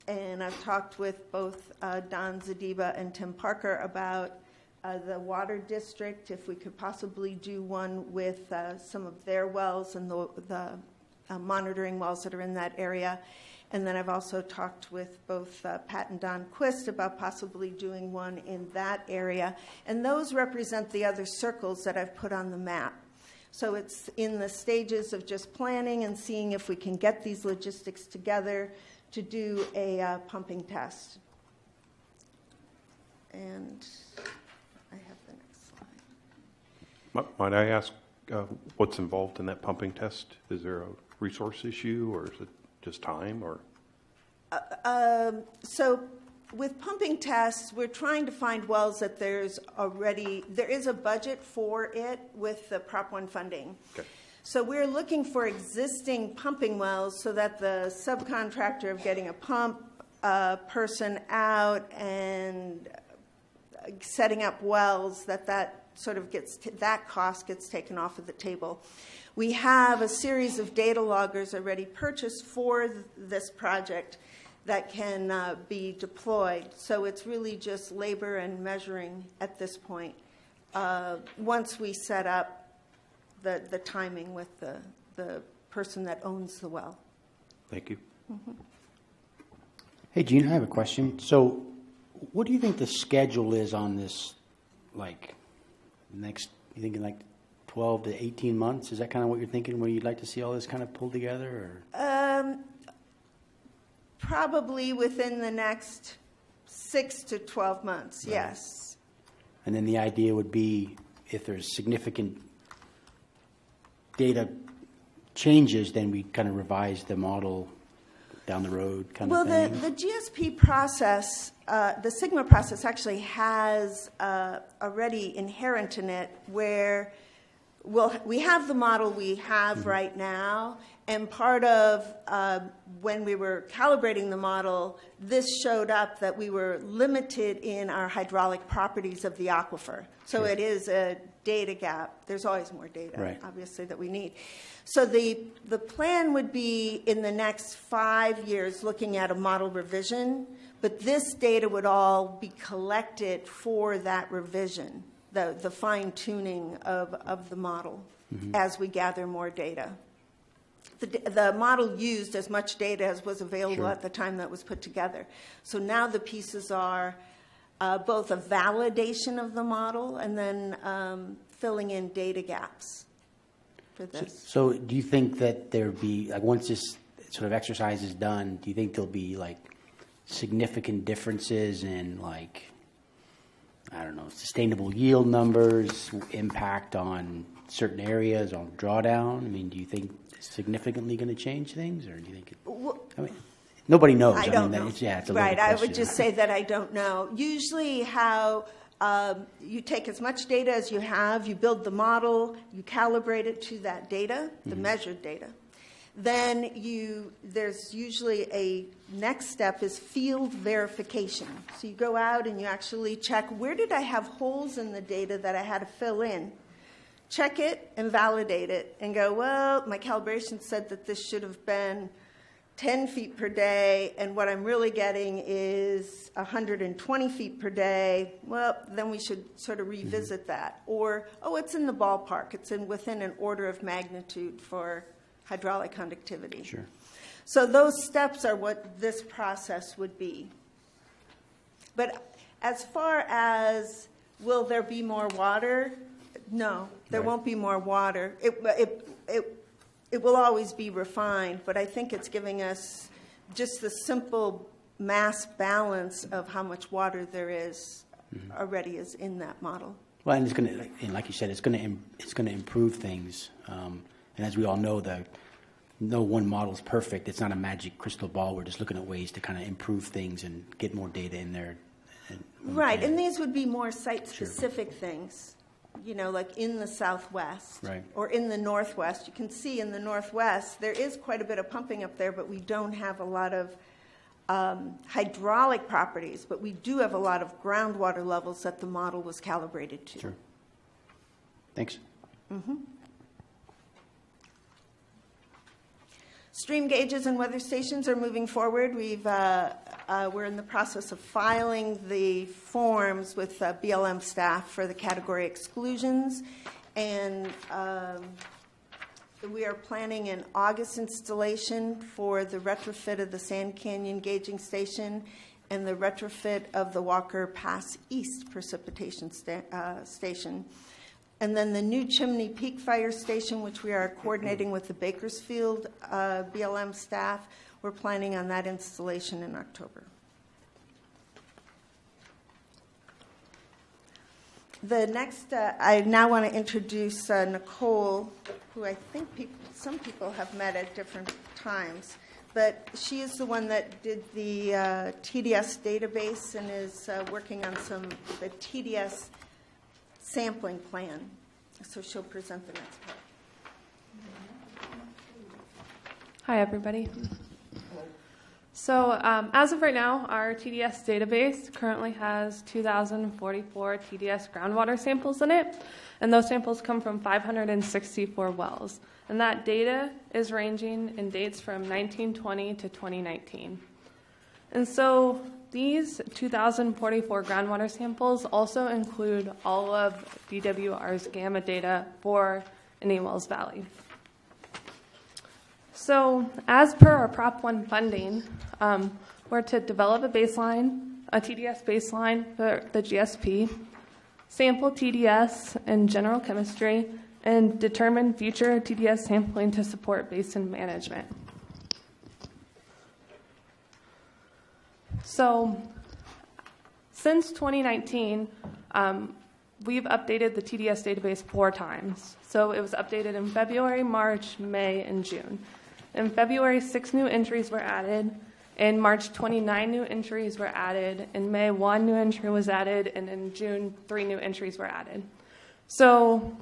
And I've talked with both Don Zadiba and Tim Parker about the water district, if we could possibly do one with some of their wells and the monitoring wells that are in that area. And then I've also talked with both Pat and Don Quist about possibly doing one in that area. And those represent the other circles that I've put on the map. So it's in the stages of just planning and seeing if we can get these logistics together to do a pumping test. And I have the next slide. Might I ask what's involved in that pumping test? Is there a resource issue, or is it just time? Or so with pumping tests, we're trying to find wells that there is a budget for it with the Prop 1 funding. Okay. So we're looking for existing pumping wells so that the subcontractor of getting a pump person out and setting up wells, that sort of that cost gets taken off of the table. We have a series of data loggers already purchased for this project that can be deployed. So it's really just labor and measuring at this point. Once we set up the timing with the person that owns the well. Thank you. Mm-hmm. Hey, Gene, I have a question. So what do you think the schedule is on this, like, next, you thinking like 12 to 18 months? Is that kind of what you're thinking, where you'd like to see all this kind of pulled together? Or? Probably within the next 6 to 12 months, right. Yes. And then the idea would be, if there's significant data changes, then we kind of revise the model down the road kind of thing? Well, the GSP process, the Sigma process actually has already inherent in it where we have the model we have mm-hmm. right now, and part of when we were calibrating the model, this showed up that we were limited in our hydraulic properties of the aquifer. So sure. It is a data gap. There's always more data, right. Obviously, that we need. So the plan would be in the next 5 years looking at a model revision, but this data would all be collected for that revision, the fine-tuning of the model mm-hmm. as we gather more data. The model used as much data as was available sure. at the time that was put together. So now the pieces are both a validation of the model and then filling in data gaps for this. So do you think that there'd be, like, once this sort of exercise is done, do you think there'll be like significant differences in, like, I don't know, sustainable yield numbers, impact on certain areas, on drawdown? I mean, do you think it's significantly going to change things, or do you think I mean, nobody knows. I don't know. It's a right. I would just say that I don't know. Usually how you take as much data as you have, you build the model, you calibrate it to that data, the mm-hmm. measured data. Then there's usually a next step is field verification. So you go out and you actually check, where did I have holes in the data that I had to fill in? Check it and validate it and go, well, my calibration said that this should have been 10 feet per day, and what I'm really getting is 120 feet per day. Well, then we should sort of revisit mm-hmm. that. Or, it's in the ballpark. It's within an order of magnitude for hydraulic conductivity. Sure. So those steps are what this process would be. But as far as will there be more water? No, there right. won't be more water. It will always be refined, but I think it's giving us just the simple mass balance of how much water there is mm-hmm. already is in that model. Well, and it's going to, and like you said, it's going to improve things. And as we all know, no one model is perfect. It's not a magic crystal ball. We're just looking at ways to kind of improve things and get more data in there. Right, and these would be more site-specific sure. things. Like in the Southwest right. or in the Northwest. You can see in the Northwest, there is quite a bit of pumping up there, but we don't have a lot of hydraulic properties, but we do have a lot of groundwater levels that the model was calibrated to. Sure. Thanks. Mm-hmm. Stream gauges and weather stations are moving forward. We're in the process of filing the forms with BLM staff for the category exclusions, and we are planning an August installation for the retrofit of the Sand Canyon gauging station and the retrofit of the Walker Pass East precipitation station. And then the new Chimney Peak Fire Station, which we are coordinating with the Bakersfield BLM staff, we're planning on that installation in October. The next, I now want to introduce Nicole, who I think some people have met at different times, but she is the one that did the TDS database and is working on the TDS sampling plan. So she'll present the next part. Hi, everybody. So as of right now, our TDS database currently has 2,044 TDS groundwater samples in it, and those samples come from 564 wells. And that data is ranging in dates from 1920 to 2019. And so these 2,044 groundwater samples also include all of DWR's gamma data for Indian Wells Valley. So as per our Prop 1 funding, we're to develop a TDS baseline for the GSP, sample TDS and general chemistry, and determine future TDS sampling to support basin management. So since 2019, we've updated the TDS database 4 times. So it was updated in February, March, May, and June. In February, 6 new entries were added. In March, 29 new entries were added. In May, 1 new entry was added. And in June, 3 new entries were added. So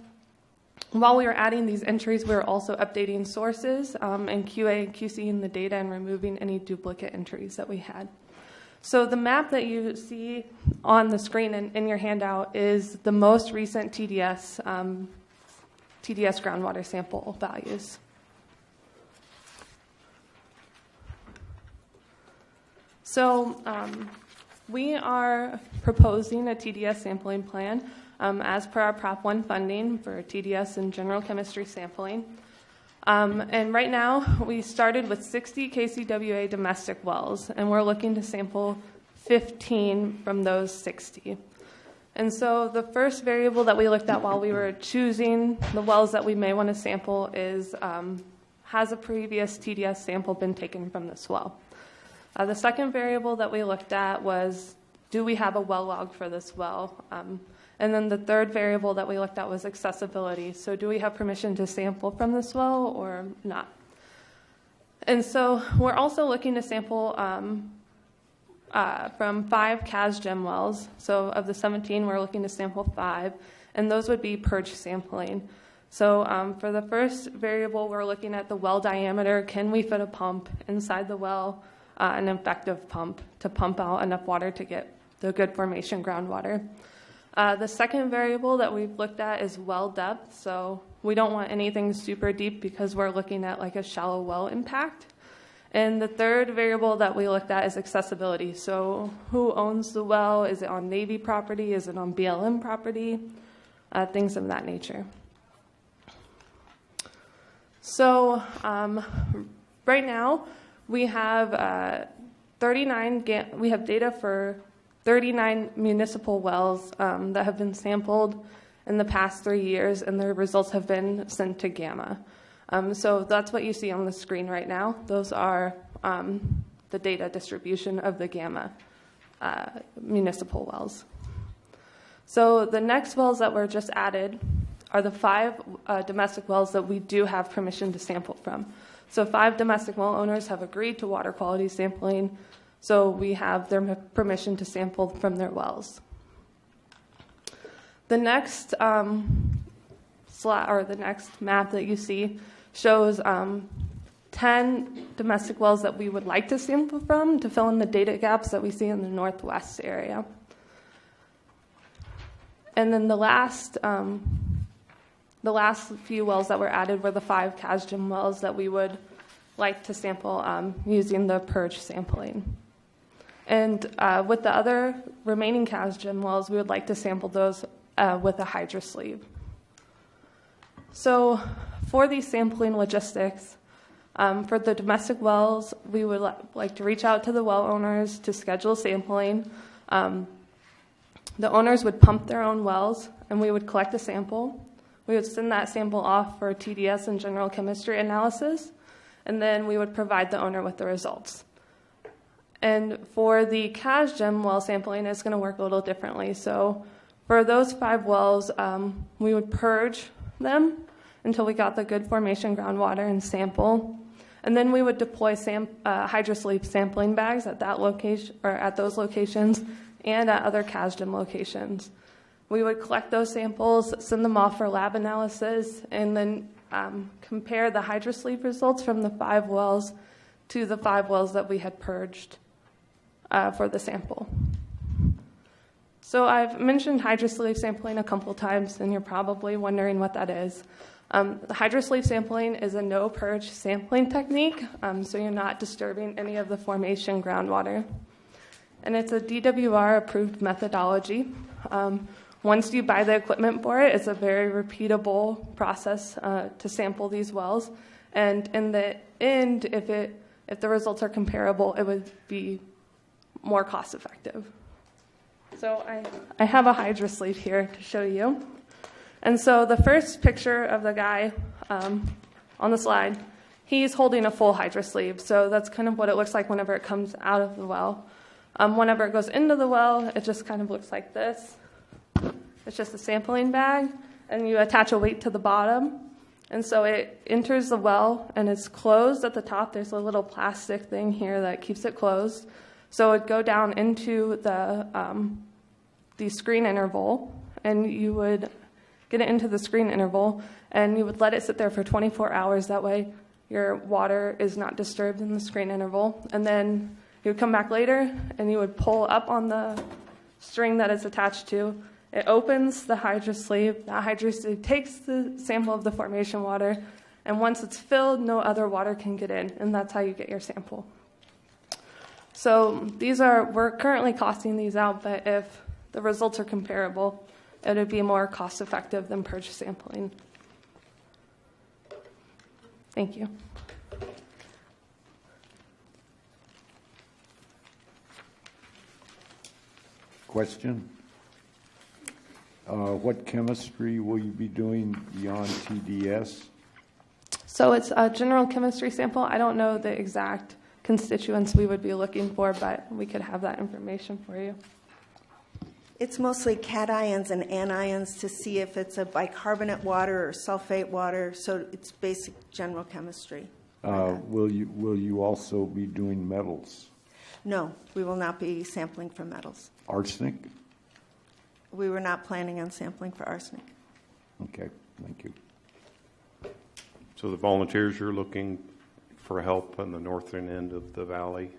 while we were adding these entries, we were also updating sources and QA and QC in the data and removing any duplicate entries that we had. So the map that you see on the screen and in your handout is the most recent TDS groundwater sample values. So we are proposing a TDS sampling plan as per our Prop 1 funding for TDS and general chemistry sampling. And right now, we started with 60 KCWA domestic wells, and we're looking to sample 15 from those 60. And so the first variable that we looked at while we were choosing the wells that we may want to sample is, has a previous TDS sample been taken from this well? The second variable that we looked at was, do we have a well log for this well? And then the third variable that we looked at was accessibility. So do we have permission to sample from this well or not? And so we're also looking to sample from 5 CAS-GEM wells. So of the 17, we're looking to sample 5, and those would be purge sampling. So for the first variable, we're looking at the well diameter. Can we fit a pump inside the well, an effective pump, to pump out enough water to get the good formation groundwater? The second variable that we've looked at is well depth. So we don't want anything super deep because we're looking at like a shallow well impact. And the third variable that we looked at is accessibility. So who owns the well? Is it on Navy property? Is it on BLM property? Things of that nature. So right now we have 39. We have data for 39 municipal wells that have been sampled in the past 3 years, and their results have been sent to Gamma. So that's what you see on the screen right now. Those are the data distribution of the Gamma municipal wells. So the next wells that were just added are the 5 domestic wells that we do have permission to sample from. So 5 domestic well owners have agreed to water quality sampling. So we have their permission to sample from their wells. The next the next map that you see shows 10 domestic wells that we would like to sample from to fill in the data gaps that we see in the northwest area. And then the last few wells that were added were the 5 CAS-GEM wells that we would like to sample using the purge sampling. And with the other remaining CASGEM wells, we would like to sample those with a hydrosleeve. So for these sampling logistics, for the domestic wells, we would like to reach out to the well owners to schedule sampling. The owners would pump their own wells, and we would collect a sample. We would send that sample off for TDS and general chemistry analysis, and then we would provide the owner with the results. And for the CASGEM well sampling, it's going to work a little differently. So for those 5 wells, we would purge them until we got the good formation groundwater and sample. And then we would deploy hydrosleeve sampling bags at that location, or at those locations, and at other CASGEM locations. We would collect those samples, send them off for lab analysis, and then compare the hydrosleeve results from the 5 wells to the 5 wells that we had purged for the sample. So I've mentioned hydrosleeve sampling a couple times, and you're probably wondering what that is. The hydrosleeve sampling is a no-purge sampling technique, so you're not disturbing any of the formation groundwater. And it's a DWR-approved methodology. Once you buy the equipment for it, it's a very repeatable process to sample these wells. And in the end, if the results are comparable, it would be more cost-effective. So I have a hydrosleeve here to show you. And so the first picture of the guy on the slide, he's holding a full hydrosleeve. So that's kind of what it looks like whenever it comes out of the well. Whenever it goes into the well, it just kind of looks like this. It's just a sampling bag, and you attach a weight to the bottom. And so it enters the well, and it's closed at the top. There's a little plastic thing here that keeps it closed. So it would go down into the screen interval, and you would get it into the screen interval, and you would let it sit there for 24 hours. That way your water is not disturbed in the screen interval. And then you would come back later, and you would pull up on the string that it's attached to. It opens the hydrosleeve. That hydrosleeve takes the sample of the formation water, and once it's filled, no other water can get in, and that's how you get your sample. So we're currently costing these out, but if the results are comparable, it would be more cost-effective than purge sampling. Thank you. Question? What chemistry will you be doing beyond TDS? So it's a general chemistry sample. I don't know the exact constituents we would be looking for, but we could have that information for you. It's mostly cations and anions to see if it's a bicarbonate water or sulfate water, so it's basic general chemistry. Will you also be doing metals? No, we will not be sampling for metals. Arsenic? We were not planning on sampling for arsenic. Okay, thank you. So the volunteers you're looking for help on the northern end of the valley,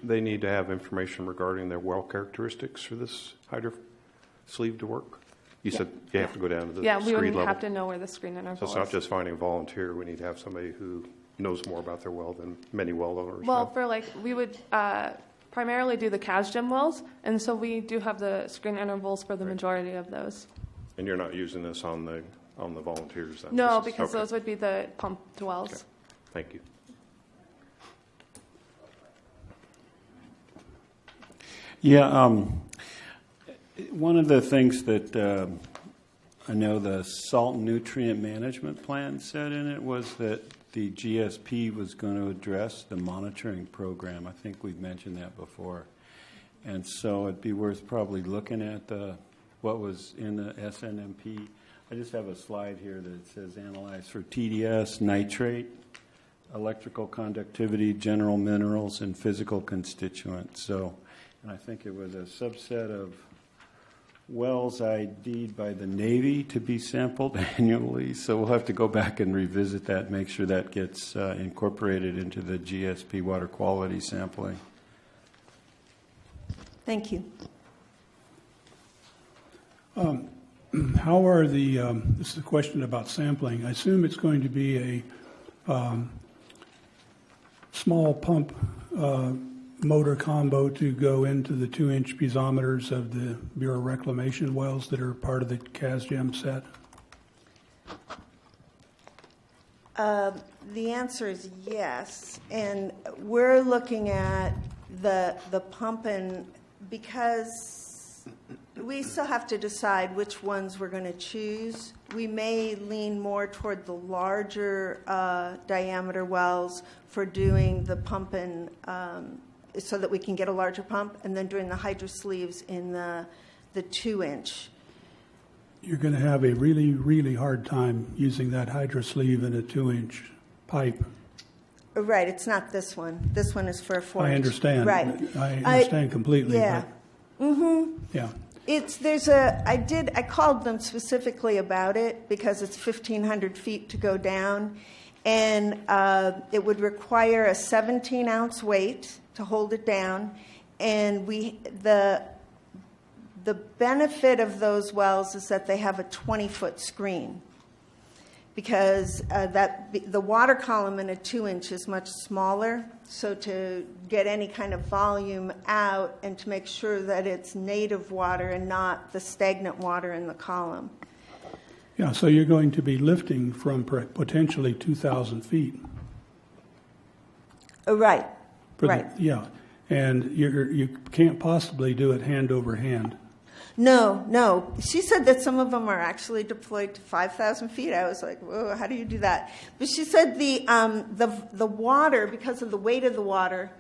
they need to have information regarding their well characteristics for this hydrosleeve to work? You said you have to go down to the Yeah, we screen would level. have to know where the screen interval So it's is. not just finding a volunteer. We need to have somebody who knows more about their well than many well owners Well, know. we would primarily do the CASGEM wells, and so we do have the screen intervals for the majority of those. And you're not using this on the volunteers then? No, This is- because okay. those would be the pumped wells. Okay. Thank you. Yeah, one of the things that I know the salt and nutrient management plan said in it was that the GSP was going to address the monitoring program. I think we've mentioned that before. And so it'd be worth probably looking at what was in the SNMP. I just have a slide here that says analyze for TDS, nitrate, electrical conductivity, general minerals, and physical constituents. So, and I think it was a subset of wells ID'd by the Navy to be sampled annually. So we'll have to go back and revisit that, make sure that gets incorporated into the GSP water quality sampling. Thank you. How are this is a question about sampling. I assume it's going to be small pump motor combo to go into the 2-inch piezometers of the Bureau of Reclamation wells that are part of the CASGEM set? The answer is yes, and we're looking at the pumping because we still have to decide which ones we're going to choose. We may lean more toward the larger diameter wells for doing the pumping so that we can get a larger pump, and then doing the hydro sleeves in the 2-inch. You're going to have a really, really hard time using that hydro sleeve in a 2-inch pipe. Right, it's not this one. This one is for a 4-inch. I understand. Right. I understand completely. Yeah. Yeah. I called them specifically about it because it's 1,500 feet to go down, and it would require a 17-ounce weight to hold it down, and the benefit of those wells is that they have a 20-foot screen, because the water column in a 2-inch is much smaller. So to get any kind of volume out and to make sure that it's native water and not the stagnant water in the column. Yeah, so you're going to be lifting from potentially 2,000 feet. Right, For the- right. Yeah, and you can't possibly do it hand over hand. No. She said that some of them are actually deployed to 5,000 feet. I was like, whoa, how do you do that? But she said the water, because of the weight of the water,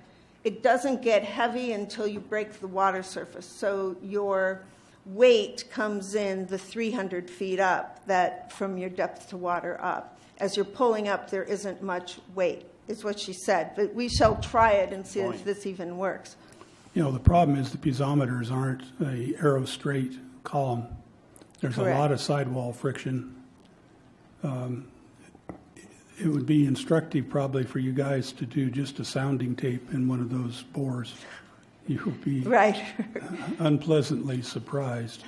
it doesn't get heavy until you break the water surface. So your weight comes in the 300 feet up, that from your depth to water up. As you're pulling up, there isn't much weight, is what she said. But we shall try it and see if this even works. You know, the problem is the piezometers aren't a arrow straight column. There's Correct. a lot of sidewall friction. It would be instructive probably for you guys to do just a sounding tape in one of those bores. You will be Right. unpleasantly surprised.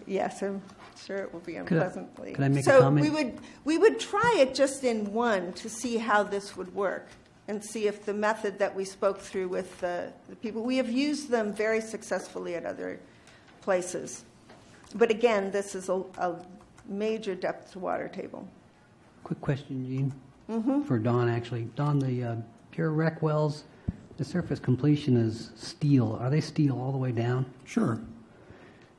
Yes, I'm sure it will be Could I- unpleasantly. could I make a so comment? we would try it just in one to see how this would work and see if the method that we spoke through with the people, we have used them very successfully at other places. But again, this is a major depth to water table. Quick question, Gene. For Don, actually. Don, the pure rec wells, the surface completion is steel. Are they steel all the way down? Sure.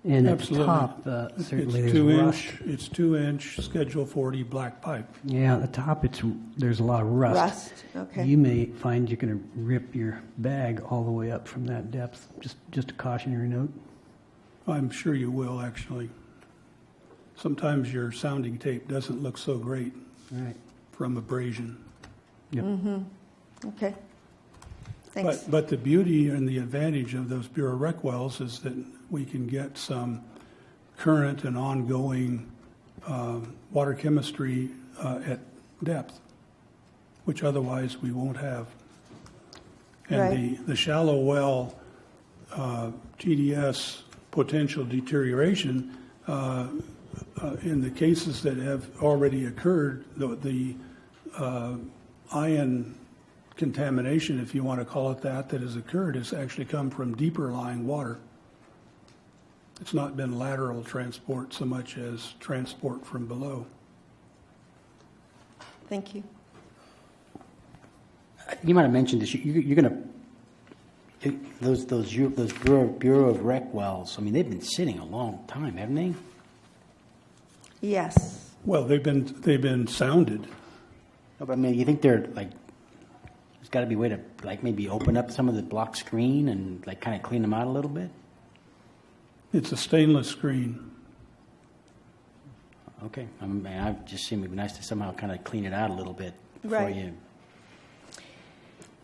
And Absolutely. at the top, certainly It's there's 2-inch. rust. It's 2-inch Schedule 40 black pipe. Yeah, at the top, there's a lot of rust. Rust, okay. You may find you're going to rip your bag all the way up from that depth. Just a cautionary note. I'm sure you will, actually. Sometimes your sounding tape doesn't look so great All right. from abrasion. Yep. Okay. Thanks. But the beauty and the advantage of those Bureau Rec wells is that we can get some current and ongoing water chemistry at depth, which otherwise we won't have. And Right. the shallow well TDS potential deterioration, in the cases that have already occurred, the ion contamination, if you want to call it that has occurred has actually come from deeper lying water. It's not been lateral transport so much as transport from below. Thank you. You might have mentioned this. You're going to those Bureau of Rec wells. I mean, they've been sitting a long time, haven't they? Yes. Well, they've been sounded. No, but I mean, you think they're like? There's got to be a way to like maybe open up some of the block screen and like kind of clean them out a little bit. It's a stainless screen. Okay, I mean, I've just seen it would be nice to somehow kind of clean it out a little bit before Right. you. I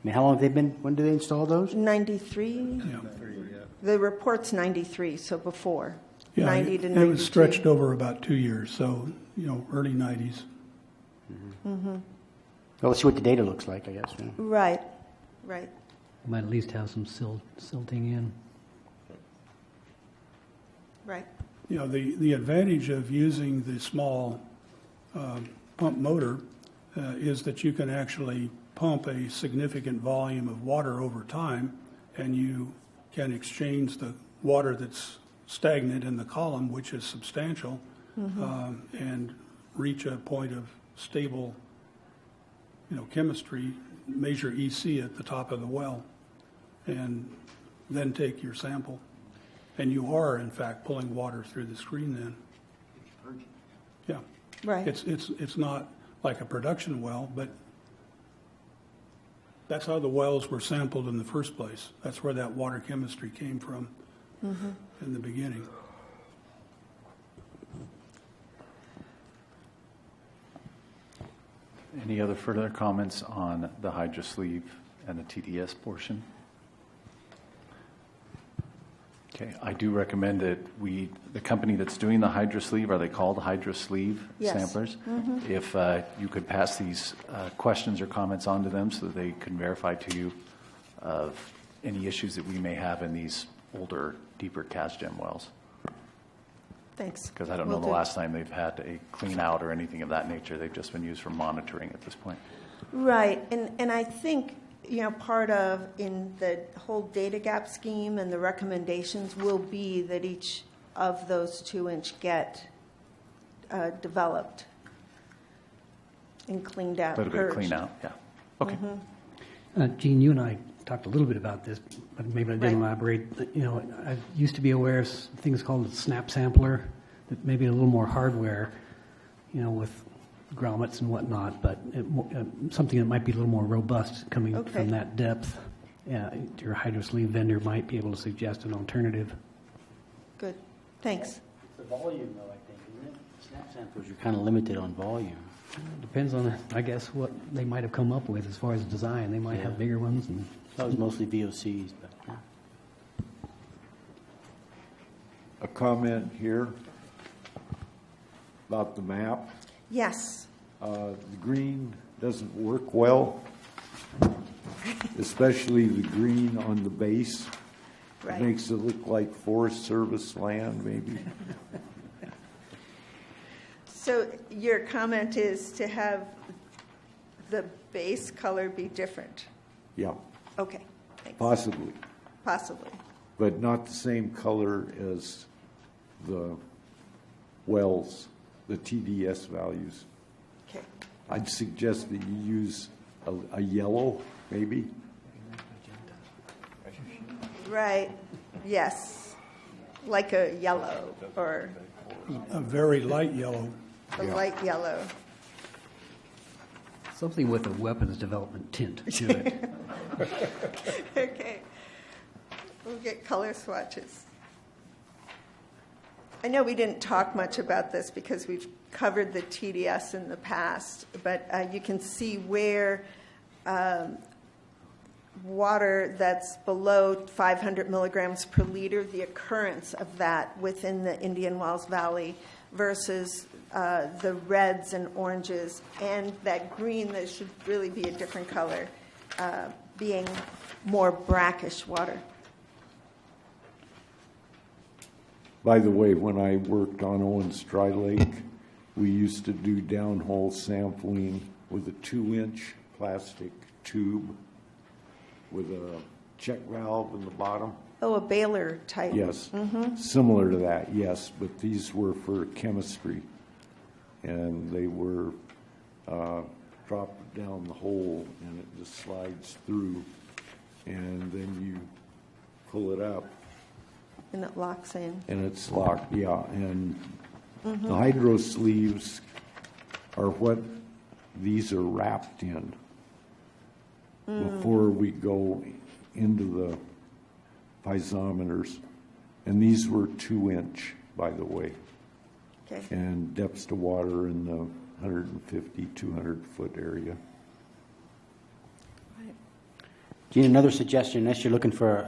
mean, how long have they been? When did they install those? 93? Yeah. The report's 93, so before. Yeah, 90 to it 92. was stretched over about 2 years, so, early 90s. Well, let's see what the data looks like, I guess. Yeah. Right. Might at least have some silting in. Right. The advantage of using the small pump motor is that you can actually pump a significant volume of water over time, and you can exchange the water that's stagnant in the column, which is substantial, and reach a point of stable, chemistry, measure EC at the top of the well, and then take your sample. And you are, in fact, pulling water through the screen then. Yeah. Right. It's not like a production well, but that's how the wells were sampled in the first place. That's where that water chemistry came from in the beginning. Any other further comments on the hydrosleeve and the TDS portion? Okay, I do recommend that the company that's doing the hydrosleeve, are they called hydrosleeve Yes. samplers? If you could pass these questions or comments on to them so that they can verify to you of any issues that we may have in these older, deeper CASGEM wells. Thanks. Because I don't know the last time they've had a clean out or anything of that nature. They've just been used for monitoring at this point. Right, and I think, part of in the whole data gap scheme and the recommendations will be that each of those 2-inch get developed and cleaned out. A little bit of clean out, yeah. Okay. Gene, you and I talked a little bit about this, but maybe I didn't Right. elaborate. I used to be aware of things called a snap sampler, that maybe a little more hardware, with grommets and whatnot, but something that might be a little more robust coming Okay. from that depth. Your hydrosleeve vendor might be able to suggest an alternative. Good, thanks. The volume, though, I think, isn't it? Snap samplers, you're kind of limited on volume. Depends on, I guess, what they might have come up with as far as design. They might have bigger ones. And That was mostly VOCs, but yeah. A comment here about the map. Yes, The green doesn't work well, especially the green on the base. right. It makes it look like Forest Service land, maybe. So your comment is to have the base color be different? Yeah, Okay, thanks. possibly, Possibly. but not the same color as the wells, the TDS values. Okay, I'd suggest that you use a yellow, maybe. right, yes, like a yellow or A very light yellow. a light yellow. something with a weapons development tint to it. Okay, we'll get color swatches. I know we didn't talk much about this because we've covered the TDS in the past, but you can see where water that's below 500 milligrams per liter, the occurrence of that within the Indian Wells Valley versus the reds and oranges, and that green that should really be a different color, being more brackish water. By the way, when I worked on Owens Dry Lake, we used to do downhole sampling with a 2-inch plastic tube with a check valve in the bottom. Oh, a Baylor type. Yes, similar to that, yes, but these were for chemistry. And they were dropped down the hole and it just slides through. And then you pull it up And it locks in. and it's locked, yeah. And the hydro sleeves are what these are wrapped in before we go into the piezometers. And these were 2-inch, by the way, Okay. and depths to water in the 150, 200-foot area. Gene, another suggestion, unless you're looking for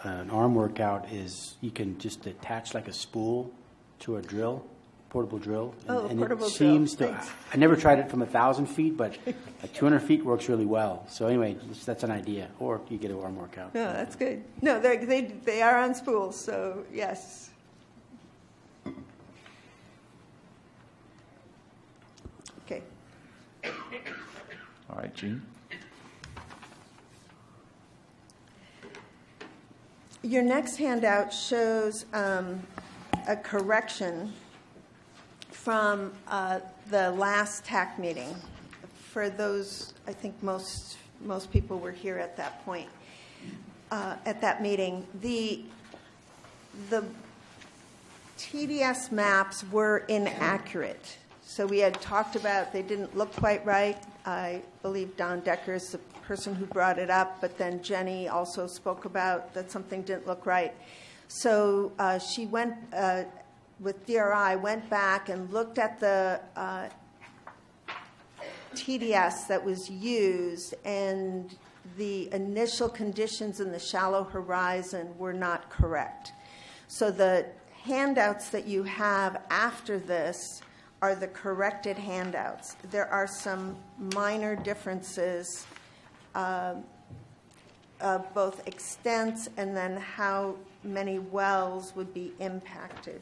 an arm workout, is you can just attach like a spool to a drill, portable drill. Oh, and portable it drill, seems to, thanks. I never tried it from 1,000 feet, but like 200 feet works really well. So anyway, that's an idea. Or you get an arm workout. No, that's good. No, they are on spools, so yes. Okay. All right, Gene? Your next handout shows a correction from the last TAC meeting. For those, I think most people were here at that point, at that meeting. The TDS maps were inaccurate. So we had talked about they didn't look quite right. I believe Don Decker is the person who brought it up, but then Jenny also spoke about that something didn't look right. So she went, with DRI, went back and looked at the TDS that was used, and the initial conditions in the shallow horizon were not correct. So the handouts that you have after this are the corrected handouts. There are some minor differences, both extents and then how many wells would be impacted.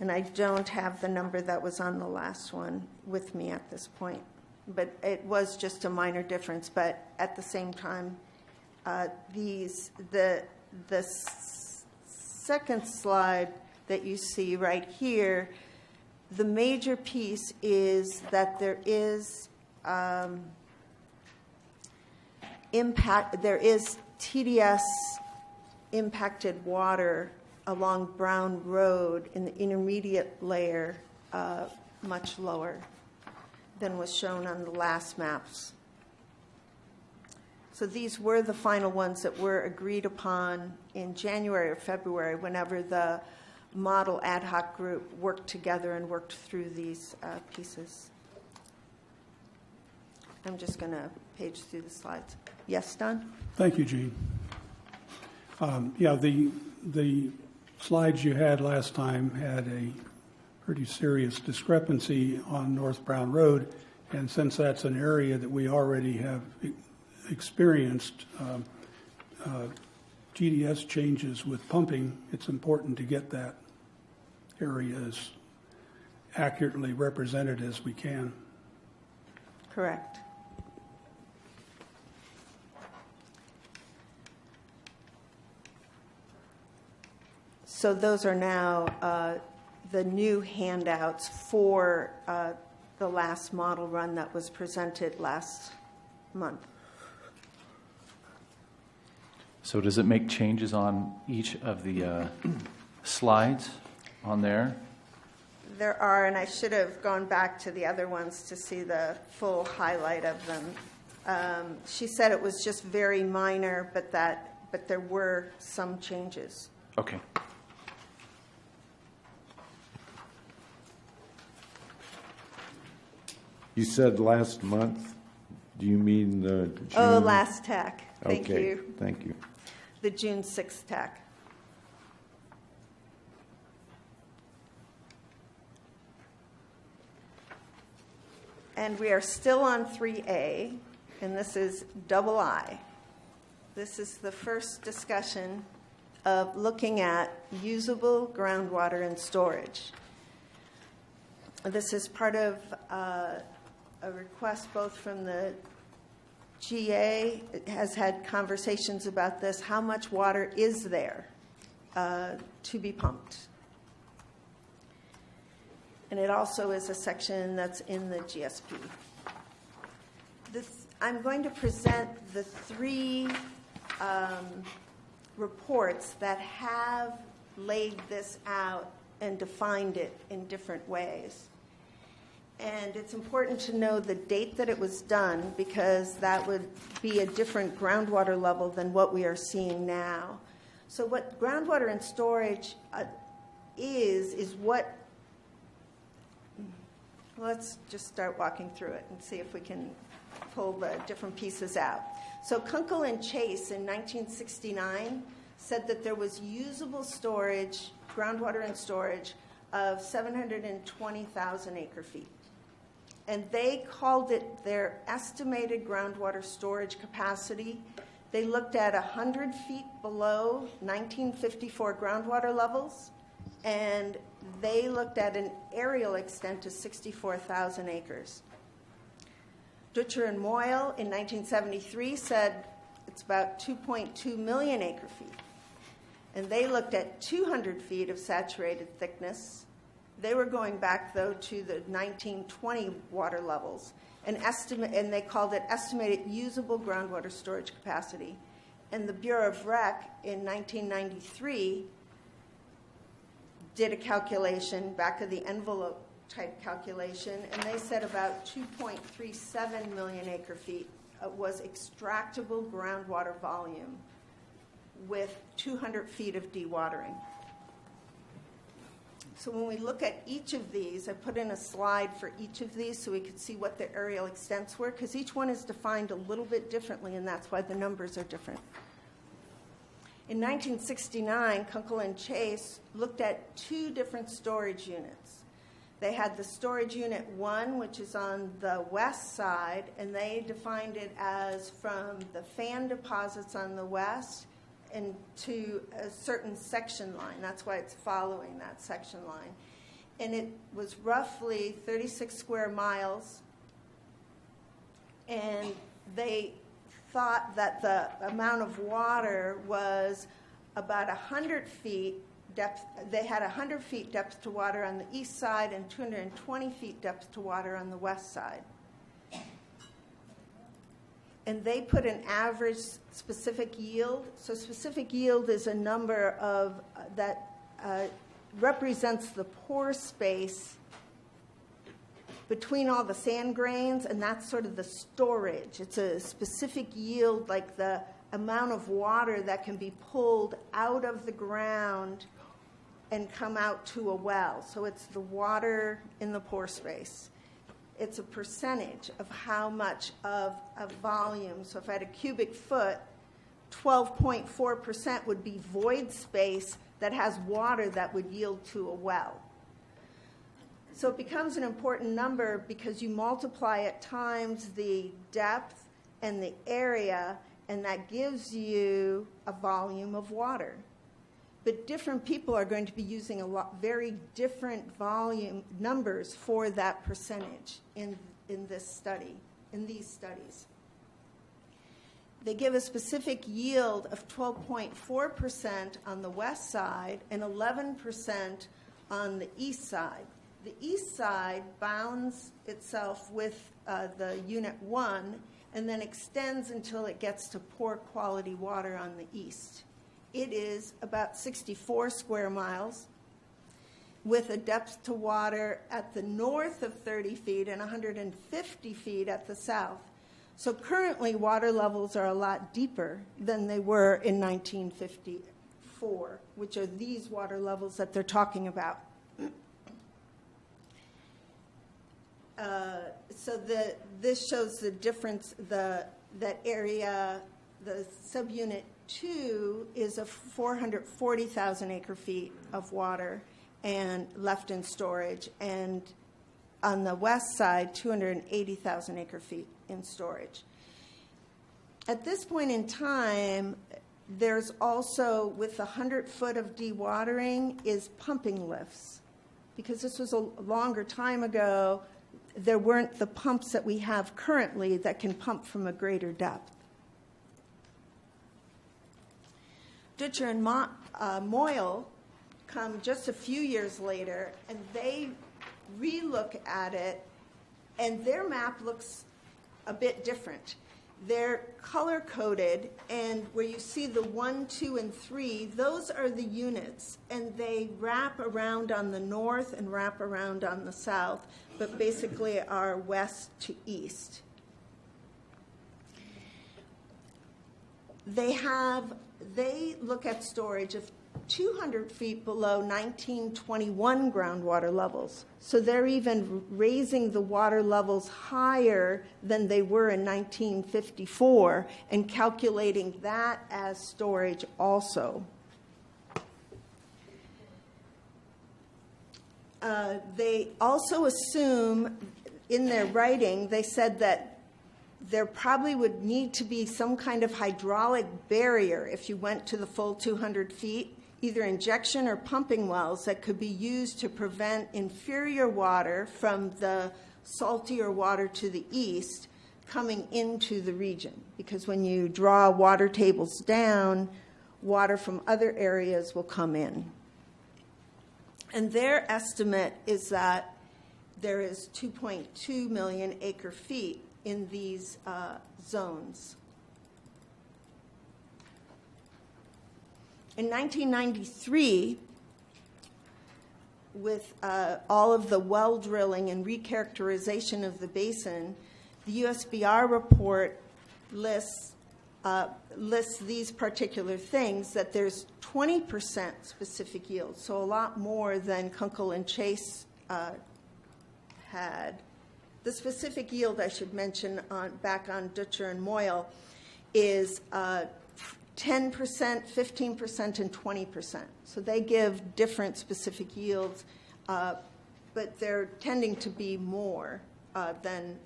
And I don't have the number that was on the last one with me at this point, but it was just a minor difference. But at the same time, the second slide that you see right here, the major piece is that there is there is TDS impacted water along Brown Road in the intermediate layer, much lower than was shown on the last maps. So these were the final ones that were agreed upon in January or February, whenever the model ad hoc group worked together and worked through these pieces. I'm just going to page through the slides. Yes, Don? Thank you, Jean. Yeah, the slides you had last time had a pretty serious discrepancy on North Brown Road, and since that's an area that we already have experienced GDS changes with pumping, it's important to get that area as accurately represented as we can. Correct. So those are now the new handouts for the last model run that was presented last month. So does it make changes on each of the slides on there? There are, and I should have gone back to the other ones to see the full highlight of them. She said it was just very minor, but there were some changes. Okay. You said last month. Do you mean the June? Oh, last TAC. Thank Okay, you. thank you. The June 6th TAC. And we are still on 3A, and this is double I. This is the first discussion of looking at usable groundwater and storage. This is part of a request both from the GA. It has had conversations about this. How much water is there to be pumped? And it also is a section that's in the GSP. I'm going to present the three reports that have laid this out and defined it in different ways. And it's important to know the date that it was done, because that would be a different groundwater level than what we are seeing now. So what groundwater and storage is what, let's just start walking through it and see if we can pull the different pieces out. So Kunkel and Chase in 1969 said that there was usable storage, groundwater and storage, of 720,000 acre feet. And they called it their estimated groundwater storage capacity. They looked at 100 feet below 1954 groundwater levels, and they looked at an aerial extent of 64,000 acres. Dutcher and Moyle in 1973 said It's about 2.2 million acre feet. And they looked at 200 feet of saturated thickness. They were going back, though, to the 1920 water levels, and they called it estimated usable groundwater storage capacity. And the Bureau of Rec in 1993 did a calculation, back of the envelope type calculation, and they said about 2.37 million acre feet was extractable groundwater volume with 200 feet of dewatering. So when we look at each of these, I put in a slide for each of these so we could see what the areal extents were, because each one is defined a little bit differently, and that's why the numbers are different. In 1969, Kunkel and Chase looked at 2 different storage units. They had the storage unit 1, which is on the west side, and they defined it as from the fan deposits on the west and to a certain section line. That's why it's following that section line. And it was roughly 36 square miles, and they thought that the amount of water was about 100 feet depth. They had 100 feet depth to water on the east side and 220 feet depth to water on the west side. And they put an average specific yield. So specific yield is a number of that represents the pore space between all the sand grains, and that's sort of the storage. It's a specific yield, like the amount of water that can be pulled out of the ground and come out to a well. So it's the water in the pore space. It's a percentage of how much of a volume. So if I had a cubic foot, 12.4% would be void space that has water that would yield to a well. So it becomes an important number because you multiply it times the depth and the area, and that gives you a volume of water. But different people are going to be using very different volume numbers for that percentage in this study, in these studies. They give a specific yield of 12.4% on the west side and 11% on the east side. The east side bounds itself with the Unit 1 and then extends until it gets to poor quality water on the east. It is about 64 square miles with a depth to water at the north of 30 feet and 150 feet at the south. So currently water levels are a lot deeper than they were in 1954, which are these water levels that they're talking about. This shows the difference. That area, the subunit 2 is a 440,000 acre feet of water and left in storage, and on the west side, 280,000 acre feet in storage. At this point in time, there's also, with the 100 foot of dewatering, is pumping lifts. Because this was a longer time ago, there weren't the pumps that we have currently that can pump from a greater depth. Dutcher and Moyle come just a few years later, and they re-look at it, and their map looks a bit different. They're color-coded, and where you see the 1, 2, and 3, those are the units, and they wrap around on the north and wrap around on the south, but basically are west to east. They look at storage of 200 feet below 1921 groundwater levels. So they're even raising the water levels higher than they were in 1954 and calculating that as storage also. They also assume, in their writing, they said that there probably would need to be some kind of hydraulic barrier if you went to the full 200 feet, either injection or pumping wells that could be used to prevent inferior water from the saltier water to the east coming into the region, because when you draw water tables down, water from other areas will come in. And their estimate is that there is 2.2 million acre feet in these zones. In 1993, with all of the well drilling and recharacterization of the basin, the USBR report lists these particular things, that there's 20% specific yield, so a lot more than Kunkel and Chase had. The specific yield, I should mention, back on Dutcher and Moyle, is 10%, 15%, and 20%. So they give different specific yields, but they're tending to be more than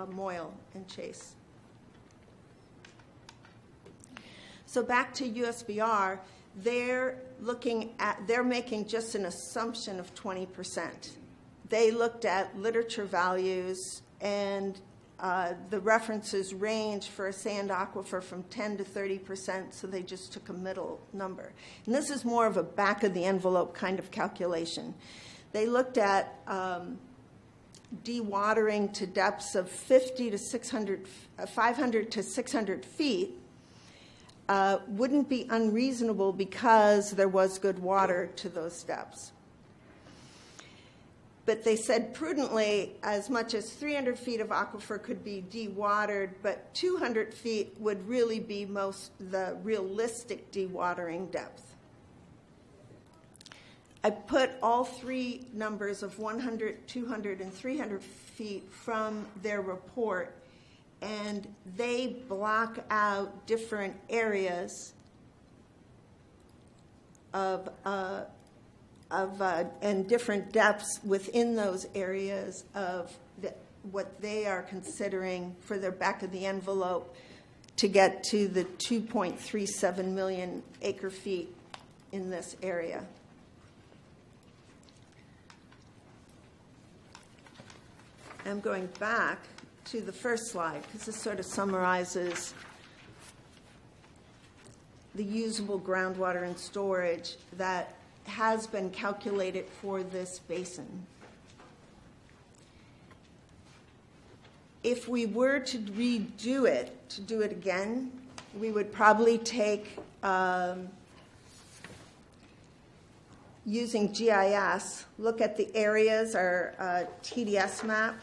Moyle and Chase. So back to USBR, they're making just an assumption of 20%. They looked at literature values, and the references range for a sand aquifer from 10 to 30%, so they just took a middle number. And this is more of a back-of-the-envelope kind of calculation. They looked at dewatering to depths of 500 to 600 feet, wouldn't be unreasonable because there was good water to those depths. But they said prudently as much as 300 feet of aquifer could be dewatered, but 200 feet would really be the realistic dewatering depth. I put all three numbers of 100, 200, and 300 feet from their report, and they block out different areas and different depths within those areas of what they are considering for their back of the envelope to get to the 2.37 million acre feet in this area. I'm going back to the first slide because this sort of summarizes the usable groundwater and storage that has been calculated for this basin. If we were to redo it, to do it again, we would probably take, using GIS, look at the areas, our TDS map,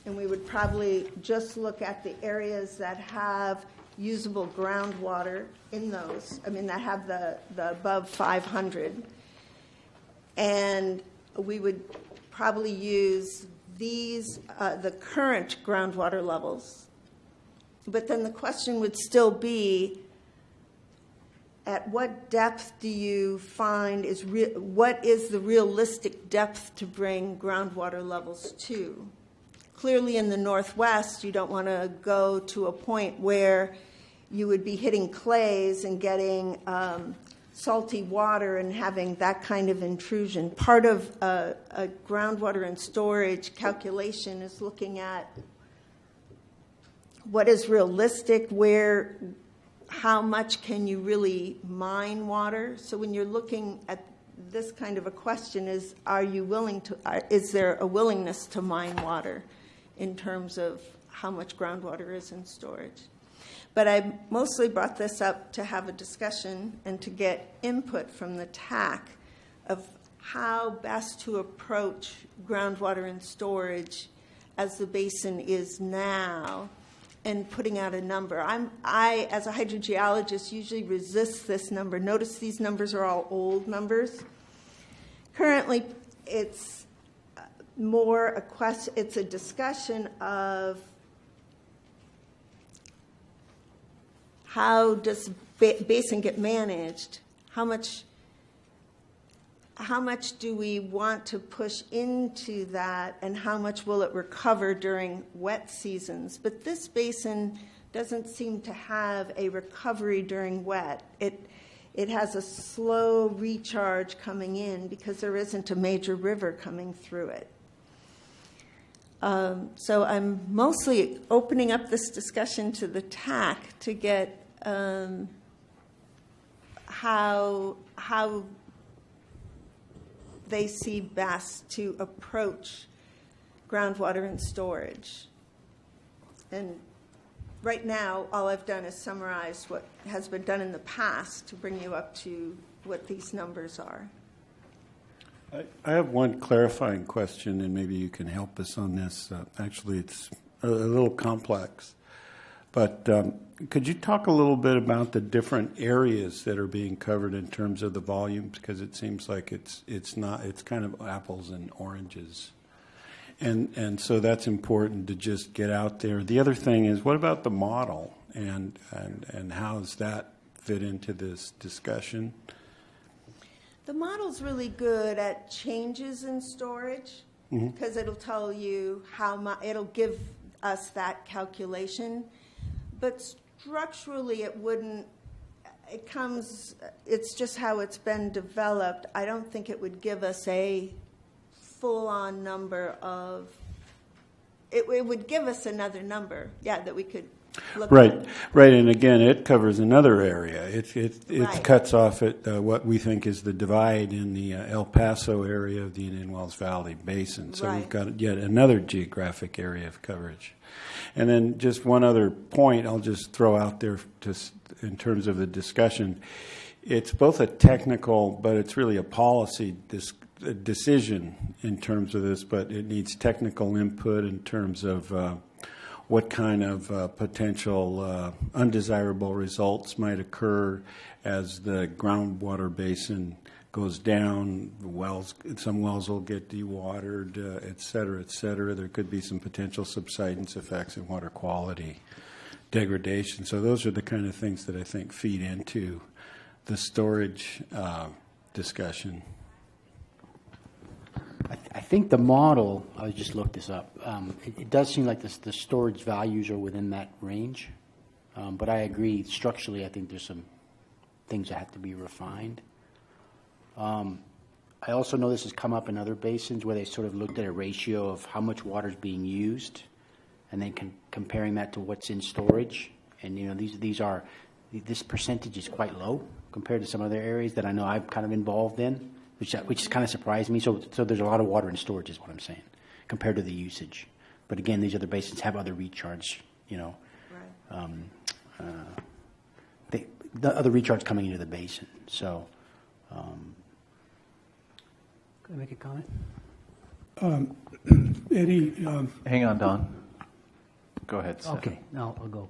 and we would probably just look at the areas that have usable groundwater in those, that have the above 500. And we would probably use these, the current groundwater levels. But then the question would still be, at what depth do you find what is the realistic depth to bring groundwater levels to? Clearly in the Northwest, you don't want to go to a point where you would be hitting clays and getting salty water and having that kind of intrusion. Part of a groundwater and storage calculation is looking at what is realistic, how much can you really mine water. So when you're looking at this kind of a question, is there a willingness to mine water in terms of how much groundwater is in storage? But I mostly brought this up to have a discussion and to get input from the TAC of how best to approach groundwater and storage as the basin is now, and putting out a number. I, as a hydrogeologist, usually resist this number. Notice these numbers are all old numbers. Currently, it's more it's a discussion of how does basin get managed? How much do we want to push into that, and how much will it recover during wet seasons? But this basin doesn't seem to have a recovery during wet. It has a slow recharge coming in because there isn't a major river coming through it. So I'm mostly opening up this discussion to the TAC to get how they see best to approach groundwater and storage. And right now, all I've done is summarize what has been done in the past to bring you up to what these numbers are. I have one clarifying question, and maybe you can help us on this. Actually, it's a little complex. But could you talk a little bit about the different areas that are being covered in terms of the volumes? Because it seems like it's kind of apples and oranges. And so that's important to just get out there. The other thing is, what about the model, and how does that fit into this discussion? The model's really good at changes in storage because it'll tell you how much, it'll give us that calculation. But structurally, it wouldn't, it's just how it's been developed. I don't think it would give us a full-on number of, it would give us another number, that we could look at. Right, and again, it covers another area. It Right. cuts off at what we think is the divide in the El Paso area of the Indian Wells Valley Basin. So we've Right. got yet another geographic area of coverage. And then just one other point I'll just throw out there just in terms of the discussion. It's both a technical, but it's really a policy decision in terms of this, but it needs technical input in terms of what kind of potential undesirable results might occur as the groundwater basin goes down. Some wells will get dewatered, et cetera, et cetera. There could be some potential subsidence effects and water quality degradation. So those are the kind of things that I think feed into the storage discussion. I think the model, I just looked this up, it does seem like the storage values are within that range. But I agree, structurally, I think there's some things that have to be refined. I also know this has come up in other basins where they sort of looked at a ratio of how much water is being used and then comparing that to what's in storage. And, this percentage is quite low compared to some other areas that I know I'm kind of involved in, which has kind of surprised me. So there's a lot of water in storage is what I'm saying, compared to the usage. But again, these other basins have other recharge, Right. The other recharge coming into the basin. So, can I make a comment? Eddie, Hang on, Don. Go ahead, Seth. Okay, I'll go.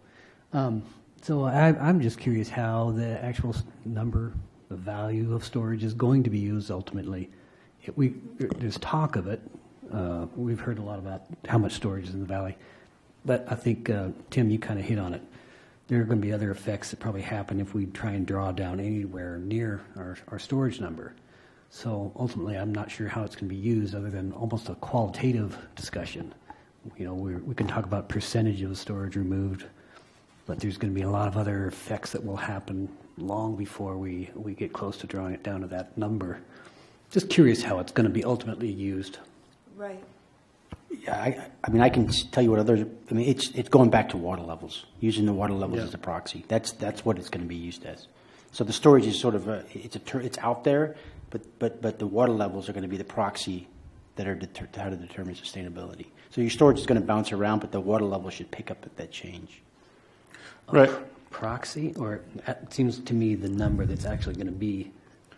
So I'm just curious how the actual number, the value of storage is going to be used ultimately. There's talk of it. We've heard a lot about how much storage is in the valley. But I think, Tim, you kind of hit on it. There are going to be other effects that probably happen if we try and draw down anywhere near our storage number. So ultimately, I'm not sure how it's going to be used other than almost a qualitative discussion. We can talk about percentage of the storage removed, but there's going to be a lot of other effects that will happen long before we get close to drawing it down to that number. Just curious how it's going to be ultimately used. Right. Yeah, I can tell you what others. It's going back to water levels, using the water levels as a proxy. That's what it's going to be used as. So the storage is sort of it's out there, but the water levels are going to be the proxy that are how to determine sustainability. So your storage is going to bounce around, but the water level should pick up at that change. Right. Proxy, or it seems to me the number that's actually going to be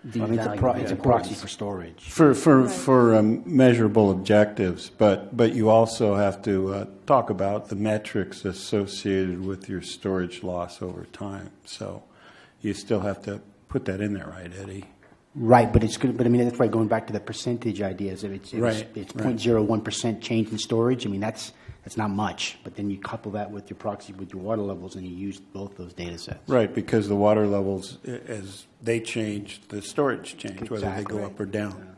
the value. It's a proxy for storage. For measurable objectives, but you also have to talk about the metrics associated with your storage loss over time. So you still have to put that in there, right, Eddie? Right, but it's good. But that's why going back to the percentage ideas. If it's Right. 0.01% change in storage. That's not much. But then you couple that with your proxy with your water levels, and you use both those data sets. Right, because the water levels, as they change, the storage change, whether they go up or down.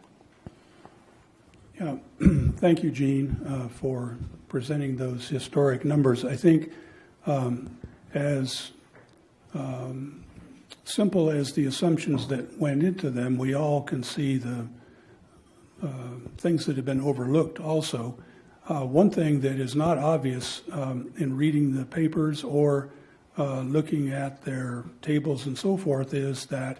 yeah, thank you, Gene, for presenting those historic numbers. I think as simple as the assumptions that went into them, we all can see the things that have been overlooked also. One thing that is not obvious in reading the papers or looking at their tables and so forth is that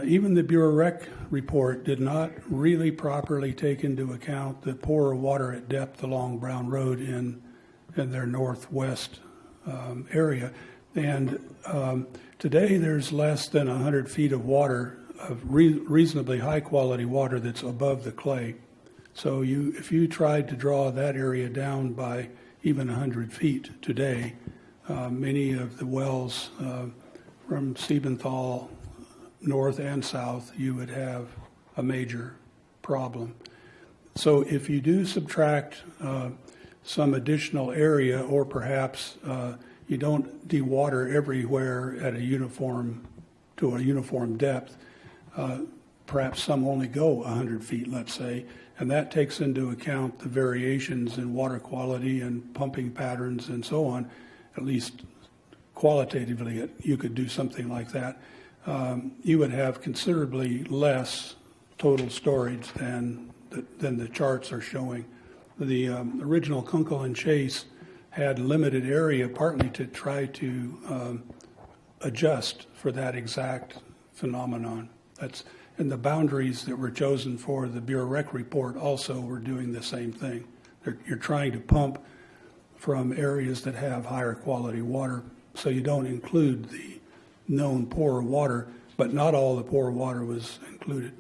even the Bureau Rec report did not really properly take into account the poorer water at depth along Brown Road in their northwest area. And today there's less than 100 feet of water, of reasonably high quality water that's above the clay. So if you tried to draw that area down by even 100 feet today, many of the wells from Siebenthal north and south, you would have a major problem. So if you do subtract some additional area, or perhaps you don't dewater everywhere at a uniform depth, perhaps some only go 100 feet, let's say, and that takes into account the variations in water quality and pumping patterns and so on. At least qualitatively, you could do something like that. You would have considerably less total storage than the charts are showing. The original Kunkel and Chase had limited area, partly to try to adjust for that exact phenomenon. And the boundaries that were chosen for the Bureau Rec report also were doing the same thing. You're trying to pump from areas that have higher quality water, so you don't include the known poor water, but not all the poor water was included.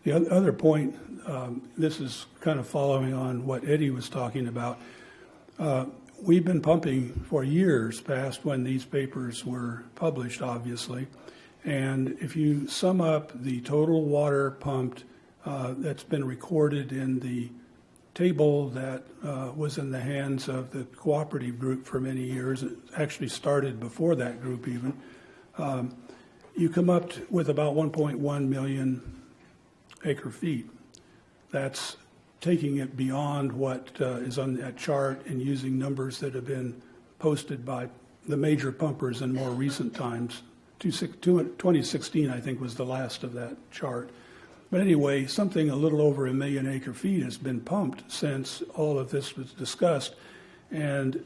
The other point, this is kind of following on what Eddie was talking about. We've been pumping for years past when these papers were published, obviously. And if you sum up the total water pumped that's been recorded in the table that was in the hands of the cooperative group for many years, it actually started before that group even, you come up with about 1.1 million acre feet. That's taking it beyond what is on that chart and using numbers that have been posted by the major pumpers in more recent times. 2016, I think, was the last of that chart. But anyway, something a little over 1 million acre feet has been pumped since all of this was discussed. And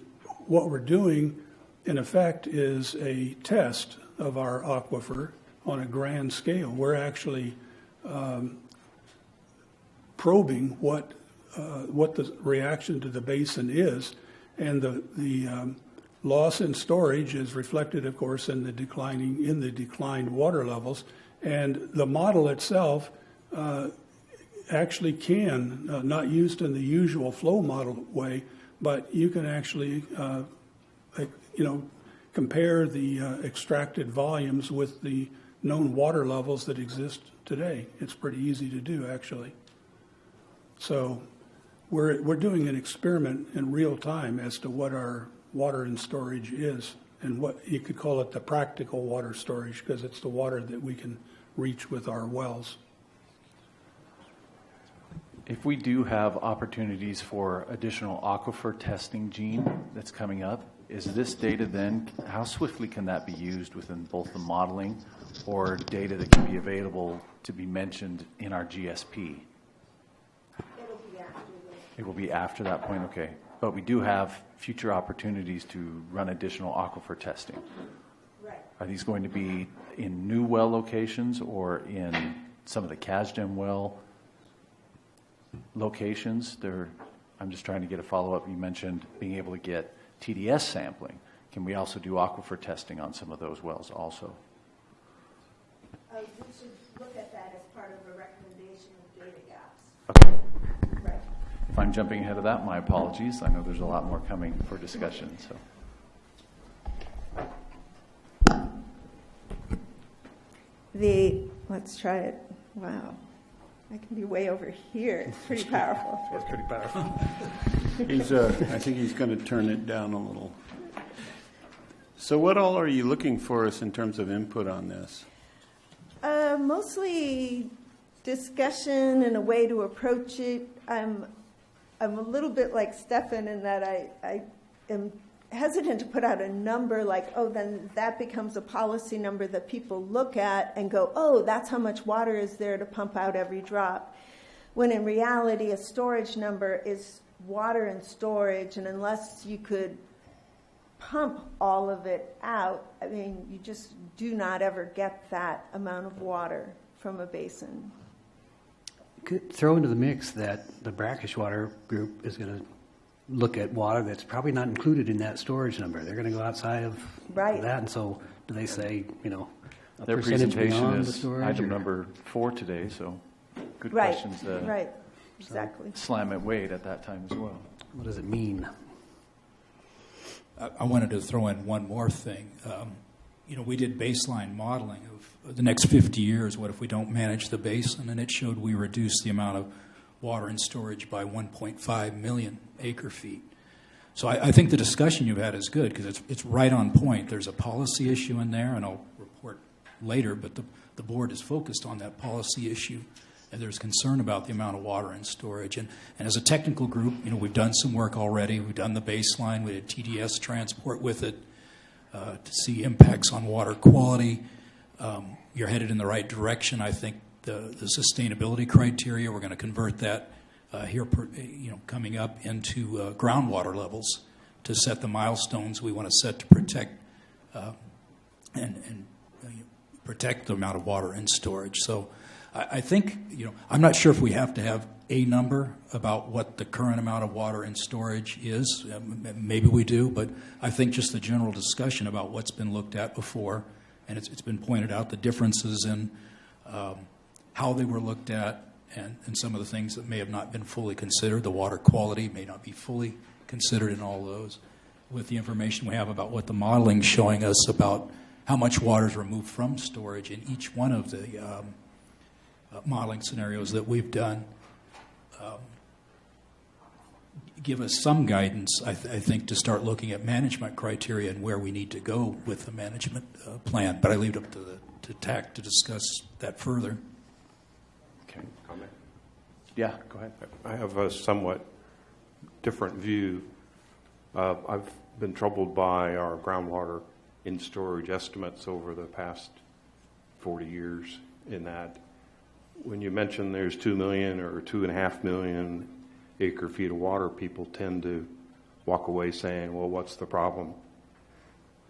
what we're doing, in effect, is a test of our aquifer on a grand scale. We're actually probing what the reaction to the basin is, and the loss in storage is reflected, of course, in the declined water levels, and the model itself actually can, not used in the usual flow model way, but you can actually, compare the extracted volumes with the known water levels that exist today. It's pretty easy to do, actually. So we're doing an experiment in real time as to what our water and storage is, and what you could call it the practical water storage, because it's the water that we can reach with our wells. If we do have opportunities for additional aquifer testing, Gene, that's coming up, is this data then, how swiftly can that be used within both the modeling or data that can be available to be mentioned in our GSP? It will be after that point, okay. But we do have future opportunities to run additional aquifer testing. Right. Are these going to be in new well locations or in some of the CASGEM well locations? I'm just trying to get a follow-up. You mentioned being able to get TDS sampling. Can we also do aquifer testing on some of those wells also? We should look at that as part of a recommendation of data gaps. Okay. Right. If I'm jumping ahead of that, my apologies. I know there's a lot more coming for discussion. So, let's try it. Wow, I can be way over here. It's pretty powerful. It's pretty powerful. I think he's going to turn it down a little. So what all are you looking for us in terms of input on this? Mostly discussion and a way to approach it. I'm a little bit like Stefan in that I am hesitant to put out a number like, oh, then that becomes a policy number that people look at and go, oh, that's how much water is there to pump out every drop. when in reality a storage number is water in storage, and unless you could pump all of it out, I mean, you just do not ever get that amount of water from a basin. Could throw into the mix that the brackish water group is going to look at water that's probably not included in that storage number. They're going to go outside of Right. that, and so do they say, a Their percentage presentation beyond the is storage? item or- number 4 today, so good Right, questions to right, exactly. slam at Wade at that time as well. What does it mean? I wanted to throw in one more thing. We did baseline modeling of the next 50 years. What if we don't manage the basin? And it showed we reduced the amount of water in storage by 1.5 million acre feet. So I think the discussion you've had is good because it's right on point. There's a policy issue in there, and I'll report later, but the board is focused on that policy issue, and there's concern about the amount of water in storage. And as a technical group, we've done some work already. We've done the baseline. We did TDS transport with it to see impacts on water quality. You're headed in the right direction. I think the sustainability criteria, we're going to convert that here, coming up into groundwater levels to set the milestones we want to set to protect and protect the amount of water in storage. So I think, I'm not sure if we have to have a number about what the current amount of water in storage is. Maybe we do, but I think just the general discussion about what's been looked at before, and it's been pointed out, the differences in how they were looked at and some of the things that may have not been fully considered. The water quality may not be fully considered in all those. With the information we have about what the modeling is showing us about how much water is removed from storage in each one of the modeling scenarios that we've done, give us some guidance, I think, to start looking at management criteria and where we need to go with the management plan. But I leave it up to TAC to discuss that further. Okay. Comment? Yeah, go ahead. I have a somewhat different view. I've been troubled by our groundwater in storage estimates over the past 40 years in that when you mention there's 2 million or 2.5 million acre feet of water, people tend to walk away saying, well, what's the problem?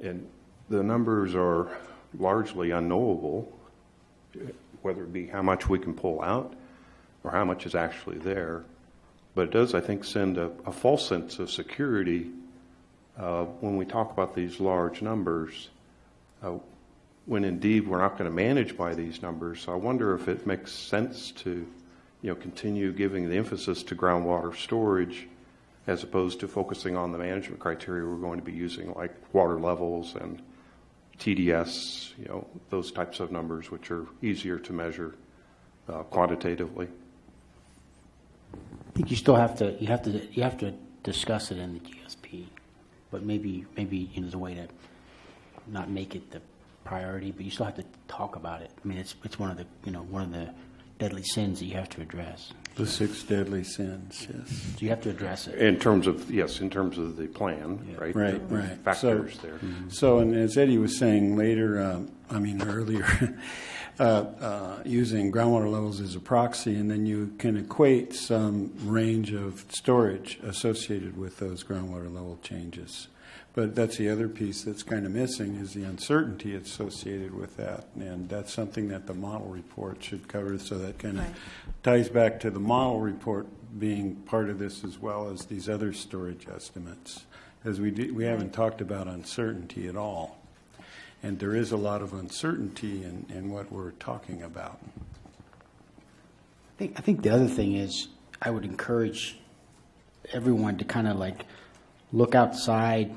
And the numbers are largely unknowable, whether it be how much we can pull out or how much is actually there. But it does, I think, send a false sense of security when we talk about these large numbers, when indeed we're not going to manage by these numbers. So I wonder if it makes sense to continue giving the emphasis to groundwater storage as opposed to focusing on the management criteria we're going to be using, like water levels and TDS, those types of numbers, which are easier to measure quantitatively. I think you still have to discuss it in the GSP, but maybe there's a way to not make it the priority, but you still have to talk about it. I mean, it's one of the deadly sins that you have to address. The 6 deadly sins, yes. So you have to address it. In terms of the plan, Yeah. right? Right, The right. factors So- there. So, and as Eddie was saying earlier, using groundwater levels as a proxy, and then you can equate some range of storage associated with those groundwater level changes. But that's the other piece that's kind of missing is the uncertainty associated with that. And that's something that the model report should cover, so that kind of ties back to the model report being part of this as well as these other storage estimates. As we haven't talked about uncertainty at all. And there is a lot of uncertainty in what we're talking about. I think the other thing is I would encourage everyone to kind of like look outside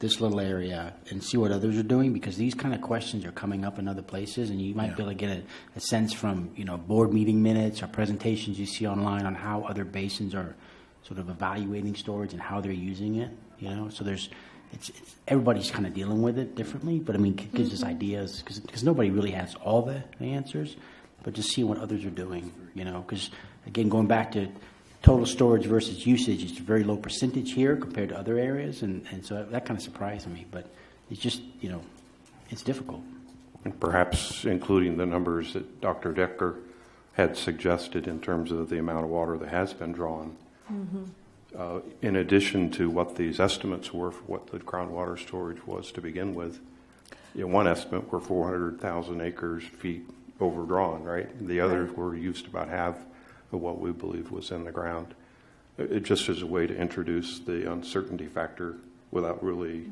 this little area and see what others are doing, because these kind of questions are coming up in other places, and you might be able to get a sense from board meeting minutes or presentations you see online on how other basins are sort of evaluating storage and how they're using it. So it's everybody's kind of dealing with it differently, but I mean, it gives us ideas because nobody really has all the answers, but just see what others are doing. Because again, going back to total storage versus usage, it's a very low percentage here compared to other areas, and so that kind of surprised me. But it's just it's difficult. And perhaps including the numbers that Dr. Decker had suggested in terms of the amount of water that has been drawn. In addition to what these estimates were for what the groundwater storage was to begin with. One estimate were 400,000 acres feet overdrawn, right? The others were used about half of what we believe was in the ground. It just is a way to introduce the uncertainty factor without really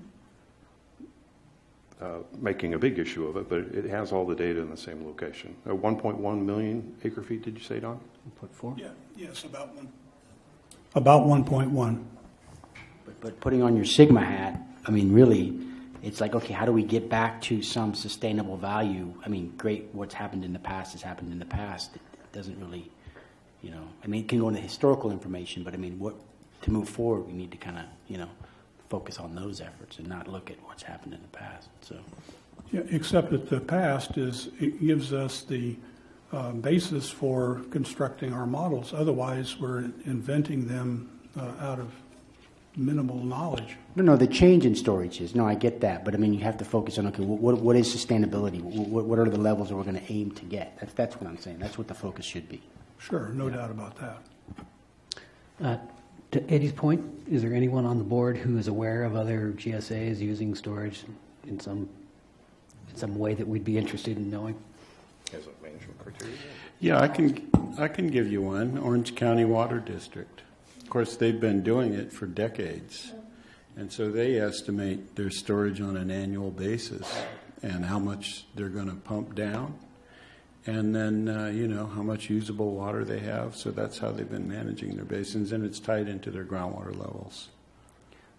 making a big issue of it, but it has all the data in the same location. 1.1 million acre feet, did you say, Don? 1.4? Yeah, yes, about 1.1. But putting on your Sigma hat, I mean, really, it's like, okay, how do we get back to some sustainable value? I mean, great, what's happened in the past has happened in the past. It doesn't really, I mean, it can go into historical information, but I mean, to move forward, we need to kind of, focus on those efforts and not look at what's happened in the past. So, Yeah, except that the past it gives us the basis for constructing our models. Otherwise, we're inventing them out of minimal knowledge. No, the change in storage is, I get that, but I mean, you have to focus on, okay, what is sustainability? What are the levels that we're going to aim to get? That's what I'm saying. That's what the focus should be. Sure, no doubt about that. To Eddie's point, is there anyone on the board who is aware of other GSAs using storage in some way that we'd be interested in knowing? As a management criteria? Yeah, I can give you one. Orange County Water District. Of course, they've been doing it for decades, and so they estimate their storage on an annual basis and how much they're going to pump down, and then how much usable water they have. So that's how they've been managing their basins, and it's tied into their groundwater levels.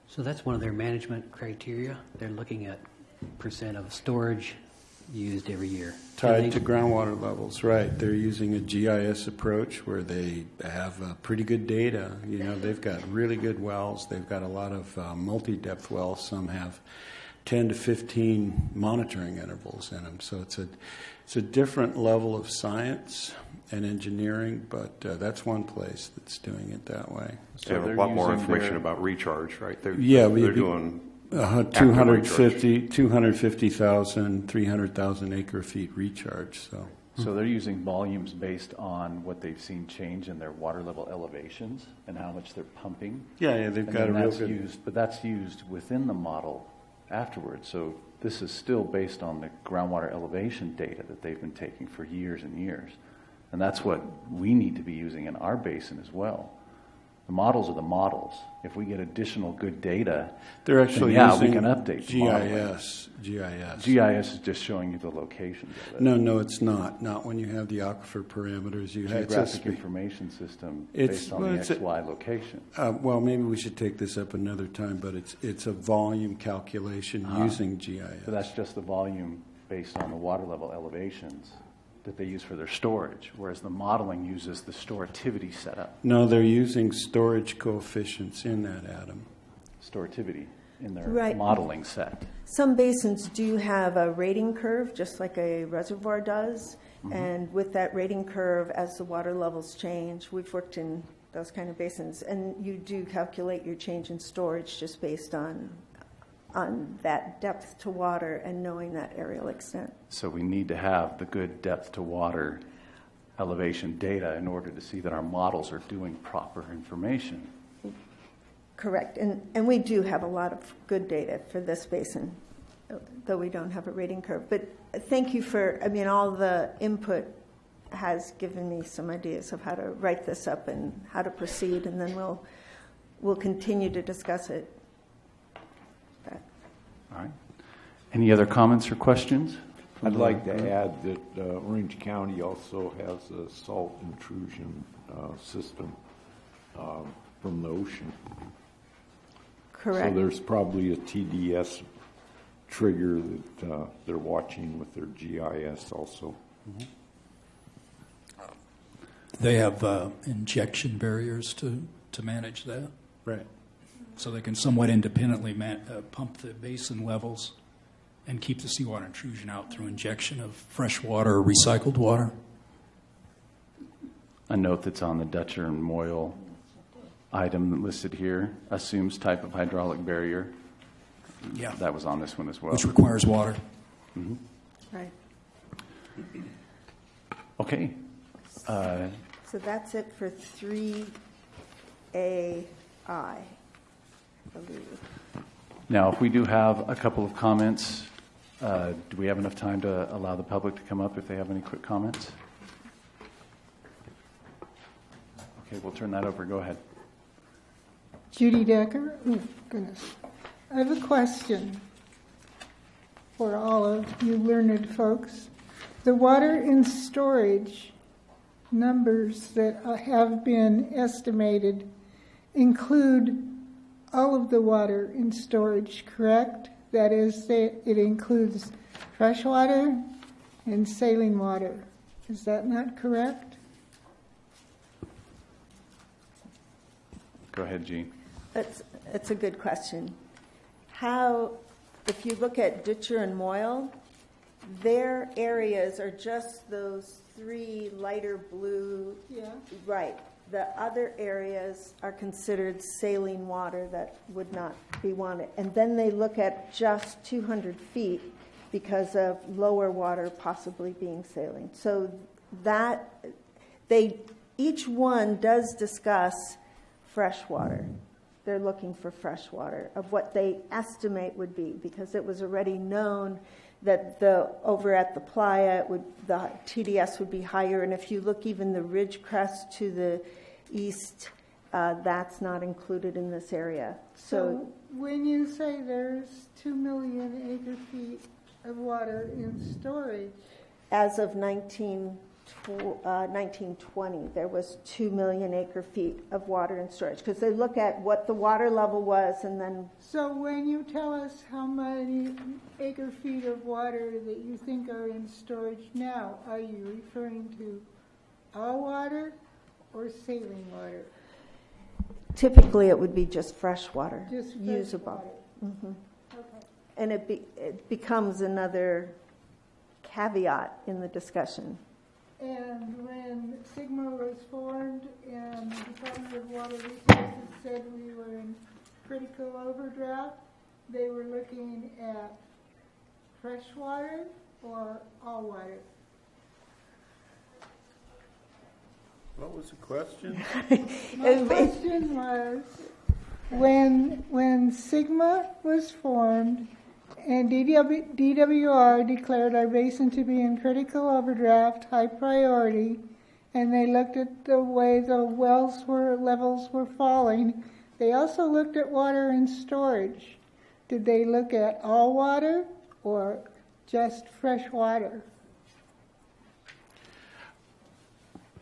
So that's one of their management criteria. They're looking at percent of storage used every year. Tied to groundwater levels, right. They're using a GIS approach where they have pretty good data. They've got really good wells. They've got a lot of multi-depth wells. Some have 10 to 15 monitoring intervals in them. So it's a different level of science and engineering, but that's one place that's doing it that way. So they have a lot more information about recharge, right? They're doing 250,000, 300,000 acre feet recharge. So they're using volumes based on what they've seen change in their water level elevations and how much they're pumping. Yeah, they've got a real good. But that's used within the model afterwards. So this is still based on the groundwater elevation data that they've been taking for years and years. And that's what we need to be using in our basin as well. The models are the models. If we get additional good data, they're actually then, using we can update GIS. GIS is just showing you the locations of it. No, it's not. Not when you have the aquifer parameters. Geographic information system based on the XY location. Well, maybe we should take this up another time, but it's a volume calculation using GIS. So that's just the volume based on the water level elevations that they use for their storage, whereas the modeling uses the storativity setup. No, they're using storage coefficients in that, Adam. Storativity in their Right. modeling set. Some basins do have a rating curve, just like a reservoir does. And with that rating curve, as the water levels change, we've worked in those kind of basins, and you do calculate your change in storage just based on that depth to water and knowing that aerial extent. So we need to have the good depth to water elevation data in order to see that our models are doing proper information. Correct. And we do have a lot of good data for this basin, though we don't have a rating curve. But thank you for, all the input has given me some ideas of how to write this up and how to proceed, and then we'll continue to discuss it. All right. Any other comments or questions? I'd like to add that Orange County also has a salt intrusion system from the ocean. Correct. So there's probably a TDS trigger that they're watching with their GIS also. They have injection barriers to manage that. Right. So they can somewhat independently pump the basin levels and keep the seawater intrusion out through injection of fresh water or recycled water. A note that's on the Dutcher and Moyle item listed here assumes type of hydraulic barrier. Yeah. That was on this one as well. Which requires water. Right. Okay. So that's it for 3AI, I believe. Now, if we do have a couple of comments, do we have enough time to allow the public to come up if they have any quick comments? Okay, we'll turn that over. Go ahead. Judy Decker. Oh, goodness. I have a question for all of you learned folks. The water in storage numbers that have been estimated include all of the water in storage, correct? That is, it includes fresh water and saline water. Is that not correct? Go ahead, Jean. It's a good question. If you look at Ditcher and Moyle, their areas are just those 3 lighter blue. Yeah. Right. The other areas are considered saline water that would not be wanted. And then they look at just 200 feet because of lower water possibly being saline. So that each one does discuss fresh water. They're looking for fresh water of what they estimate would be, because it was already known that over at the playa the TDS would be higher, and if you look even the ridge crest to the east, that's not included in this area. So when you say there's 2 million acre-feet of water in storage, as of 1920, there was 2 million acre-feet of water in storage, because they look at what the water level was, and then. So when you tell us how many acre-feet of water that you think are in storage now, are you referring to all water or saline water? Typically, it would be just fresh water, Just fresh usable. water. Mm-hmm. Okay. And it becomes another caveat in the discussion. And when SGMA was formed and the Department of Water Resources said we were in critical overdraft, they were looking at fresh water or all water? What was the question? My question was, when SGMA was formed and DWR declared our basin to be in critical overdraft, high priority, and they looked at the way the levels were falling, they also looked at water in storage. Did they look at all water or just fresh water?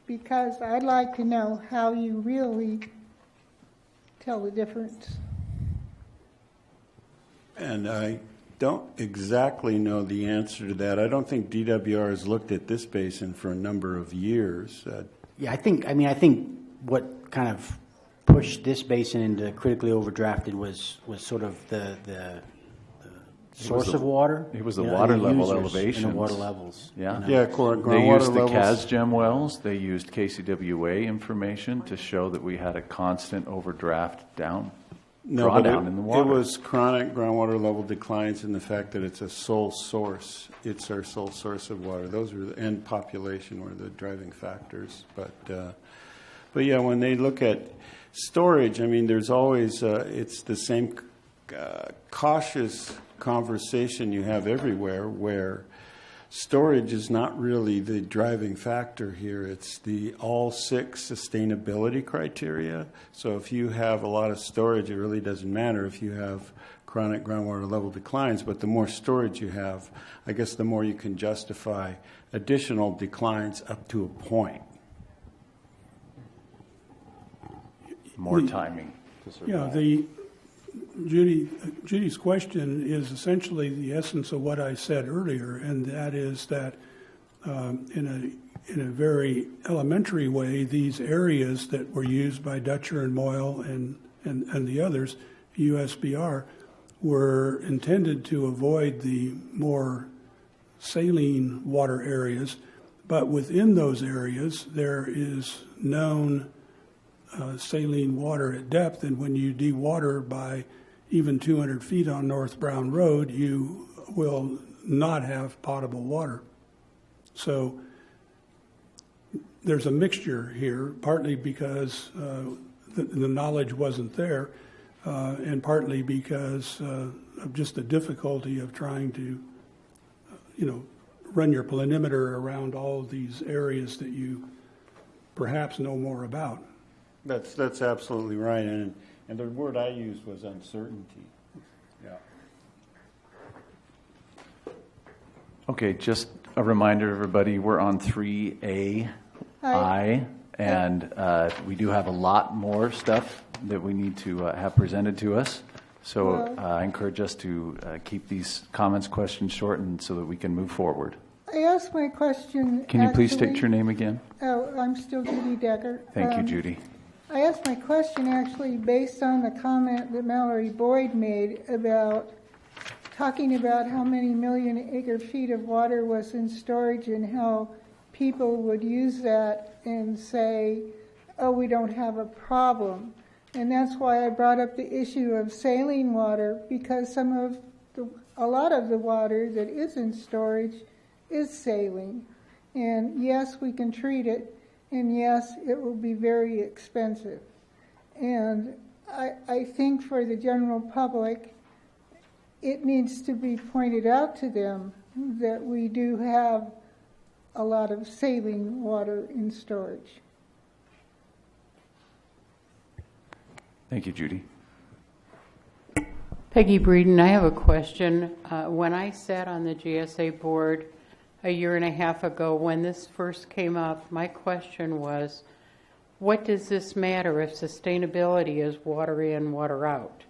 Because I'd like to know how you really tell the difference. And I don't exactly know the answer to that. I don't think DWR has looked at this basin for a number of years. Yeah, I think what kind of pushed this basin into critically overdrafted was sort of the source of water. It was the water level elevations. And the water levels. Yeah. Yeah, They groundwater used the levels. CASGEM wells. They used KCWA information to show that we had a constant overdraft drawdown in the water. It was chronic groundwater level declines and the fact that it's a sole source. It's our sole source of water. Those were and population were the driving factors. But yeah, when they look at storage, I mean, there's always it's the same cautious conversation you have everywhere, where storage is not really the driving factor here. It's the all 6 sustainability criteria. So if you have a lot of storage, it really doesn't matter if you have chronic groundwater level declines. But the more storage you have, I guess the more you can justify additional declines up to a point. More timing to survive. Yeah, Judy's question is essentially the essence of what I said earlier, and that is that in a very elementary way, these areas that were used by Dutcher and Moyle and the others, USBR, were intended to avoid the more saline water areas, but within those areas there is known saline water at depth, and when you dewater by even 200 feet on North Brown Road, you will not have potable water. So there's a mixture here, partly because the knowledge wasn't there, and partly because of just the difficulty of trying to, run your perimeter around all of these areas that you perhaps know more about. That's absolutely right, and the word I used was uncertainty. Yeah. Okay, just a reminder, everybody, we're on 3A, I, and we do have a lot more stuff that we need to have presented to us. So I encourage us to keep these comments, questions short, and so that we can move forward. I asked my question. Can you please state your name again? Oh, I'm still Judy Decker. Thank you, Judy. I asked my question actually based on the comment that Mallory Boyd made about talking about how many million acre feet of water was in storage and how people would use that and say, oh, we don't have a problem. And that's why I brought up the issue of saline water, because a lot of the water that is in storage is saline. And yes, we can treat it, and yes, it will be very expensive. And I think for the general public, it needs to be pointed out to them that we do have a lot of saline water in storage. Thank you, Judy. Peggy Breeden, I have a question. When I sat on the GSA board a year and a half ago, when this first came up, my question was, what does this matter if sustainability is water in, water out?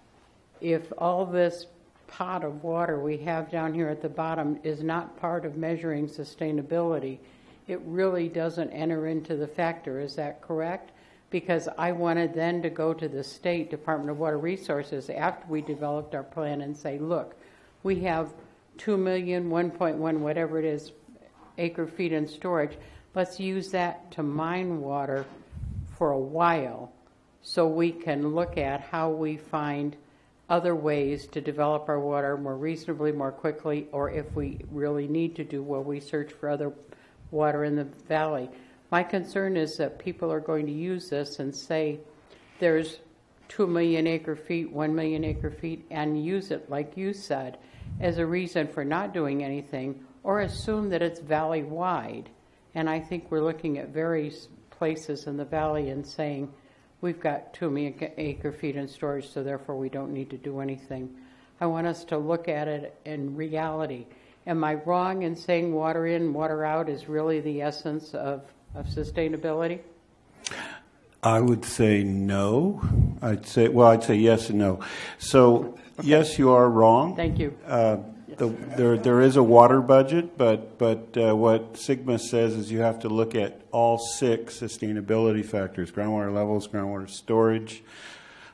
If all this pot of water we have down here at the bottom is not part of measuring sustainability, it really doesn't enter into the factor. Is that correct? Because I wanted then to go to the State Department of Water Resources after we developed our plan and say, look, we have 2 million, 1.1, whatever it is, acre feet in storage. Let's use that to mine water for a while so we can look at how we find other ways to develop our water more reasonably, more quickly, or if we really need to do, well, we search for other water in the valley. My concern is that people are going to use this and say there's 2 million acre feet, 1 million acre feet, and use it, like you said, as a reason for not doing anything, or assume that it's valley-wide. And I think we're looking at various places in the valley and saying, we've got 2 million acre feet in storage, so therefore we don't need to do anything. I want us to look at it in reality. Am I wrong in saying water in, water out is really the essence of sustainability? I would say no. I'd say yes and no. So yes, you are wrong. Thank you. There is a water budget, but what Sigma says is you have to look at all 6 sustainability factors: groundwater levels, groundwater storage,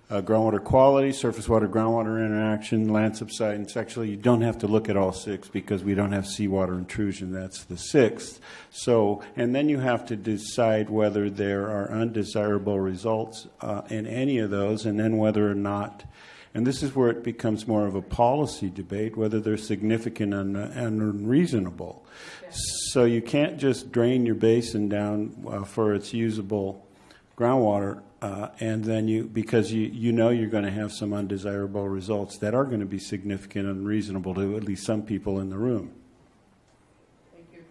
groundwater quality, surface water groundwater interaction, land subsidence. Actually, you don't have to look at all 6 because we don't have seawater intrusion. That's the 6th. So, and then you have to decide whether there are undesirable results in any of those, and then whether or not. And this is where it becomes more of a policy debate, whether they're significant and unreasonable. Yeah. So you can't just drain your basin down for its usable groundwater, and then because you know you're going to have some undesirable results that are going to be significant and unreasonable to at least some people in the room. Thank you.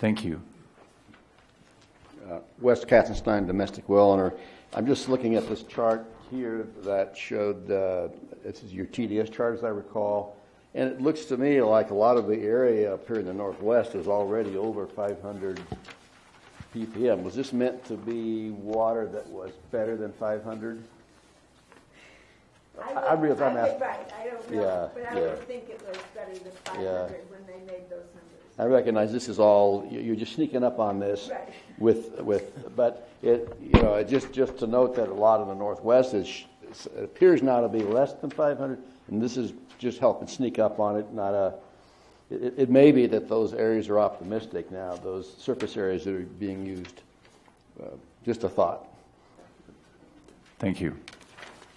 Thank you. Wes Katzenstein, domestic well owner. I'm just looking at this chart here that showed, this is your TDS chart as I recall, and it looks to me like a lot of the area up here in the northwest is already over 500 ppm. Was this meant to be water that was better than 500? I realize I'm asking. Right, I don't know, but I would think it was better than 500 when they made those numbers. I recognize this is all, you're just sneaking up on this but it just to note that a lot of the Northwest it appears now to be less than 500, and this is just helping sneak up on it. It may be that those areas are optimistic now, those surface areas that are being used. Just a thought. Thank you.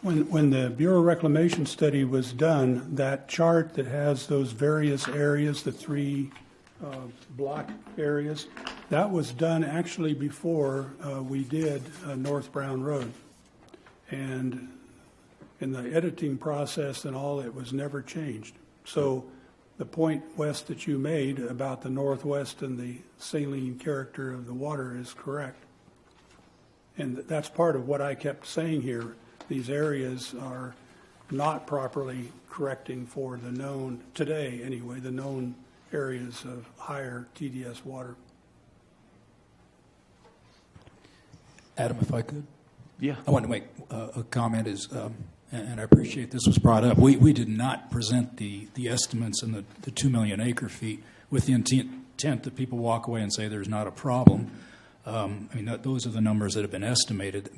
When the Bureau of Reclamation study was done, that chart that has those various areas, the 3 block areas, That was done actually before we did North Brown Road. And in the editing process and all, it was never changed. So the point, Wes, that you made about the northwest and the saline character of the water is correct. And that's part of what I kept saying here. These areas are not properly correcting for the known, today anyway, the known areas of higher TDS water. Adam, if I could? Yeah. I want to make a comment and I appreciate this was brought up. We did not present the estimates and the 2 million acre feet with the intent that people walk away and say there's not a problem. Those are the numbers that have been estimated.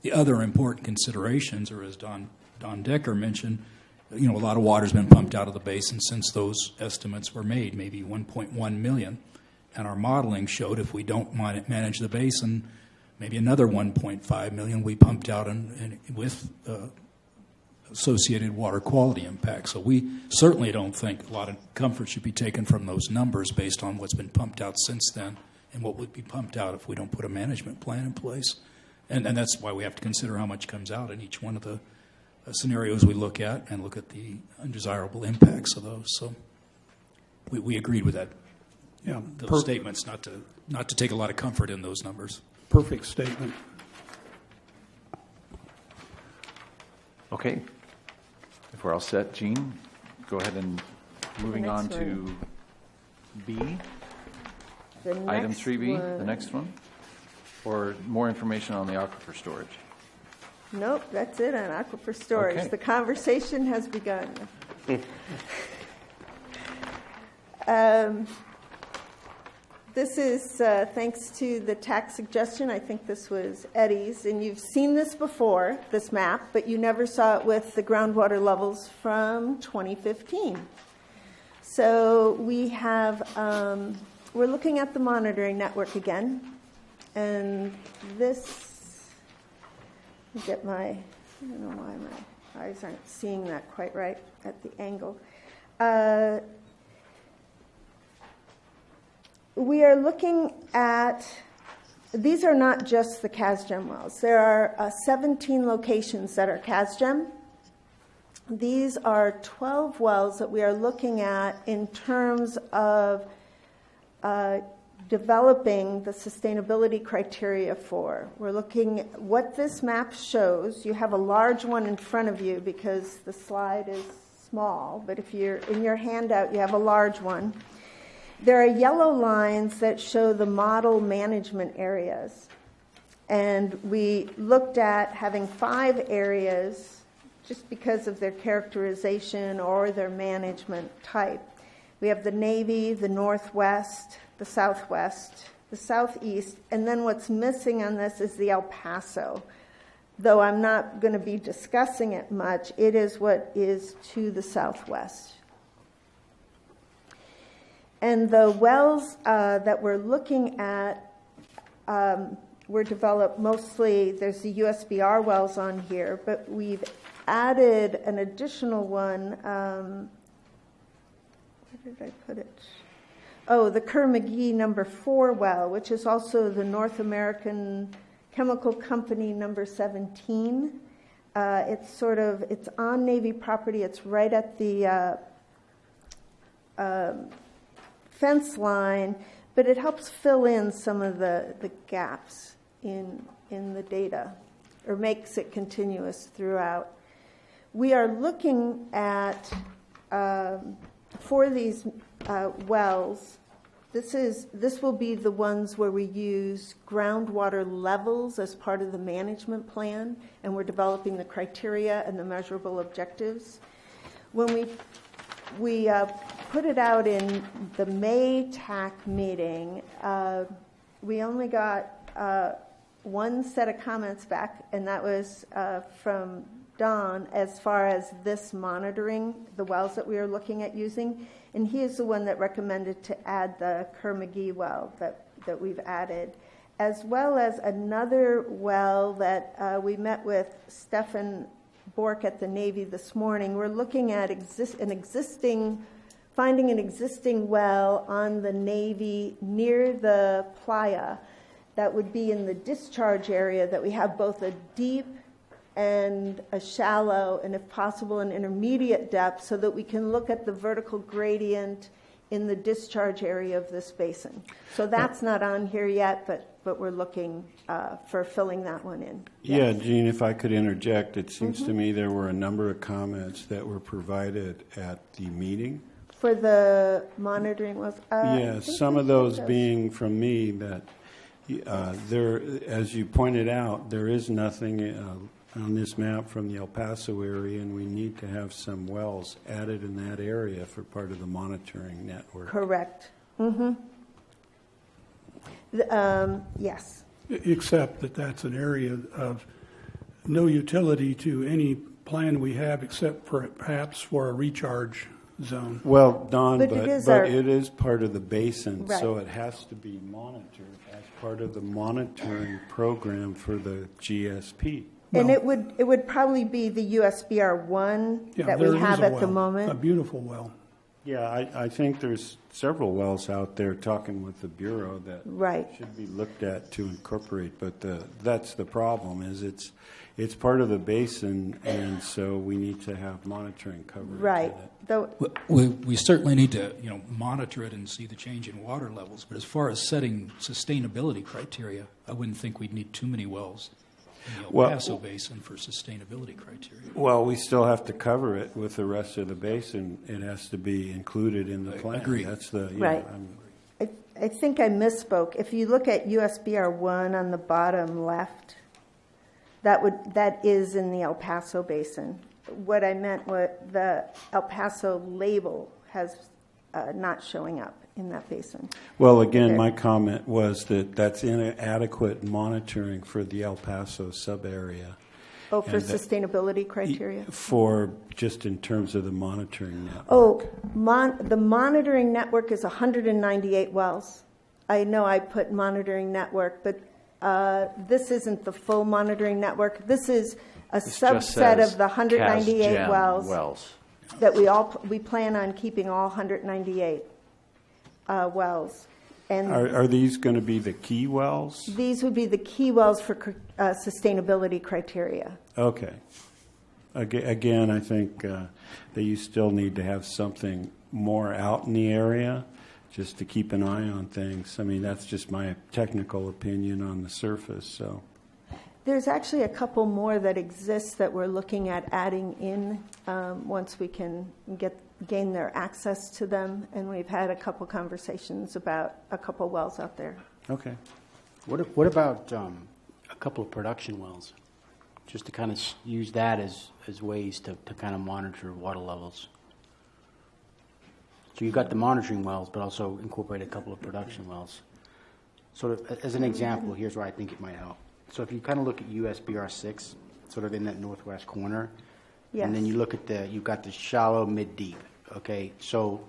The other important considerations are, as Don Decker mentioned, a lot of water's been pumped out of the basin since those estimates were made, maybe 1.1 million. And our modeling showed if we don't manage the basin, maybe another 1.5 million we pumped out and with associated water quality impacts. So we certainly don't think a lot of comfort should be taken from those numbers based on what's been pumped out since then and what would be pumped out if we don't put a management plan in place. And that's why we have to consider how much comes out in each one of the scenarios we look at and look at the undesirable impacts of those. So we agreed with that. Yeah, those statements, not to take a lot of comfort in those numbers. Perfect statement. Okay. If we're all set, Gene, go ahead and moving on to B. Item 3B, the next one. Or more information on the aquifer storage. Nope, that's it on aquifer storage. Okay. The conversation has begun. This is thanks to the TAC suggestion. I think this was Eddie's, and you've seen this before, this map, but you never saw it with the groundwater levels from 2015. So we have, we're looking at the monitoring network again, and this, get my, I don't know why my eyes aren't seeing that quite right at the angle. We are looking at, these are not just the CASGEM wells. There are 17 locations that are CASGEM. These are 12 wells that we are looking at in terms of developing the sustainability criteria for. We're looking at what this map shows. You have a large one in front of you because the slide is small, but if you're in your handout, you have a large one. There are yellow lines that show the model management areas. And we looked at having 5 areas just because of their characterization or their management type. We have the Navy, the Northwest, the Southwest, the Southeast, and then what's missing on this is the El Paso. Though I'm not going to be discussing it much, it is what is to the southwest. And the wells that we're looking at were developed mostly, there's the USBR wells on here, but we've added an additional one. Where did I put it? Oh, the Kerr-McGee number 4 well, which is also the North American Chemical Company number 17. It's on Navy property. It's right at the fence line, but it helps fill in some of the gaps in the data, or makes it continuous throughout. We are looking at, for these wells, this will be the ones where we use groundwater levels as part of the management plan, and we're developing the criteria and the measurable objectives. When we put it out in the May TAC meeting, we only got one set of comments back, and that was from Don as far as this monitoring, the wells that we are looking at using. And he is the one that recommended to add the Kerr-McGee well that we've added, as well as another well that we met with Stefan Bork at the Navy this morning. We're looking at an existing finding an existing well on the Navy near the playa that would be in the discharge area, that we have both a deep and a shallow, and if possible, an intermediate depth, so that we can look at the vertical gradient in the discharge area of this basin. So that's not on here yet, but we're looking for filling that one in. Yeah, Yes. Gene, if I could interject, it seems to me there were a number of comments that were provided at the meeting. For the monitoring wells? Yeah, some of those being from me that there, as you pointed out, there is nothing on this map from the El Paso area, and we need to have some wells added in that area for part of the monitoring network. Correct. Yes. Except that that's an area of no utility to any plan we have, except for perhaps for a recharge zone. Well, Don, But but it it is is part of the basin, so Right. it has to be monitored as part of the monitoring program for the GSP. And it would probably be the USBR 1 Yeah, that there we is have a at the well, moment. a beautiful well. Yeah, I think there's several wells out there talking with the Bureau that Right. should be looked at to incorporate, but that's the problem, is it's part of the basin, and so we need to have monitoring coverage. Right. in it. Though, We certainly need to, monitor it and see the change in water levels. But as far as setting sustainability criteria, I wouldn't think we'd need too many wells in the El Well- Paso Basin for sustainability criteria. Well, we still have to cover it with the rest of the basin. It has to be included in the I plan. agree. That's the, Right. I think I misspoke. If you look at USBR 1 on the bottom left, that is in the El Paso Basin. What I meant was the El Paso label has not showing up in that basin. Well, again, Okay. my comment was that that's inadequate monitoring for the El Paso sub-area. Oh, for And that- sustainability criteria? For just in terms of the monitoring network. Oh, the monitoring network is 198 wells. I know I put monitoring network, but this isn't the full monitoring network. This is a This just subset says of the 198 CAS-GEM wells. that we plan on keeping all 198 wells. And Are these going to be the key wells? these would be the key wells for sustainability criteria. Okay. Again, I think that you still need to have something more out in the area just to keep an eye on things. I mean, that's just my technical opinion on the surface, so. There's actually a couple more that exist that we're looking at adding in once we can gain their access to them, and we've had a couple conversations about a couple wells out there. Okay. What about a couple of production wells? Just to kind of use that as ways to kind of monitor water levels. So you've got the monitoring wells, but also incorporate a couple of production wells. Sort of as an example, here's where I think it might help. So if you kind of look at USBR 6, sort of in that northwest corner, Yes. and then you look at you've got the shallow, mid-deep. Okay, so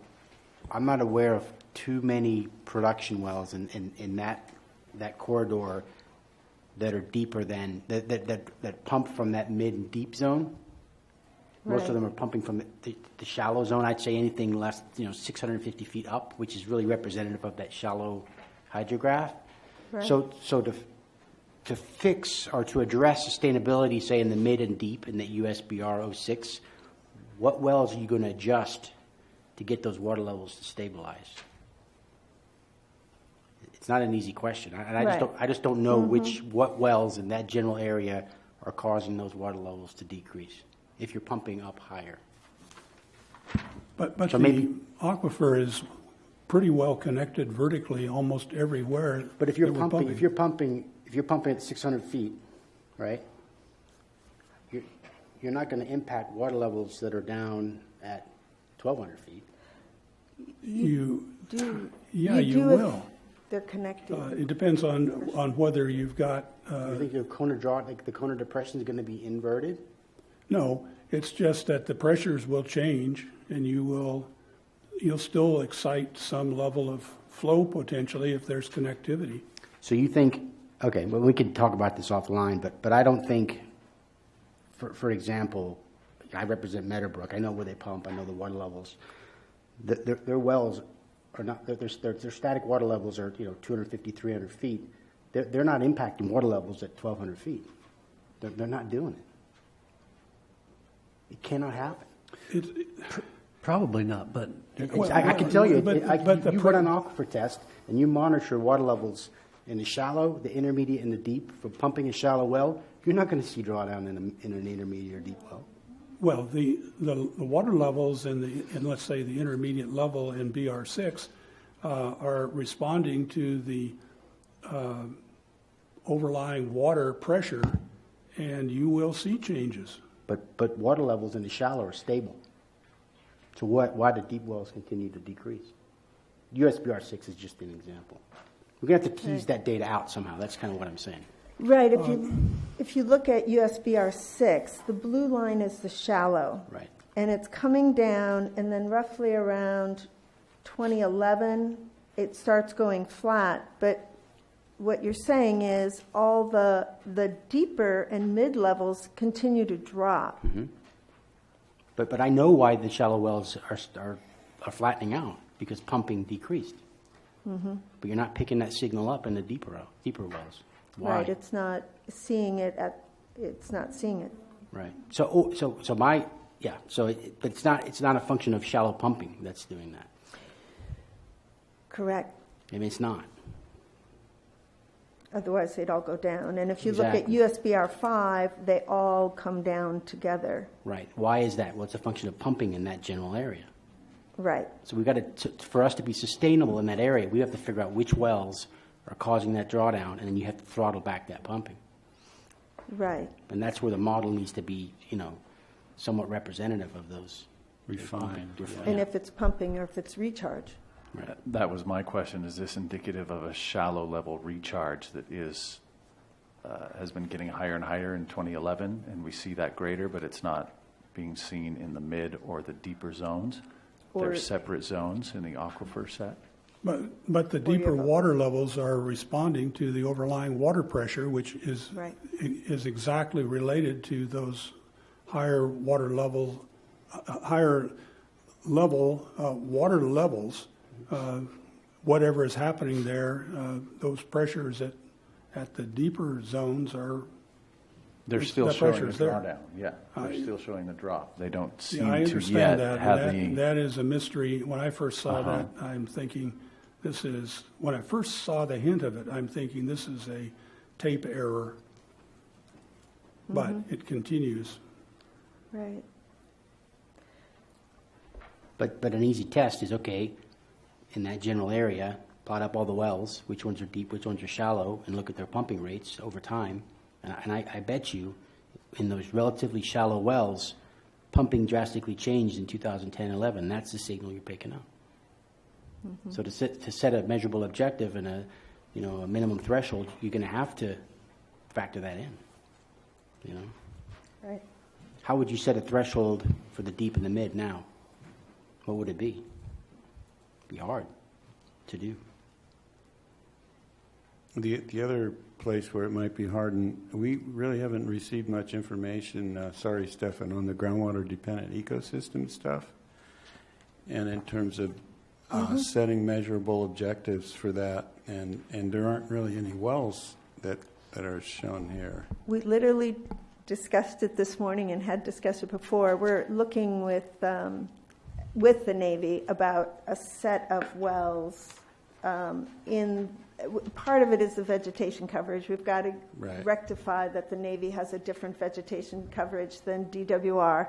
I'm not aware of too many production wells in that corridor that are deeper than that pump from that mid and deep zone. Most Right. of them are pumping from the shallow zone. I'd say anything less, 650 feet up, which is really representative of that shallow hydrograph. Right. So to fix or to address sustainability, say in the mid and deep in the USBR 06, what wells are you going to adjust to get those water levels to stabilize? It's not an easy question. I just don't know what wells in that general area are causing those water levels to decrease if you're pumping up higher. But So the maybe- aquifer is pretty well connected vertically almost everywhere. But if you're that we're pumping at 600 feet, right? You're not going to impact water levels that are down at 1,200 feet. You Do Yeah, you do if will. They're connected. It depends on whether you've got, You think the Kona depression is going to be inverted? no, it's just that the pressures will change and you'll still excite some level of flow potentially if there's connectivity. So you think, okay, well, we could talk about this offline, but I don't think, for example, I represent Meadowbrook. I know where they pump. I know the water levels. Their wells are not, their static water levels are, 250, 300 feet. They're not impacting water levels at 1,200 feet. They're not doing it. It cannot happen. Probably not, but I can tell you, you run the an aquifer test and you monitor water levels in the shallow, the intermediate, and the deep for pumping a shallow well. You're not going to see drawdown in an intermediate or deep well. Well, the water levels in let's say the intermediate level in BR6 are responding to the overlying water pressure, and you will see changes. But water levels in the shallow are stable. So why do deep wells continue to decrease? USBR6 is just an example. We're going to have to tease that data out somehow. That's kind of what I'm saying. Right. If you look at USBR 6, the blue line is the shallow. Right. And it's coming down, and then roughly around 2011, it starts going flat. But what you're saying is all the deeper and mid levels continue to drop. Mm-hmm. But I know why the shallow wells are flattening out, because pumping decreased. Mm-hmm. But you're not picking that signal up in the deeper wells. Why? Right. It's not seeing it. Right. So it's not a function of shallow pumping that's doing that. Correct. I mean, it's not. Otherwise, they'd all go down. And if you Exactly. look at USBR 5, they all come down together. Right. Why is that? Well, it's a function of pumping in that general area. Right. So we got to, for us to be sustainable in that area, we have to figure out which wells are causing that drawdown, and then you have to throttle back that pumping. Right. And that's where the model needs to be, somewhat representative of those. Refined. And if it's pumping or if it's recharge. Right. That was my question. Is this indicative of a shallow level recharge that has been getting higher and higher in 2011, and we see that greater, but it's not being seen in the mid or the deeper zones? They're separate zones in the aquifer set? But the deeper water levels are responding to the overlying water pressure, which is exactly related to those higher water level water levels. Whatever is happening there, those pressures at the deeper zones are. They're still showing the there. drawdown. Yeah, they're still showing the drop. They don't seem I to understand yet have the. That is a mystery. When I first saw that, I'm thinking when I first saw the hint of it, I'm thinking this is a tape error. But it continues. Right. But an easy test is, okay, in that general area, plot up all the wells, which ones are deep, which ones are shallow, and look at their pumping rates over time. And I bet you in those relatively shallow wells, pumping drastically changed in 2010-11. That's the signal you're picking up. Mm-hmm. So to set a measurable objective and a minimum threshold, you're going to have to factor that in. Right. How would you set a threshold for the deep and the mid now? What would it be? It'd be hard to do. The other place where it might be hard, and we really haven't received much information, sorry, Stefan, on the groundwater dependent ecosystem stuff. And in terms of setting measurable objectives for that, and there aren't really any wells that are shown here. We literally discussed it this morning and had discussed it before. We're looking with the Navy about a set of wells part of it is the vegetation coverage. We've got to rectify that the Navy has a different vegetation coverage than DWR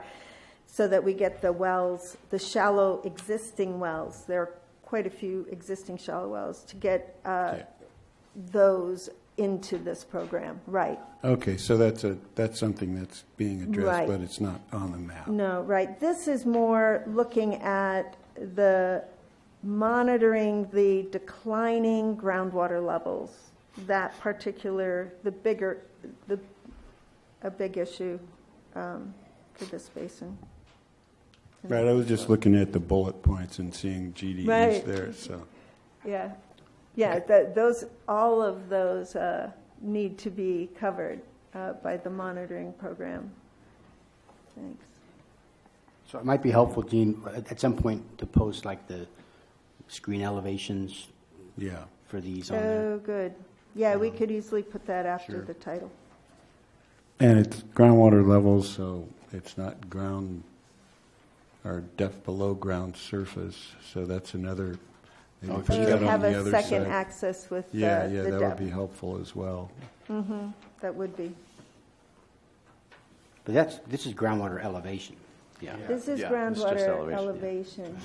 so that we get the wells, the shallow existing wells. There are quite a few existing shallow wells to get those into this program. Right. Okay, so that's something that's being addressed, but it's not on the map. No, right. This is more looking at the monitoring the declining groundwater levels. That particular, a big issue for this basin. Right, I was just looking at the bullet points and seeing GDEs there. So. Yeah. All of those need to be covered by the monitoring program. Thanks. So it might be helpful, Gene, at some point to post like the screen elevations Yeah. for these on there. Oh, good. Yeah, we could easily put that after Sure. the title. And it's groundwater levels, so it's not ground or depth below ground surface. So that's another. Maybe Oh, put So you that would on have the a other second side. access with the Yeah, the that would depth. be helpful as well. That would be. But this is groundwater elevation. Yeah. This is Yeah, it's just groundwater elevation, elevation,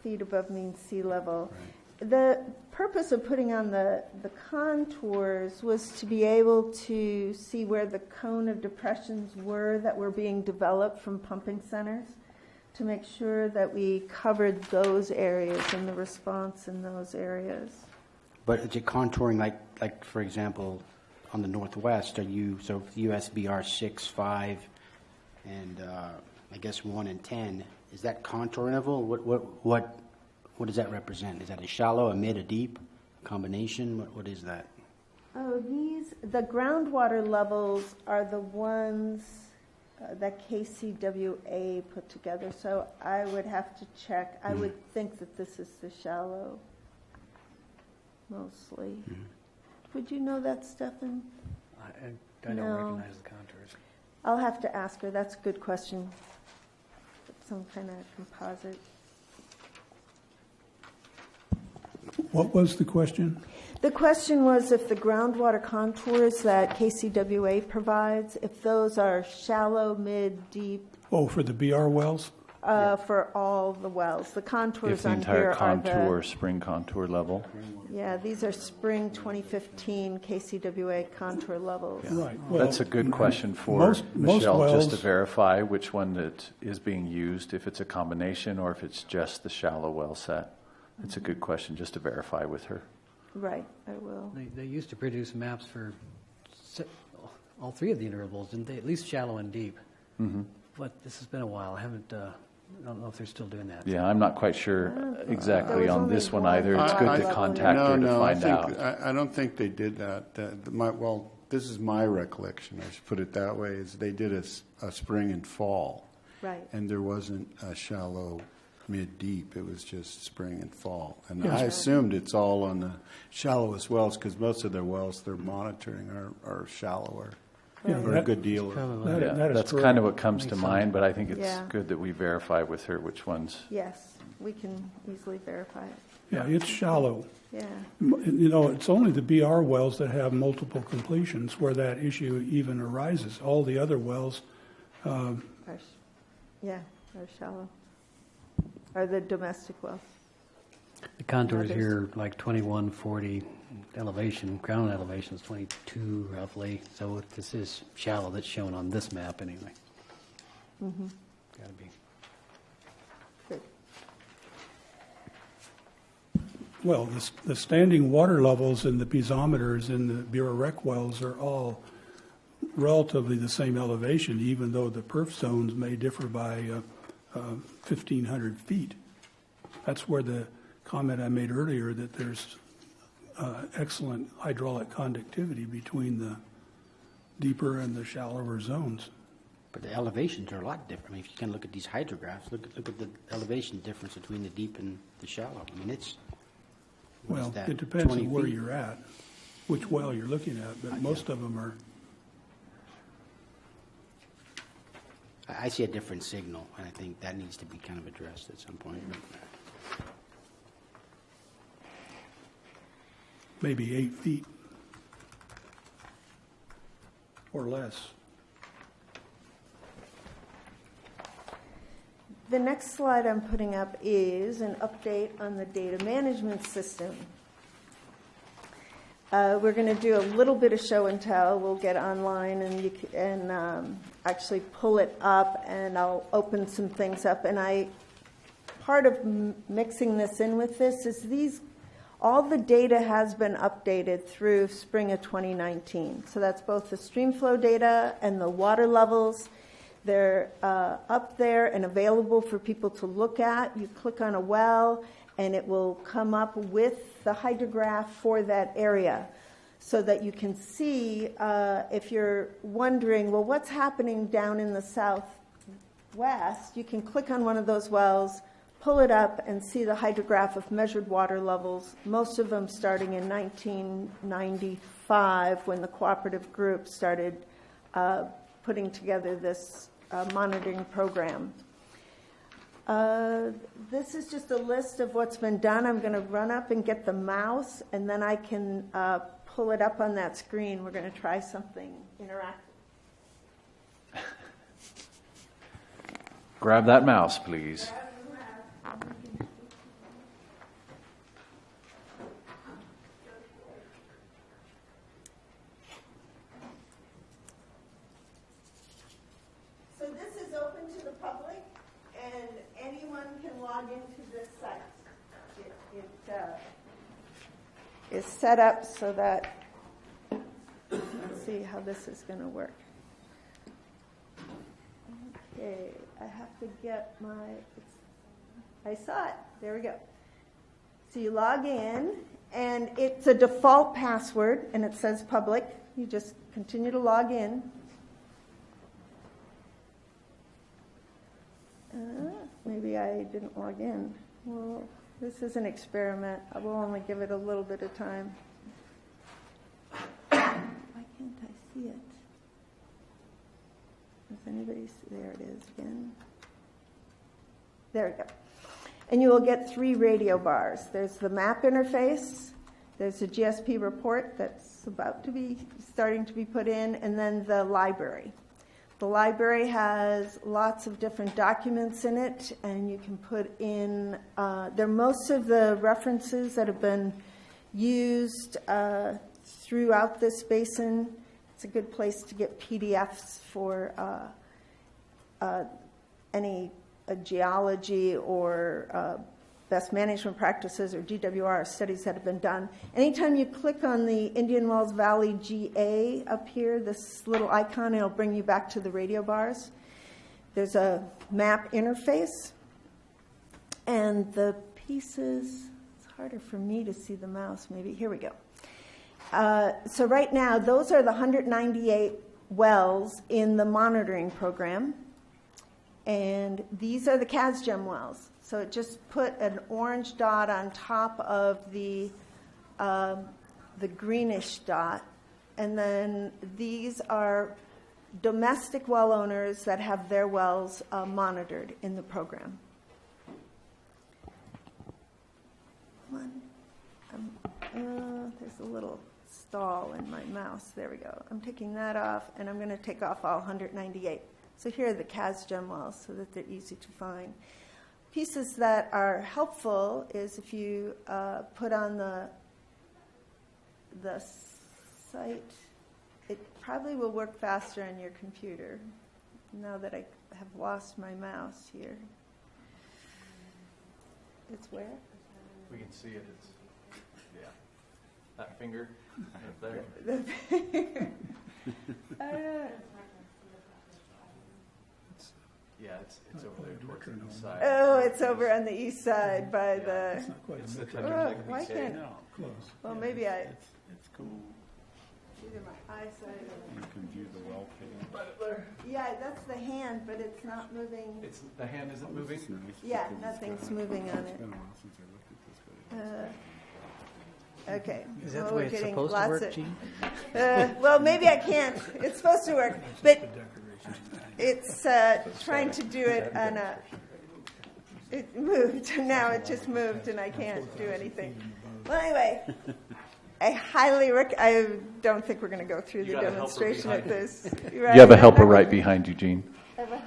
feet above mean sea level. The purpose of putting on the contours was to be able to see where the cone of depressions were that were being developed from pumping centers, to make sure that we covered those areas and the response in those areas. But is it contouring like for example, on the northwest, so USBR 6, 5, and I guess 1 and 10, is that contour interval? What does that represent? Is that a shallow, a mid, a deep combination? What is that? Oh, the groundwater levels are the ones that KCWA put together, so I would have to check. I would think that this is the shallow, mostly. Would you know that, Stefan? I don't No. recognize the contours. I'll have to ask her. That's a good question. Some kind of composite. What was the question? The question was if the groundwater contours that KCWA provides, if those are shallow, mid, deep, Oh, for the BR wells? for all the wells. The If contours the on here entire are contour, spring contour level. these are spring 2015 KCWA contour levels. Right. Well, That's a good question for most Michelle, just to wells- verify which one that is being used, if it's a combination or if it's just the shallow well set. It's a good question just to verify with her. Right, I will. They used to produce maps for all three of the intervals, didn't they? At least shallow and deep. But this has been a while. I don't know if they're still doing that. Yeah, I'm not quite sure There exactly was on only this one one either. It's good I- to I- contact her to find I out. think, I don't think they did that. Well, this is my recollection, I should put it that way, is they did a spring and fall. Right. And there wasn't a shallow mid-deep, it was just spring and fall. And Yes. I assumed it's all on the shallowest wells, because most of their wells they're monitoring are shallower, Yeah, or a that- good deal. That- Yeah, that is that's correct. kind of what comes to Makes mind, but I think it's Yeah. good that we verify with her which ones. Yes, we can easily verify it. Yeah, it's shallow. Yeah. You know, it's only the BR wells that have multiple completions where that issue even arises. All the other wells, Are shallow. Are the domestic wells. The contours Others. here, like 2140 elevation, ground elevation is 22 roughly. So if this is shallow, that's shown on this map anyway. Got to be. Good. well, the standing water levels in the piezometers in the Bureau Rec wells are all relatively the same elevation, even though the perf zones may differ by 1,500 feet. That's where the comment I made earlier that there's excellent hydraulic conductivity between the deeper and the shallower zones. But the elevations are a lot different. I mean, if you can look at these hydrographs, look at the elevation difference between the deep and the shallow. I mean, it's what is Well, that, it depends 20 on where feet? you're at, which well you're looking at, but most of them are. I see a different signal, and I think that needs to be kind of addressed at some point. Maybe 8 feet or less. The next slide I'm putting up is an update on the data management system. We're going to do a little bit of show and tell. We'll get online and you can actually pull it up, and I'll open some things up. And part of mixing this in with this is all the data has been updated through spring of 2019. So that's both the stream flow data and the water levels. They're up there and available for people to look at. You click on a well, and it will come up with the hydrograph for that area so that you can see if you're wondering, well, what's happening down in the Northwest, you can click on one of those wells, pull it up, and see the hydrograph of measured water levels, most of them starting in 1995 when the cooperative group started putting together this monitoring program. This is just a list of what's been done. I'm going to run up and get the mouse, and then I can pull it up on that screen. We're going to try something interactive. Grab that mouse, please. So this is open to the public, and anyone can log into this site. It is set up so that, let's see how this is going to work. Okay, I have to get I saw it. There we go. So you log in, and it's a default password, and it says public. You just continue to log in. Maybe I didn't log in. Well, this is an experiment. I will only give it a little bit of time. Why can't I see it? Does anybody see? There it is again. There we go. And you will get 3 radio bars. There's the map interface, there's the GSP report that's about to be starting to be put in, and then the library. The library has lots of different documents in it, and you can put in, most of the references that have been used throughout this basin. It's a good place to get PDFs for any geology or best management practices or DWR studies that have been done. Anytime you click on the Indian Wells Valley GA up here, this little icon, it'll bring you back to the radio bars. There's a map interface, and the pieces, it's harder for me to see the mouse maybe. Here we go. So right now, those are the 198 wells in the monitoring program, and these are the CASGEM wells. So it just put an orange dot on top of the greenish dot, and then these are domestic well owners that have their wells monitored in the program. There's a little stall in my mouse. There we go. I'm taking that off, and I'm going to take off all 198. So here are the CASGEM wells so that they're easy to find. Pieces that are helpful is if you put on the site, it probably will work faster on your computer now that I have lost my mouse here. It's where? We can see it. It's, yeah. That finger right there. The finger. Yeah, it's over there towards the east side. Oh, it's over on the east side by the. It's not quite It's the Why can't? No, close. Well, maybe I. It's cool. Either my eyesight You can view the well page. or. Yeah, that's the hand, but it's not moving. It's the hand isn't moving. It's nice Yeah, because nothing's moving on it's it. been a while since I looked at this, but Okay. Is that Well, the way we're it's getting supposed to lots work, of- Gene? Well, maybe I can't. It's supposed to work, but it's trying to do it on a. It moved. Now it just moved, and I can't do anything. Well, anyway, I don't think we're going to go through the got a helper demonstration of behind this. You have a helper right behind you, Gene.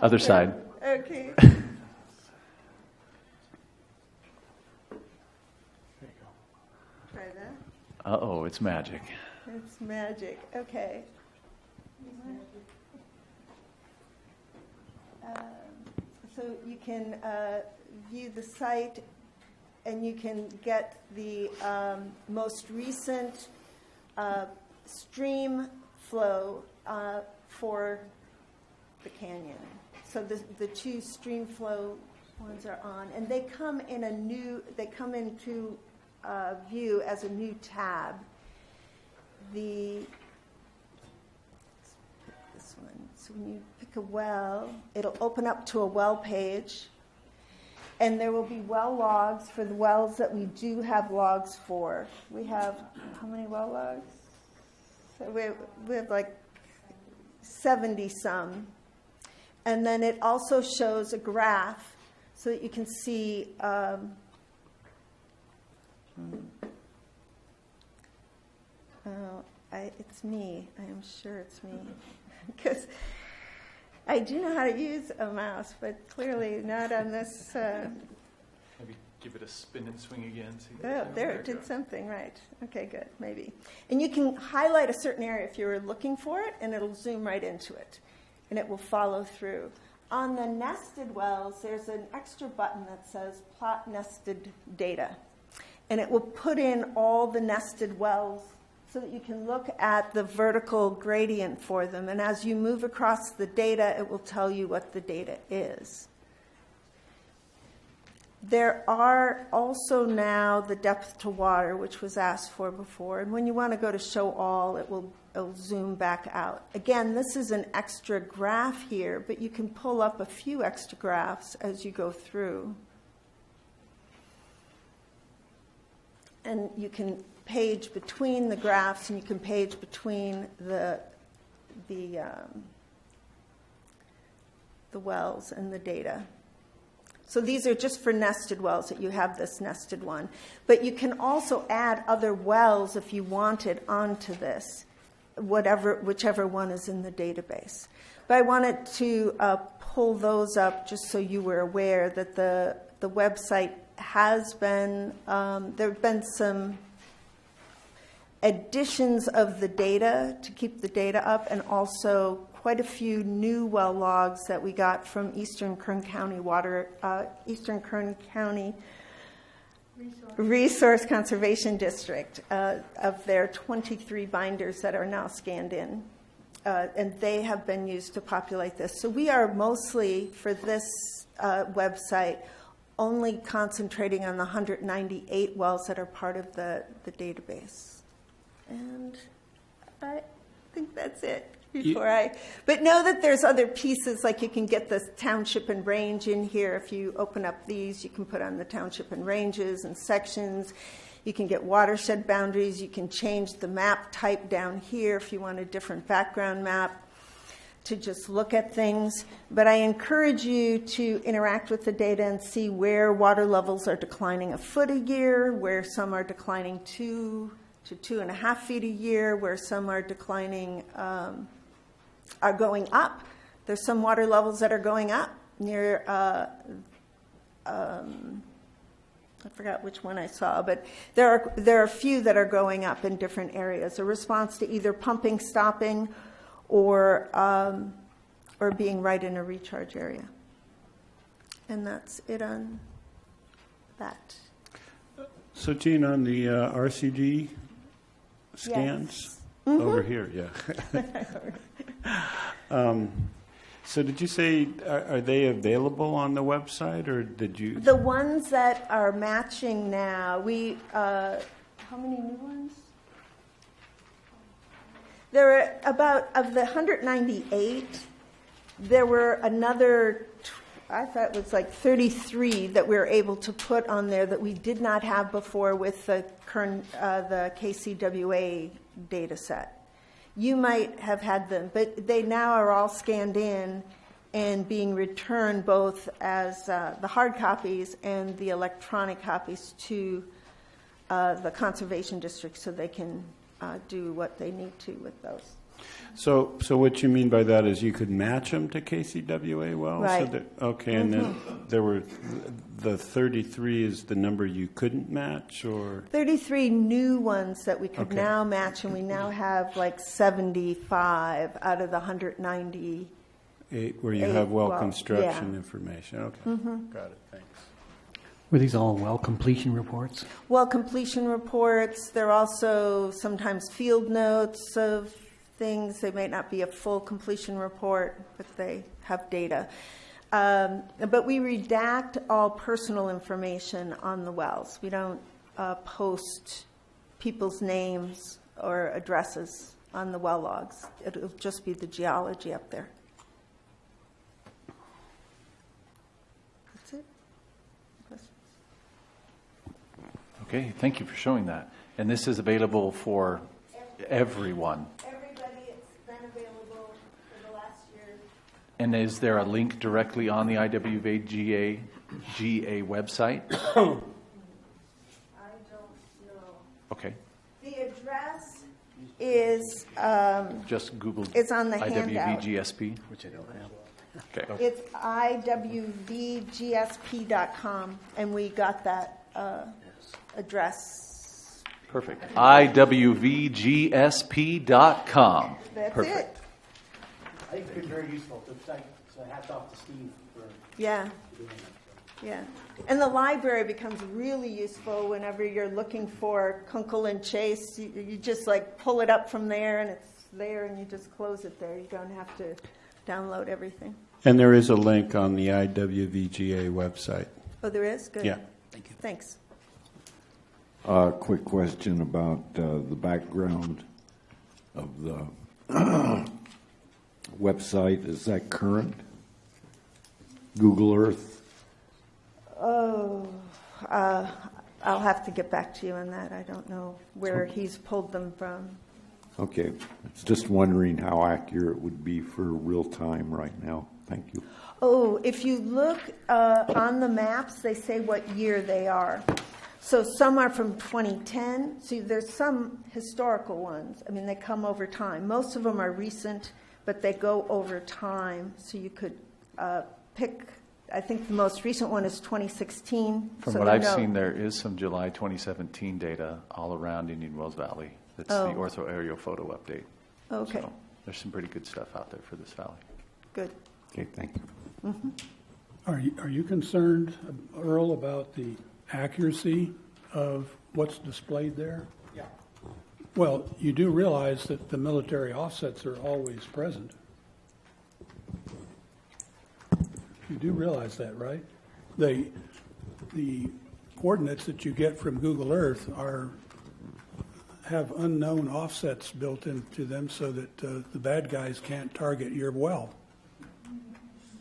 Other side. Okay. Try that. Uh-oh, it's magic. It's magic. Okay. So you can view the site, and you can get the most recent stream flow for the canyon. So the 2 stream flow ones are on, and they come into view as a new tab. This one. So So when you pick a well, it'll open up to a well page, and there will be well logs for the wells that we do have logs for. We have, how many well logs? So we have like 70 some. And then it also shows a graph so that you can see it's me. I am sure it's me. Because I do know how to use a mouse, but clearly not on this. Maybe give it a spin and swing again. See There it did something, right. Okay, good, maybe. And you can highlight a certain area if you're looking for it, and it'll zoom right into it, and it will follow through. On the nested wells, there's an extra button that says Plot Nested Data, and it will put in all the nested wells so that you can look at the vertical gradient for them. And as you move across the data, it will tell you what the data is. There are also now the depth to water, which was asked for before. And when you want to go to show all, it'll zoom back out. Again, this is an extra graph here, but you can pull up a few extra graphs as you go through. And you can page between the graphs, and you can page between the wells and the data. So these are just for nested wells that you have this nested one. But you can also add other wells if you wanted onto this, whichever one is in the database. But I wanted to pull those up just so you were aware that the website has been, there have been some additions of the data to keep the data up, and also quite a few new well logs that we got from Eastern Kern County Resource Conservation District of their 23 binders that are now scanned in, and they have been used to populate this. So we are mostly, for this website, only concentrating on the 198 wells that are part of the database. And I think that's it. But know that there's other pieces, like you can get the township and range in here. If you open up these, you can put on the township and ranges and sections. You can get watershed boundaries. You can change the map type down here if you want a different background map to just look at things. But I encourage you to interact with the data and see where water levels are declining a foot a year, where some are declining 2 to 2.5 feet a year, where some are declining, are going up. There's some water levels that are going up near, I forgot which one I saw, but there are a few that are going up in different areas, a response to either pumping stopping or being right in a recharge area. And that's it on that. So, Jean, on the RCG scans, yes. Mm-hmm. Over here, yeah. So did you say, are they available on the website, or did you? The ones that are matching now, how many new ones? There are about, of the 198, there were another, I thought it was like 33 that we were able to put on there that we did not have before with the KCWA data set. You might have had them, but they now are all scanned in and being returned both as the hard copies and the electronic copies to the conservation district so they can do what they need to with those. So what you mean by that is you could match them to KCWA wells? Right. So okay, and then there were the 33 is the number you couldn't match, or 33 new ones that we could now match, and we now have like 75 out of the 190. Where you have well construction information. Okay, got it. Thanks. Were these all well completion reports? Well completion reports. They're also sometimes field notes of things. They may not be a full completion report, but they have data. But we redact all personal information on the wells. We don't post people's names or addresses on the well logs. It'll just be the geology up there. Okay, thank you for showing that. And this is available for everyone. Everybody, it's been available for the last year. And is there a link directly on the IWV GA website? I don't know. Okay, The address is, just Google It's on the IWV handout. GSP. Which I don't have. Okay. it's IWVGSP.com, and we got that address. Perfect. IWVGSP.com. That's Perfect. it. I think it's been very useful. So hats off to Steve for Yeah. Yeah. And the library becomes really useful whenever you're looking for Kunkel and Chase. You just like pull it up from there, and it's there, and you just close it there. You don't have to download everything. And there is a link on the IWVGA website. Oh, there is? Good. Yeah. Thank you. Thanks. Quick question about the background of the website. Is that current? Google Earth? Oh, I'll have to get back to you on that. I don't know where he's pulled them from. Okay. Just wondering how accurate it would be for real time right now. Thank you. Oh, if you look on the maps, they say what year they are. So some are from 2010. See, there's some historical ones. I mean, they come over time. Most of them are recent, but they go over time. So you could pick, I think the most recent one is 2016. From so what they I've know. seen, there is some July 2017 data all around Indian Wells Valley. That's the ortho aerial photo update. Okay, So there's some pretty good stuff out there for this valley. good. Okay, thank you. Are you concerned, Earl, about the accuracy of what's displayed there? Yeah. Well, you do realize that the military offsets are always present. You do realize that, right? The coordinates that you get from Google Earth have unknown offsets built into them so that the bad guys can't target your well.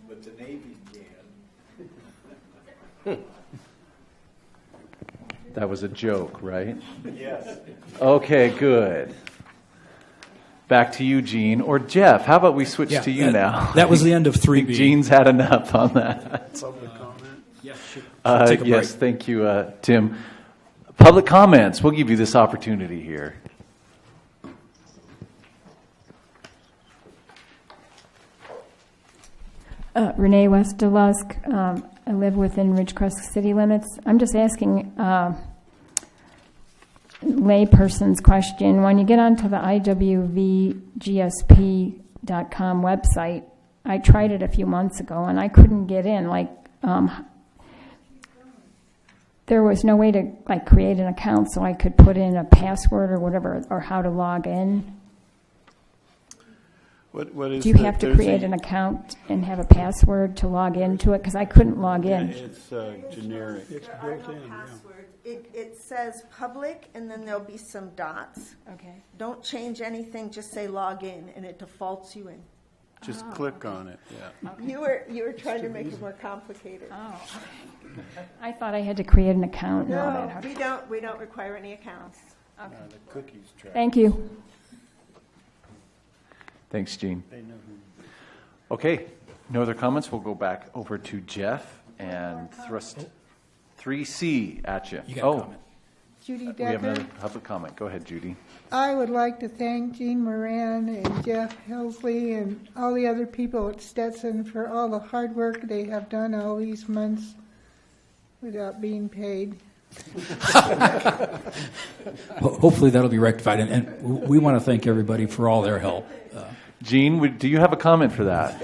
But the Navy can. That was a joke, right? Yes. Okay, good. Back to you, Gene. Or Jeff, how about we switch to you now? That was the end of I think 3B. Gene's had enough on that. Public comment? Yeah, should take a break. Yes, thank you, Tim. Public comments. We'll give you this opportunity here. Renee West DeLusk. I live within Ridgecrest city limits. I'm just asking layperson's question. When you get onto the IWVGSP.com website, I tried it a few months ago and I couldn't get in. There was no way to create an account so I could put in a password or whatever, or how to log in. What is Do you have to create an account and have a password to log into it? Because I couldn't log in. It's generic. It's There are built no in, yeah. passwords. It says public, and then there'll be some dots. Okay. Don't change anything, just say log in, and it defaults you in. Just click on it, yeah. You were trying to make it more complicated. Oh, I thought I had to create an account and all No, that. we don't require any accounts. Okay. The cookies track. Thank you. Thanks, Gene. They know who. Okay, no other comments? We'll go back over to Jeff and thrust 3C at you. You got a comment. Judy We have another Decker. public comment. Go ahead, Judy. I would like to thank Jean Moran and Jeff Helsley and all the other people at Stetson for all the hard work they have done all these months without being paid. Hopefully that'll be rectified. And we want to thank everybody for all their help. Gene, do you have a comment for that?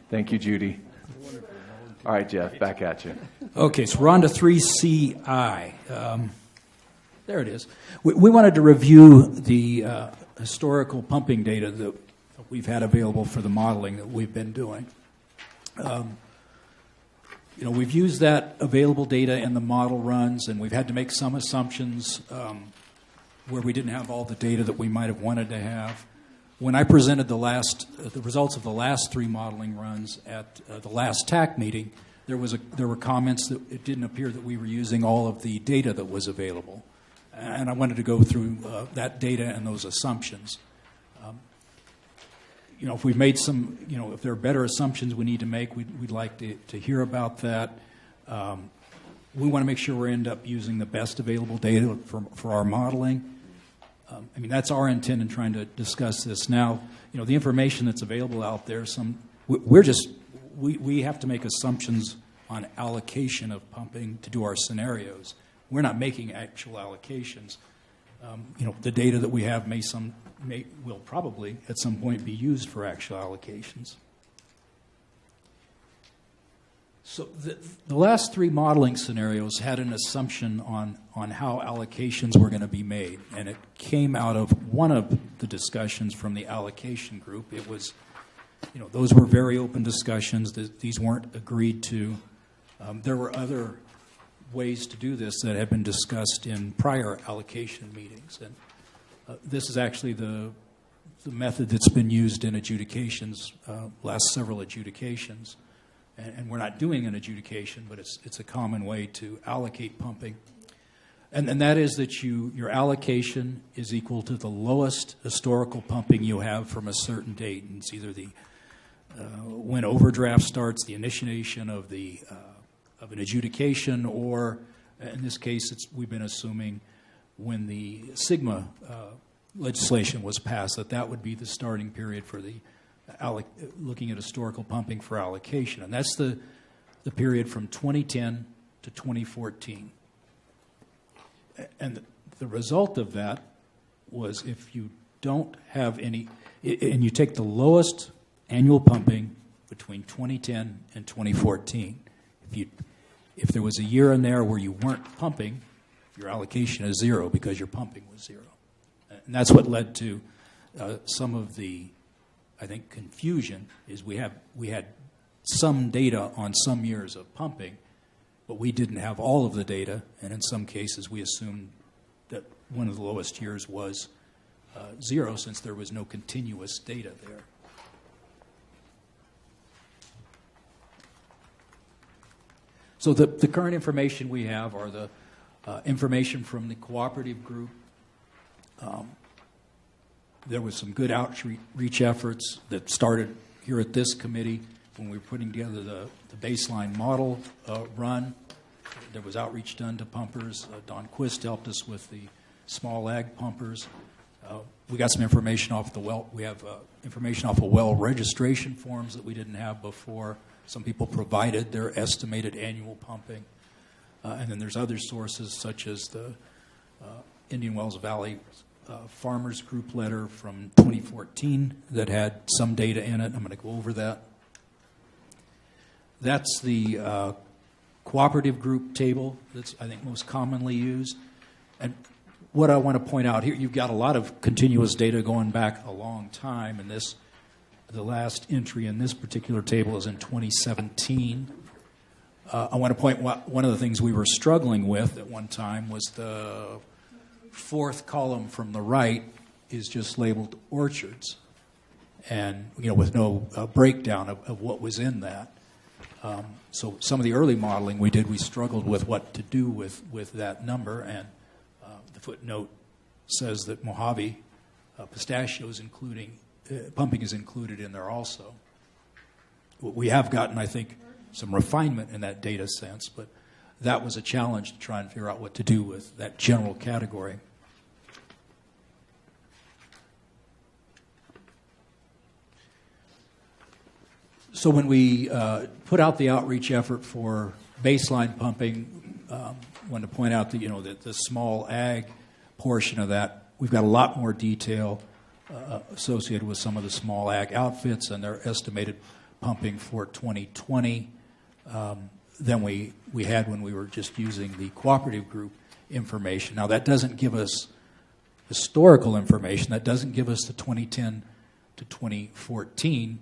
Thank you, Judy. All right, Jeff, back at you. Okay, so we're on to 3CI. There it is. We wanted to review the historical pumping data that we've had available for the modeling that we've been doing. We've used that available data in the model runs, and we've had to make some assumptions where we didn't have all the data that we might have wanted to have. When I presented the results of the last three modeling runs at the last TAC meeting, there were comments that it didn't appear that we were using all of the data that was available. And I wanted to go through that data and those assumptions. If we've made some, if there are better assumptions we need to make, we'd like to hear about that. We want to make sure we end up using the best available data for our modeling. That's our intent in trying to discuss this now. The information that's available out there, we have to make assumptions on allocation of pumping to do our scenarios. We're not making actual allocations. The data that we have will probably at some point be used for actual allocations. So the last three modeling scenarios had an assumption on how allocations were going to be made, and it came out of one of the discussions from the allocation group. It was, those were very open discussions. These weren't agreed to. There were other ways to do this that have been discussed in prior allocation meetings, and this is actually the method that's been used in adjudications, last several adjudications. And we're not doing an adjudication, but it's a common way to allocate pumping. And that is that your allocation is equal to the lowest historical pumping you have from a certain date. And it's either when overdraft starts, the initiation of an adjudication, or in this case, we've been assuming when the SGMA legislation was passed, that would be the starting period for the looking at historical pumping for allocation. And that's the period from 2010 to 2014. And the result of that was, if you don't have any, and you take the lowest annual pumping between 2010 and 2014, if there was a year in there where you weren't pumping, your allocation is zero because your pumping was zero. And that's what led to some of the, I think, confusion. Is we had some data on some years of pumping, but we didn't have all of the data, and in some cases we assumed that one of the lowest years was zero, since there was no continuous data there. So the current information we have are the information from the cooperative group. There was some good outreach efforts that started here at this committee when we were putting together the baseline model run. There was outreach done to pumpers. Don Quist helped us with the small ag pumpers. We got some information off the well. We have information off of well registration forms that we didn't have before. Some people provided their estimated annual pumping. And then there's other sources, such as the Indian Wells Valley Farmers Group letter from 2014 that had some data in it. I'm going to go over that. That's the cooperative group table that's, I think, most commonly used. And what I want to point out here, you've got a lot of continuous data going back a long time, and the last entry in this particular table is in 2017. I want to point one of the things we were struggling with at one time was the fourth column from the right is just labeled orchards, and with no breakdown of what was in that. So some of the early modeling we did, we struggled with what to do with that number, and the footnote says that Mojave pistachios pumping is included in there also. We have gotten, I think, some refinement in that data sense, but that was a challenge to try and figure out what to do with that general category. So when we put out the outreach effort for baseline pumping, I want to point out that the small ag portion of that, we've got a lot more detail associated with some of the small ag outfits and their estimated pumping for 2020 than we had when we were just using the cooperative group information. Now, that doesn't give us historical information. That doesn't give us the 2010 to 2014,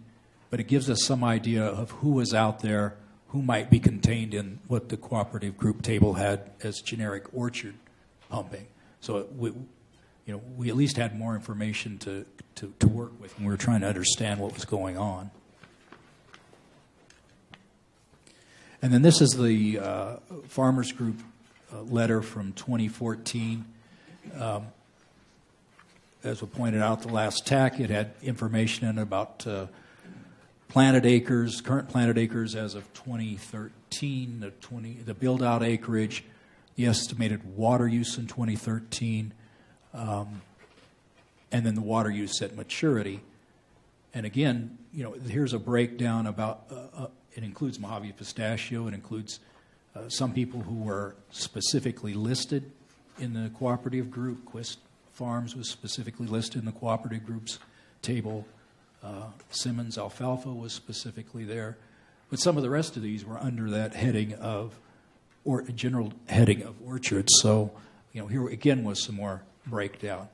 but it gives us some idea of who was out there, who might be contained in what the cooperative group table had as generic orchard pumping. So we at least had more information to work with when we were trying to understand what was going on. And then this is the Farmers Group letter from 2014. As we pointed out, the last TAC, it had information in about planted acres, current planted acres as of 2013, the build-out acreage, the estimated water use in 2013, and then the water use at maturity. And again, here's a breakdown about, it includes Mojave pistachio, it includes some people who were specifically listed in the cooperative group. Quist Farms was specifically listed in the cooperative group's table. Simmons alfalfa was specifically there. But some of the rest of these were under that heading of, or general heading of orchards. So, here again was some more breakdown.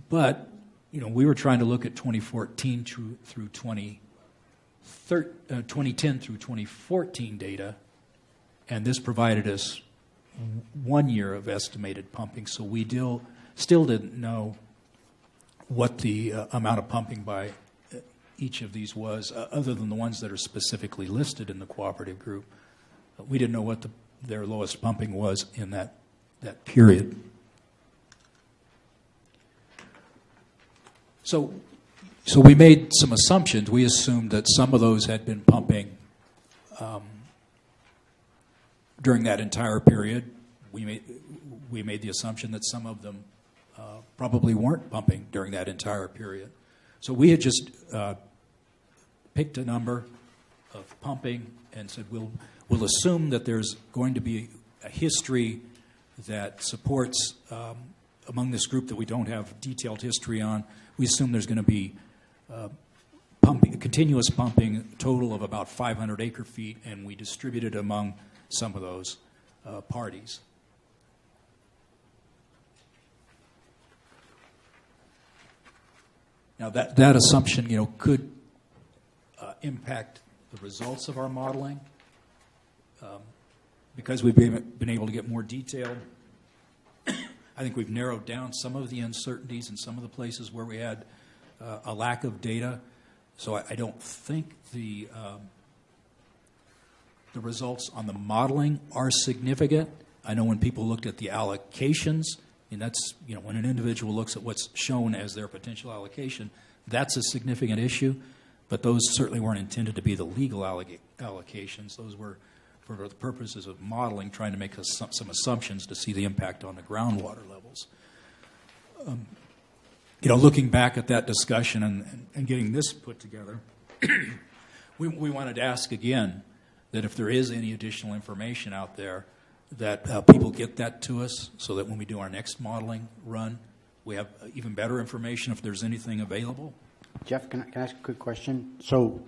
But, we were trying to look at 2014 through 2010 through 2014 data, and this provided us 1 year of estimated pumping. So we still didn't know what the amount of pumping by each of these was, other than the ones that are specifically listed in the cooperative group. We didn't know what their lowest pumping was in that period. So we made some assumptions. We assumed that some of those had been pumping during that entire period. We made the assumption that some of them probably weren't pumping during that entire period. So we had just picked a number of pumping and said we'll assume that there's going to be a history that supports among this group that we don't have detailed history on. We assume there's going to be continuous pumping, total of about 500 acre feet, and we distributed among some of those parties. Now that assumption, could impact the results of our modeling because we've been able to get more detail. I think we've narrowed down some of the uncertainties in some of the places where we had a lack of data. So I don't think the results on the modeling are significant. I know when people looked at the allocations, and that's, when an individual looks at what's shown as their potential allocation, that's a significant issue. But those certainly weren't intended to be the legal allocations. Those were for the purposes of modeling, trying to make some assumptions to see the impact on the groundwater levels. Looking back at that discussion and getting this put together, we wanted to ask again that if there is any additional information out there, that people get that to us so that when we do our next modeling run, we have even better information if there's anything available. Jeff, can I ask a quick question? So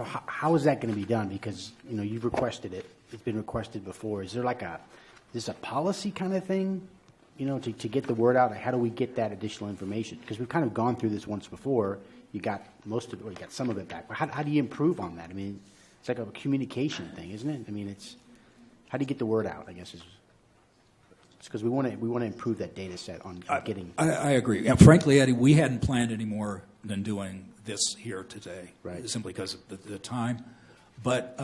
how is that going to be done? Because, you've requested it. It's been requested before. Is there is this a policy kind of thing, to get the word out? How do we get that additional information? Because we've kind of gone through this once before. You got most of it, or you got some of it back. But how do you improve on that? I mean, it's like a communication thing, isn't it? I mean, how do you get the word out, I guess, it's because we want to improve that data set on getting. I agree. Yeah, frankly, Eddie, we hadn't planned any more than doing this here today, right? Simply because of the time. But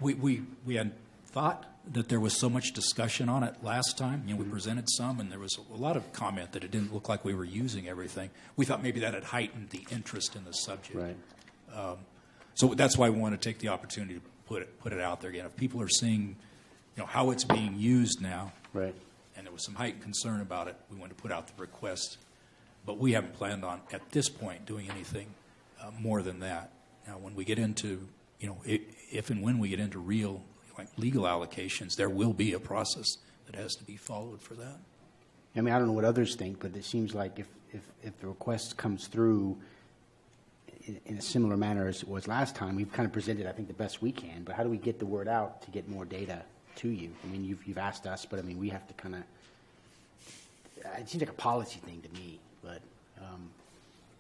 we had thought that there was so much discussion on it last time. We presented some, and there was a lot of comment that it didn't look like we were using everything. We thought maybe that had heightened the interest in the subject. Right. So that's why we want to take the opportunity to put it out there again. If people are seeing, how it's being used now, right, and there was some heightened concern about it, we wanted to put out the request. But we haven't planned on, at this point, doing anything more than that. Now, when we get into, if and when we get into real legal allocations, there will be a process that has to be followed for that. I mean, I don't know what others think, but it seems like if the request comes through in a similar manner as it was last time, we've kind of presented, I think, the best we can. But how do we get the word out to get more data to you? I mean, you've asked us, but I mean, we have to kind of. It seems like a policy thing to me. But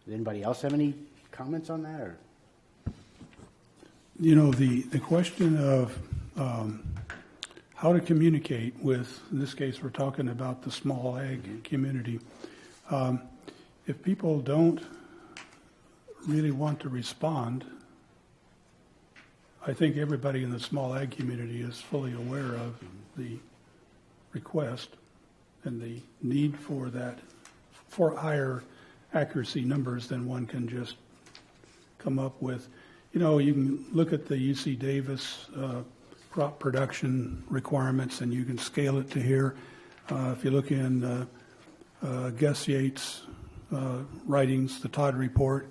does anybody else have any comments on that? Or the question of how to communicate with, in this case, we're talking about the small ag community. If people don't really want to respond, I think everybody in the small ag community is fully aware of the request and the need for that, for higher accuracy numbers than one can just come up with. You know, you can look at the UC Davis crop production requirements and you can scale it to here. If you look in Gus Yates' writings, the Todd Report,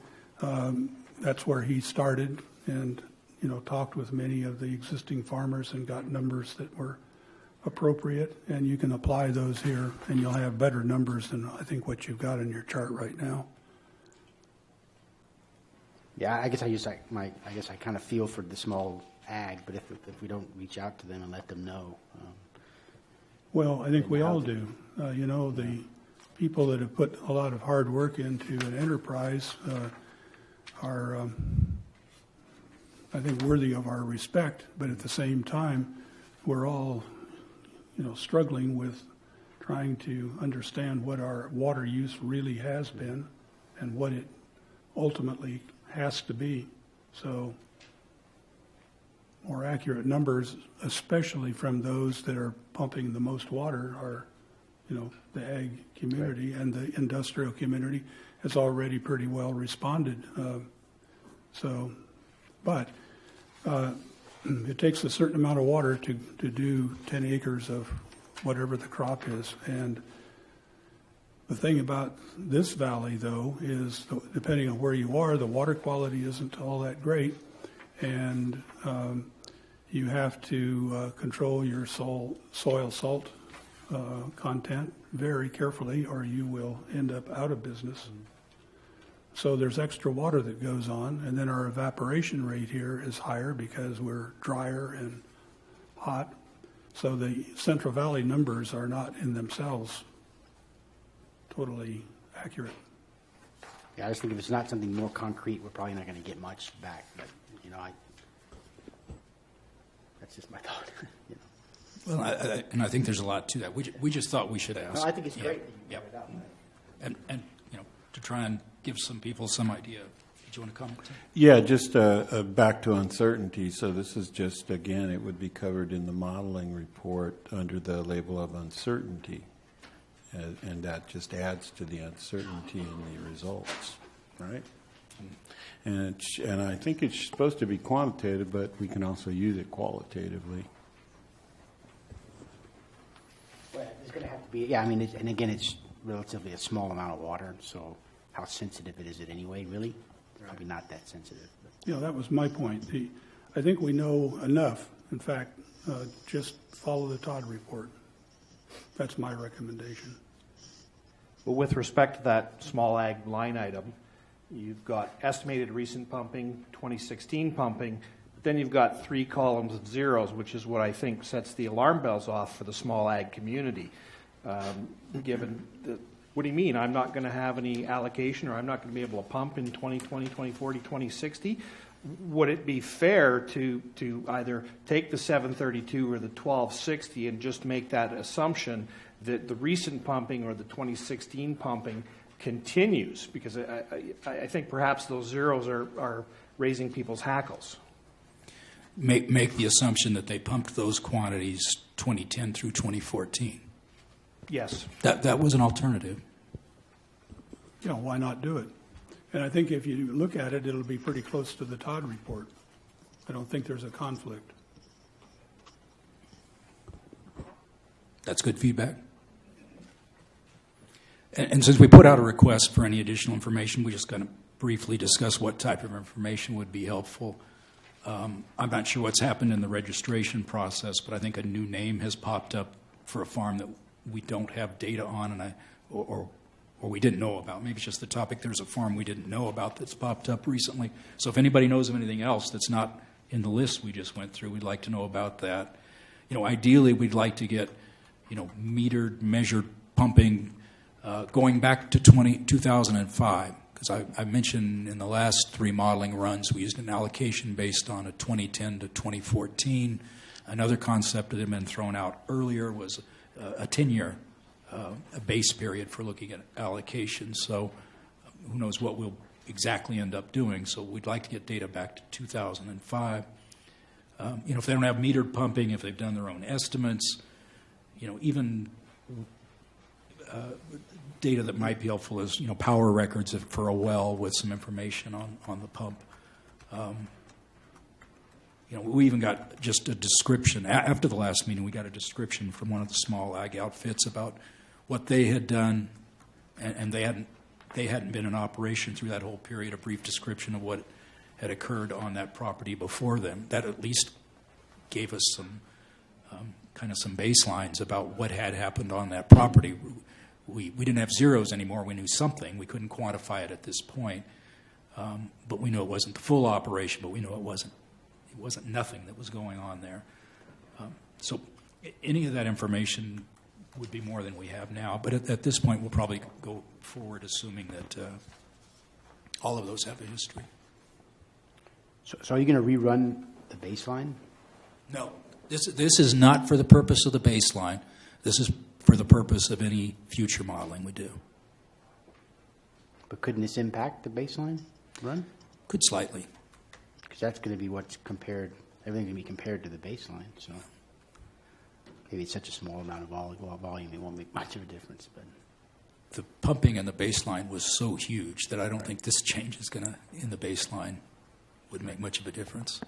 that's where he started and, you know, talked with many of the existing farmers and got numbers that were appropriate, and you can apply those here and you'll have better numbers than I think what you've got in your chart right now. Yeah, I guess I kind of feel for the small ag, but if we don't reach out to them and let them know. Well, I think we all do. You know, the people that have put a lot of hard work into an enterprise are, I think, worthy of our respect, but at the same time, we're all, you know, struggling with trying to understand what our water use really has been and what it ultimately has to be. So more accurate numbers, especially from those that are pumping the most water, are, you know, the ag community and the industrial community has already pretty well responded. But it takes a certain amount of water to do 10 acres of whatever the crop is. And the thing about this valley, though, is depending on where you are, the water quality isn't all that great. And you have to control your soil salt content very carefully, or you will end up out of business. So there's extra water that goes on, and then our evaporation rate here is higher because we're drier and hot. So the Central Valley numbers are not in themselves totally accurate. Yeah, I just think if it's not something more concrete, we're probably not going to get much back. But, you know, that's just my thought. You know. Well, and I think there's a lot to that. We just thought we should ask. No, I think it's great. Yeah. And you know, to try and give some people some idea. Did you want to comment? Yeah, just back to uncertainty. So this is just, again, it would be covered in the modeling report under the label of uncertainty. And that just adds to the uncertainty in the results, right? And I think it's supposed to be quantitative, but we can also use it qualitatively. Well, it's going to have to be, yeah, I mean, and again, it's relatively a small amount of water, so how sensitive is it anyway, really? Probably not that sensitive. But. Yeah, that was my point. I think we know enough. In fact, just follow the Todd report. That's my recommendation. Well, with respect to that small ag line item, you've got estimated recent pumping, 2016 pumping, but then you've got 3 columns of zeros, which is what I think sets the alarm bells off for the small ag community. Given what do you mean? I'm not going to have any allocation, or I'm not going to be able to pump in 2020, 2040, 2060? Would it be fair to either take the 732 or the 1260 and just make that assumption that the recent pumping or the 2016 pumping continues? Because I think perhaps those zeros are raising people's hackles. Make the assumption that they pumped those quantities 2010 through 2014. Yes. That was an alternative. Yeah, why not do it? And I think if you look at it, it'll be pretty close to the Todd report. I don't think there's a conflict. That's good feedback. And since we put out a request for any additional information, we're just going to briefly discuss what type of information would be helpful. I'm not sure what's happened in the registration process, but I think a new name has popped up for a farm that we don't have data on, or we didn't know about. Maybe it's just the topic. There's a farm we didn't know about that's popped up recently. So if anybody knows of anything else that's not in the list we just went through, we'd like to know about that. You know, ideally, we'd like to get, you know, metered, measured pumping going back to 2005. Because I mentioned in the last 3 modeling runs, we used an allocation based on a 2010 to 2014. Another concept that had been thrown out earlier was a 10-year a base period for looking at allocation. So who knows what we'll exactly end up doing. So we'd like to get data back to 2005. If they don't have metered pumping, if they've done their own estimates, even data that might be helpful is, power records for a well with some information on the pump. We even got just a description. After the last meeting, we got a description from one of the small ag outfits about what they had done, and they hadn't been in operation through that whole period, a brief description of what had occurred on that property before them. That at least gave us some some baselines about what had happened on that property. We didn't have zeros anymore. We knew something. We couldn't quantify it at this point, but we knew it wasn't the full operation. But we knew it wasn't nothing that was going on there. So any of that information would be more than we have now. But at this point, we'll probably go forward assuming that all of those have a history. So are you going to rerun the baseline? No. This is not for the purpose of the baseline. This is for the purpose of any future modeling we do. But couldn't this impact the baseline run? Could slightly. Because that's going to be what's compared, everything's going to be compared to the baseline. So maybe it's such a small amount of volume, it won't make much of a difference. But the pumping in the baseline was so huge that I don't think this change is going to, in the baseline, would make much of a difference.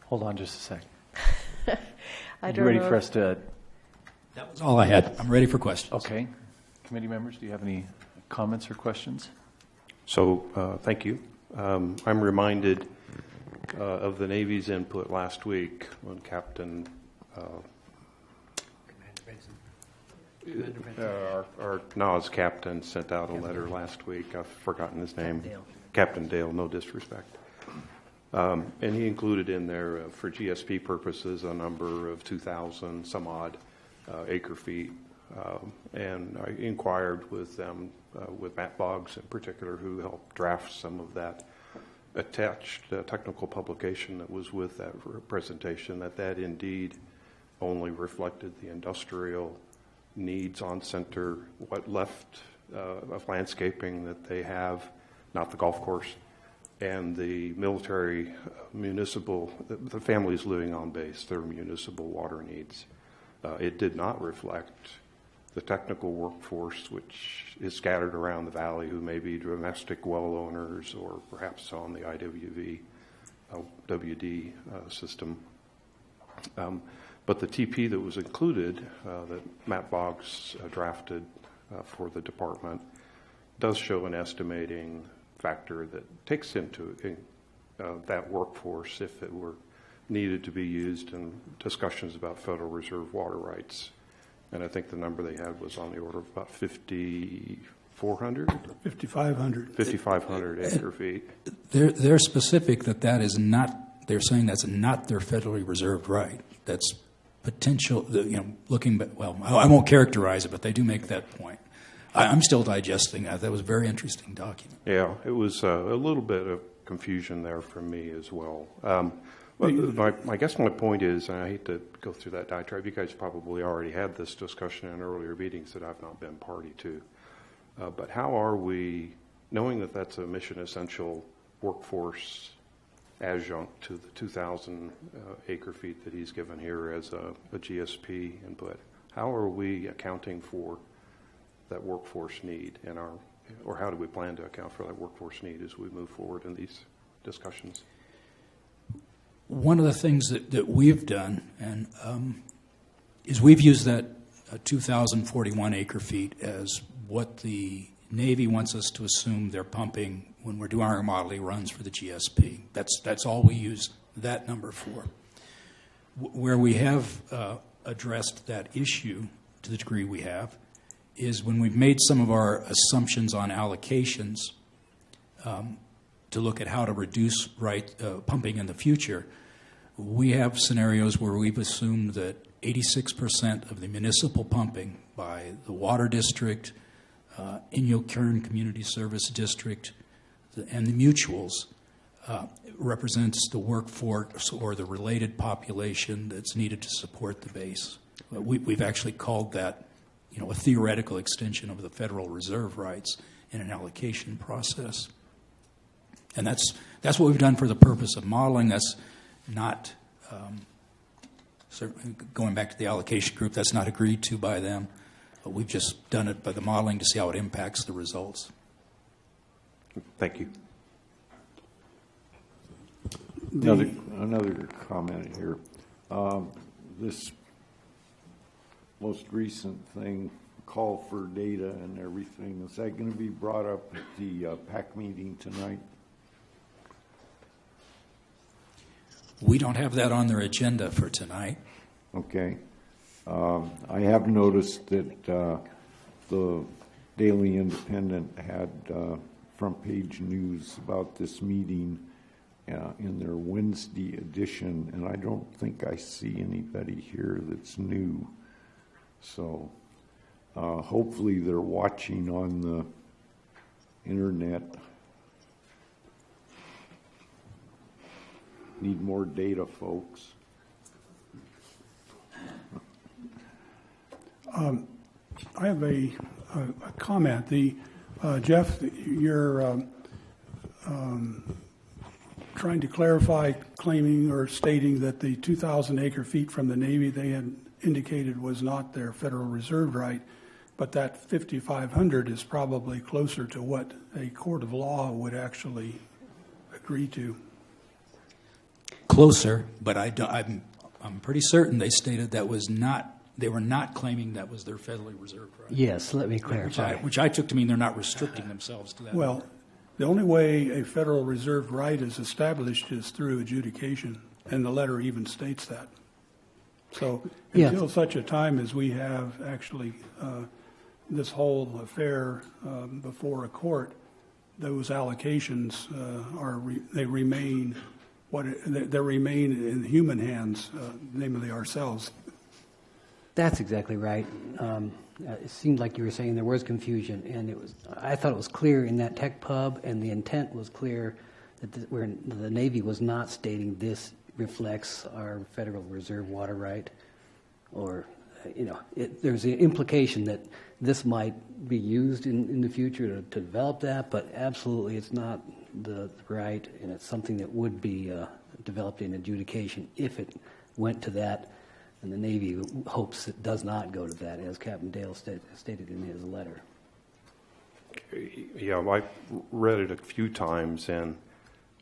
Hold on just a second. I You don't ready know for if- us to? That was all I had. I'm ready for questions. Okay. Committee members, do you have any comments or questions? So, thank you. I'm reminded of the Navy's input last week when Captain our NAS captain sent out a letter last week. I've forgotten his name. Captain Dale, no disrespect. And he included in there, for GSP purposes, a number of 2,000 some odd acre feet. And I inquired with them, with Matt Boggs in particular, who helped draft some of that attached technical publication that was with that presentation, that indeed only reflected the industrial needs on center, what left of landscaping that they have, not the golf course, and the military, municipal, the families living on base, their municipal water needs. It did not reflect the technical workforce which is scattered around the valley, who may be domestic well owners or perhaps on the IWV WD system. But the TP that was included, that Matt Boggs drafted for the department, does show an estimating factor that takes into that workforce if it were needed to be used in discussions about Federal Reserve water rights. And I think the number they had was on the order of about 5,400? 5,500. 5,500 acre feet. They're specific that is not, they're saying that's not their federally reserved right. That's potential, looking back, well, I won't characterize it, but they do make that point. I'm still digesting that. That was a very interesting document. Yeah, it was a little bit of confusion there for me as well. I guess my point is, and I hate to go through that diatribe, you guys probably already had this discussion in earlier meetings that I've not been party to. But how are we, knowing that that's a mission essential workforce adjunct to the 2,000 acre feet that he's given here as a GSP input, how are we accounting for that workforce need in our, or how do we plan to account for that workforce need as we move forward in these discussions? One of the things that we've done is we've used that 2,041 acre feet as what the Navy wants us to assume they're pumping when we're doing our modeling runs for the GSP. That's all we use that number for. Where we have addressed that issue to the degree we have is when we've made some of our assumptions on allocations to look at how to reduce pumping in the future. We have scenarios where we've assumed that 86% of the municipal pumping by the Water District, Inyo-Kern Community Service District, and the mutuals represents the workforce or the related population that's needed to support the base. We've actually called that, a theoretical extension of the Federal Reserve rights in an allocation process. And that's what we've done for the purpose of modeling. That's not, certainly going back to the allocation group, that's not agreed to by them. But we've just done it by the modeling to see how it impacts the results. Thank you. Another comment here. This most recent thing, call for data and everything, is that going to be brought up at the PAC meeting tonight? We don't have that on their agenda for tonight. Okay. I have noticed that the Daily Independent had front page news about this meeting in their Wednesday edition, and I don't think I see anybody here that's new. So hopefully they're watching on the internet. Need more data, folks. I have a comment. Jeff, you're trying to clarify, claiming or stating that the 2,000 acre feet from the Navy they had indicated was not their Federal Reserve right, but that 5,500 is probably closer to what a court of law would actually agree to. Closer, but I'm pretty certain they stated that was not. They were not claiming that was their federally reserved right. Yes, let me clarify. Which I took to mean they're not restricting themselves to that. Well, the only way a Federal Reserve right is established is through adjudication, and the letter even states that. So until such a time as we have actually this whole affair before a court, those allocations they remain they remain in human hands, namely ourselves. That's exactly right. It seemed like you were saying there was confusion, and I thought it was clear in that tech pub, and the intent was clear that the Navy was not stating this reflects our Federal Reserve water right, or there's an implication that this might be used in the future to develop that, but absolutely it's not the right, and it's something that would be developed in adjudication if it went to that. And the Navy hopes it does not go to that, as Captain Dale stated in his letter. Yeah, I read it a few times, and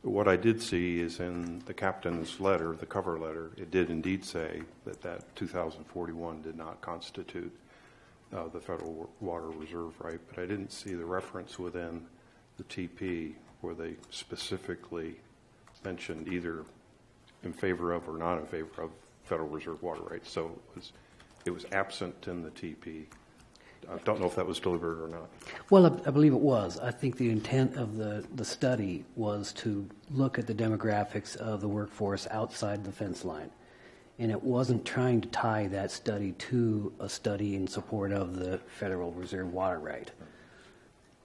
what I did see is in the captain's letter, the cover letter, it did indeed say that 2041 did not constitute the Federal Water Reserve right, but I didn't see the reference within the TP where they specifically mentioned either in favor of or not in favor of Federal Reserve water rights. So it was absent in the TP. I don't know if that was deliberate or not. Well, I believe it was. I think the intent of the study was to look at the demographics of the workforce outside the fence line. And it wasn't trying to tie that study to a study in support of the Federal Reserve water right.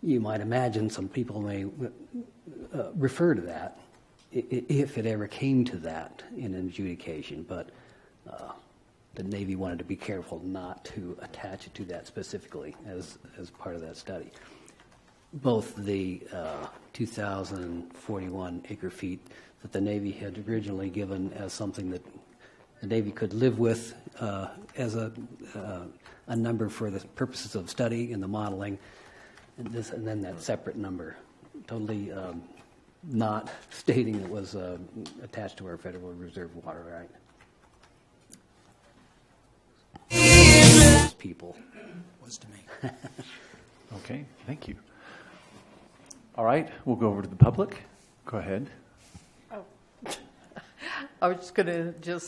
You might imagine some people may refer to that if it ever came to that in an adjudication, but the Navy wanted to be careful not to attach it to that specifically as part of that study. Both the 2,041 acre feet that the Navy had originally given as something that the Navy could live with as a number for the purposes of study and the modeling, and then that separate number, totally not stating it was attached to our Federal Reserve water right. People. Was to me. Okay, thank you. All right, we'll go over to the public. Go ahead. Oh. I was just going to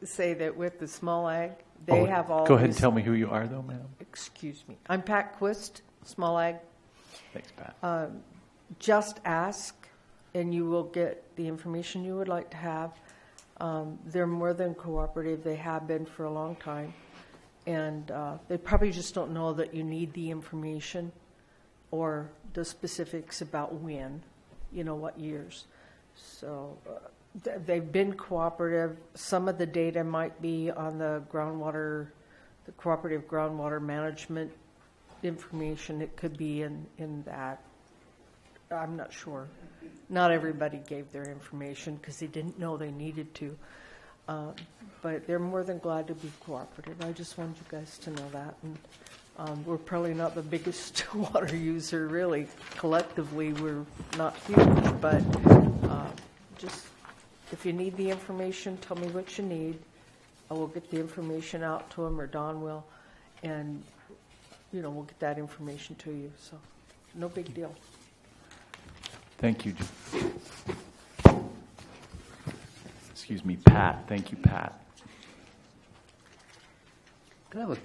say that with the small ag, they have all. Go ahead and tell me who you are, though, ma'am. Excuse me. I'm Pat Quist, small ag. Thanks, Pat. Just ask, and you will get the information you would like to have. They're more than cooperative. They have been for a long time. And they probably just don't know that you need the information or the specifics about when, what years. So they've been cooperative. Some of the data might be on the cooperative groundwater management information. It could be in that. I'm not sure. Not everybody gave their information because they didn't know they needed to. But they're more than glad to be cooperative. I just wanted you guys to know that. And we're probably not the biggest water user, really. Collectively, we're not huge. But just if you need the information, tell me what you need. I will get the information out to them, or Don will. And, we'll get that information to you. So no big deal. Thank you. Excuse me, Pat. Thank you, Pat. Can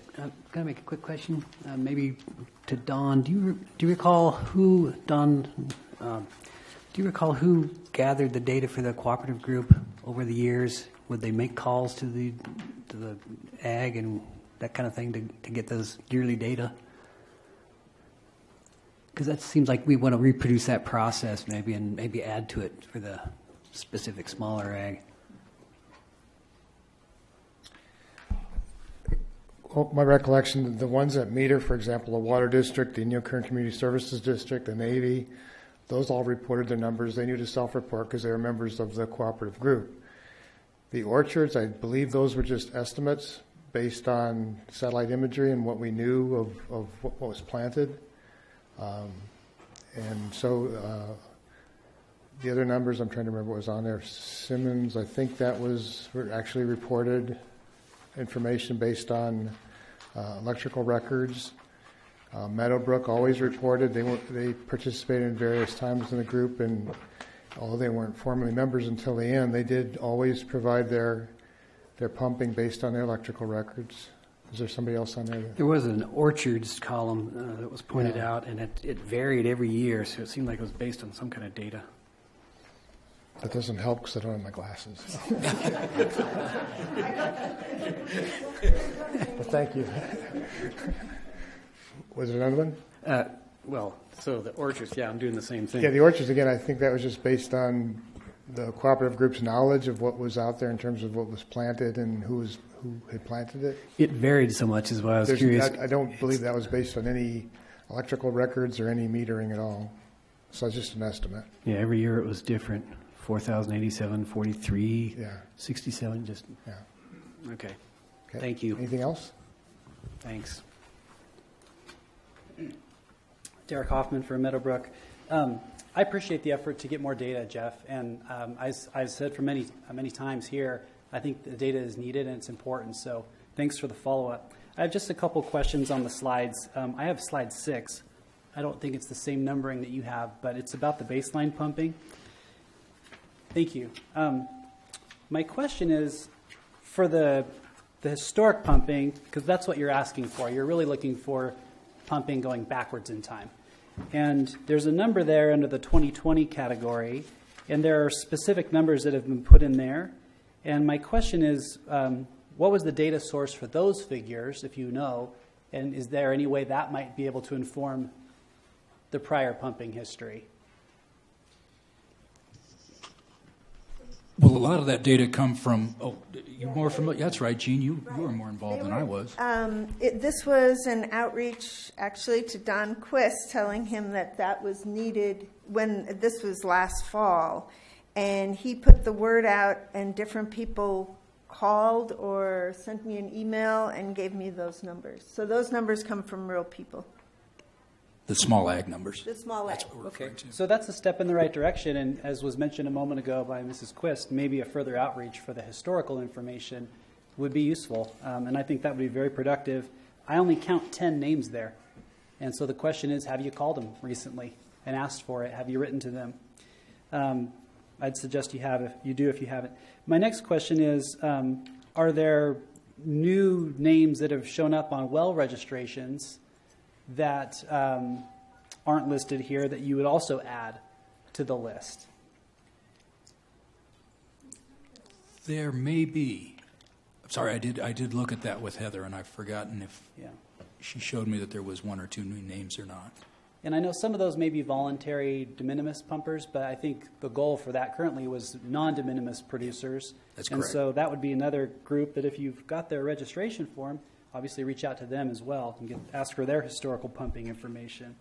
I make a quick question? Maybe to Don. Do you recall who gathered the data for the cooperative group over the years? Would they make calls to the ag and that kind of thing to get those yearly data? Because that seems like we want to reproduce that process and maybe add to it for the specific smaller ag. Well, my recollection, the ones that meter, for example, the Water District, the Indian Current Community Services District, the Navy, those all reported their numbers. They knew to self-report because they were members of the cooperative group. The orchards, I believe those were just estimates based on satellite imagery and what we knew of what was planted. And so the other numbers, I'm trying to remember what was on there. Simmons, I think that was actually reported information based on electrical records. Meadowbrook always reported. They participated in various times in the group, and although they weren't formally members until the end, they did always provide their pumping based on their electrical records. Is there somebody else on there? There was an orchards column that was pointed out, and it varied every year, so it seemed like it was based on some kind of data. That doesn't help because I don't have my glasses. But thank you. Was there another one? So the orchards, I'm doing the same thing. Yeah, the orchards, again, I think that was just based on the cooperative group's knowledge of what was out there in terms of what was planted and who had planted it. It varied so much is why I was curious. I don't believe that was based on any electrical records or any metering at all. So it's just an estimate. Yeah, every year it was different. 4,087, 43, 67, just... Yeah. Okay. Thank you. Anything else? Thanks. Derek Hoffman for Meadowbrook. I appreciate the effort to get more data, Jeff, and I've said for many times here, I think the data is needed and it's important, so thanks for the follow-up. I have just a couple questions on the slides. I have slide 6. I don't think it's the same numbering that you have, but it's about the baseline pumping. Thank you. My question is, for the historic pumping, because that's what you're asking for. You're really looking for pumping going backwards in time. And there's a number there under the 2020 category, and there are specific numbers that have been put in there. And my question is, what was the data source for those figures, if you know, and is there any way that might be able to inform the prior pumping history? Well, a lot of that data come from, you're more familiar. That's right, Gene, you were more involved than I was. This was an outreach, actually, to Don Quist, telling him that was needed when this was last fall. And he put the word out, and different people called or sent me an email and gave me those numbers. So those numbers come from real people. The small ag numbers. The small ag. That's what we're referring to. So that's a step in the right direction, and as was mentioned a moment ago by Mrs. Quist, maybe a further outreach for the historical information would be useful, and I think that would be very productive. I only count 10 names there, and so the question is, have you called them recently and asked for it? Have you written to them? I'd suggest you have, if you do, if you haven't. My next question is, are there new names that have shown up on well registrations that aren't listed here that you would also add to the list? There may be. I'm sorry, I did look at that with Heather, and I've forgotten if she showed me that there was one or two new names or not. And I know some of those may be voluntary de minimis pumpers, but I think the goal for that currently was non-de minimis producers. That's and correct. So that would be another group that if you've got their registration form, obviously reach out to them as well and ask for their historical pumping information.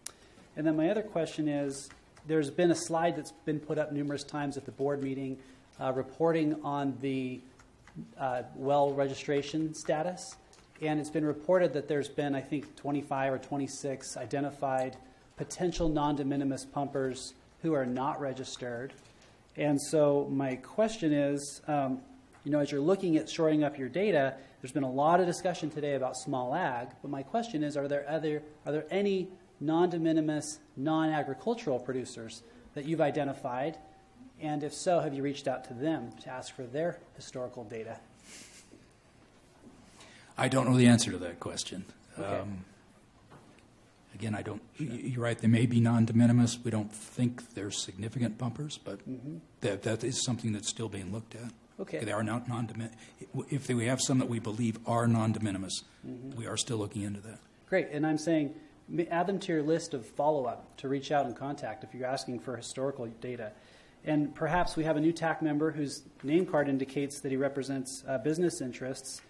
And then my other question is, there's been a slide that's been put up numerous times at the board meeting reporting on the well registration status. And it's been reported that there's been, I think, 25 or 26 identified potential non-de minimis pumpers who are not registered. And so my question is, as you're looking at shoring up your data, there's been a lot of discussion today about small ag, but my question is, are there any non-de minimis, non-agricultural producers that you've identified? And if so, have you reached out to them to ask for their historical data? I don't know the answer to that question. Okay. Again, I don't. You're right. They may be non-de minimis. We don't think they're significant pumpers, but that is something that's still being looked at. Okay. They are not non-de-minimis. If we have some that we believe are non-de-minimis, we are still looking into that. Great. And I'm saying add them to your list of follow-up to reach out and contact if you're asking for historical data. And perhaps we have a new TAC member whose name card indicates that he represents business interests.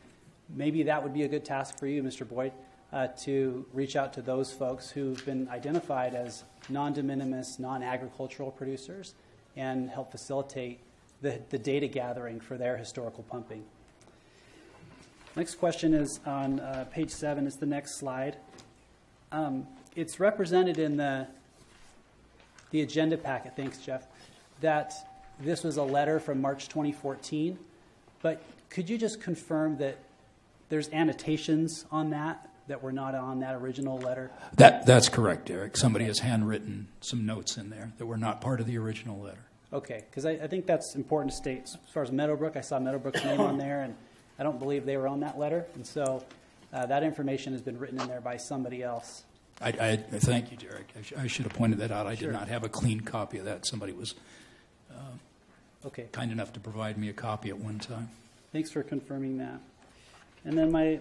Maybe that would be a good task for you, Mr. Boyd, to reach out to those folks who've been identified as non-de minimis, non-agricultural producers and help facilitate the data gathering for their historical pumping. Next question is on page 7. It's the next slide. It's represented in the agenda packet, thanks, Jeff, that this was a letter from March 2014. But could you just confirm that there's annotations on that were not on that original letter? That's correct, Eric. Somebody has handwritten some notes in there that were not part of the original letter. Okay, because I think that's important to state. As far as Meadowbrook, I saw Meadowbrook's name on there, and I don't believe they were on that letter. And so that information has been written in there by somebody else. I thank you, Derek. I should have pointed that out. I Sure. did not have a clean copy of that. Somebody was okay. kind enough to provide me a copy at one time. Thanks for confirming that. And then I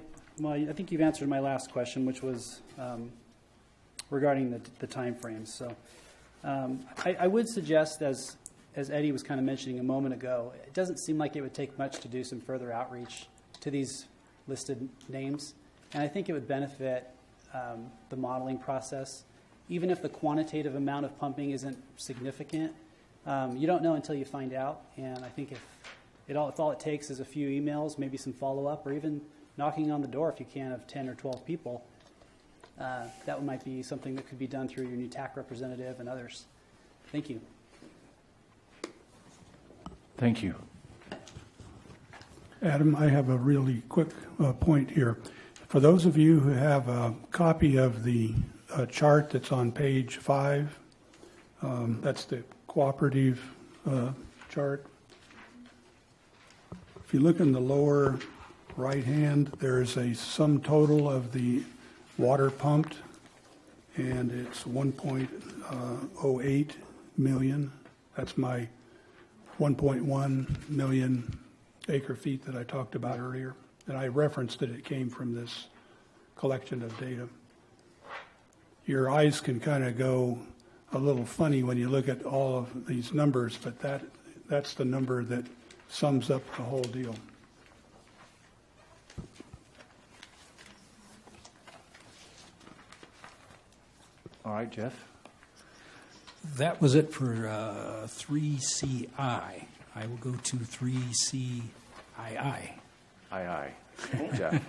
think you've answered my last question, which was regarding the time frames. So I would suggest, as Eddie was kind of mentioning a moment ago, it doesn't seem like it would take much to do some further outreach to these listed names. And I think it would benefit the modeling process. Even if the quantitative amount of pumping isn't significant, you don't know until you find out. And I think if all it takes is a few emails, maybe some follow-up, or even knocking on the door, if you can, of 10 or 12 people, that might be something that could be done through your new TAC representative and others. Thank you. Thank you. Adam, I have a really quick point here. For those of you who have a copy of the chart that's on page 5, that's the cooperative chart. If you look in the lower right hand, there's a sum total of the water pumped, and it's 1.08 million. That's my 1.1 million acre feet that I talked about earlier. And I referenced that it came from this collection of data. Your eyes can kind of go a little funny when you look at all of these numbers, but that's the number that sums up the whole deal. All right, Jeff. That was it for 3CI. I will go to 3CII. Aye. Jeff.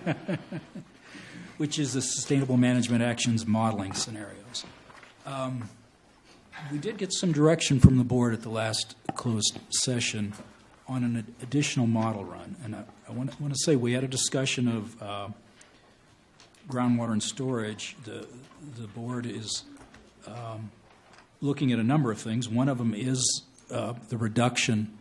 Which is the Sustainable Management Actions Modeling Scenarios. We did get some direction from the board at the last closed session on an additional model run. And I want to say we had a discussion of groundwater and storage. The board is looking at a number of things. One of them is the reduction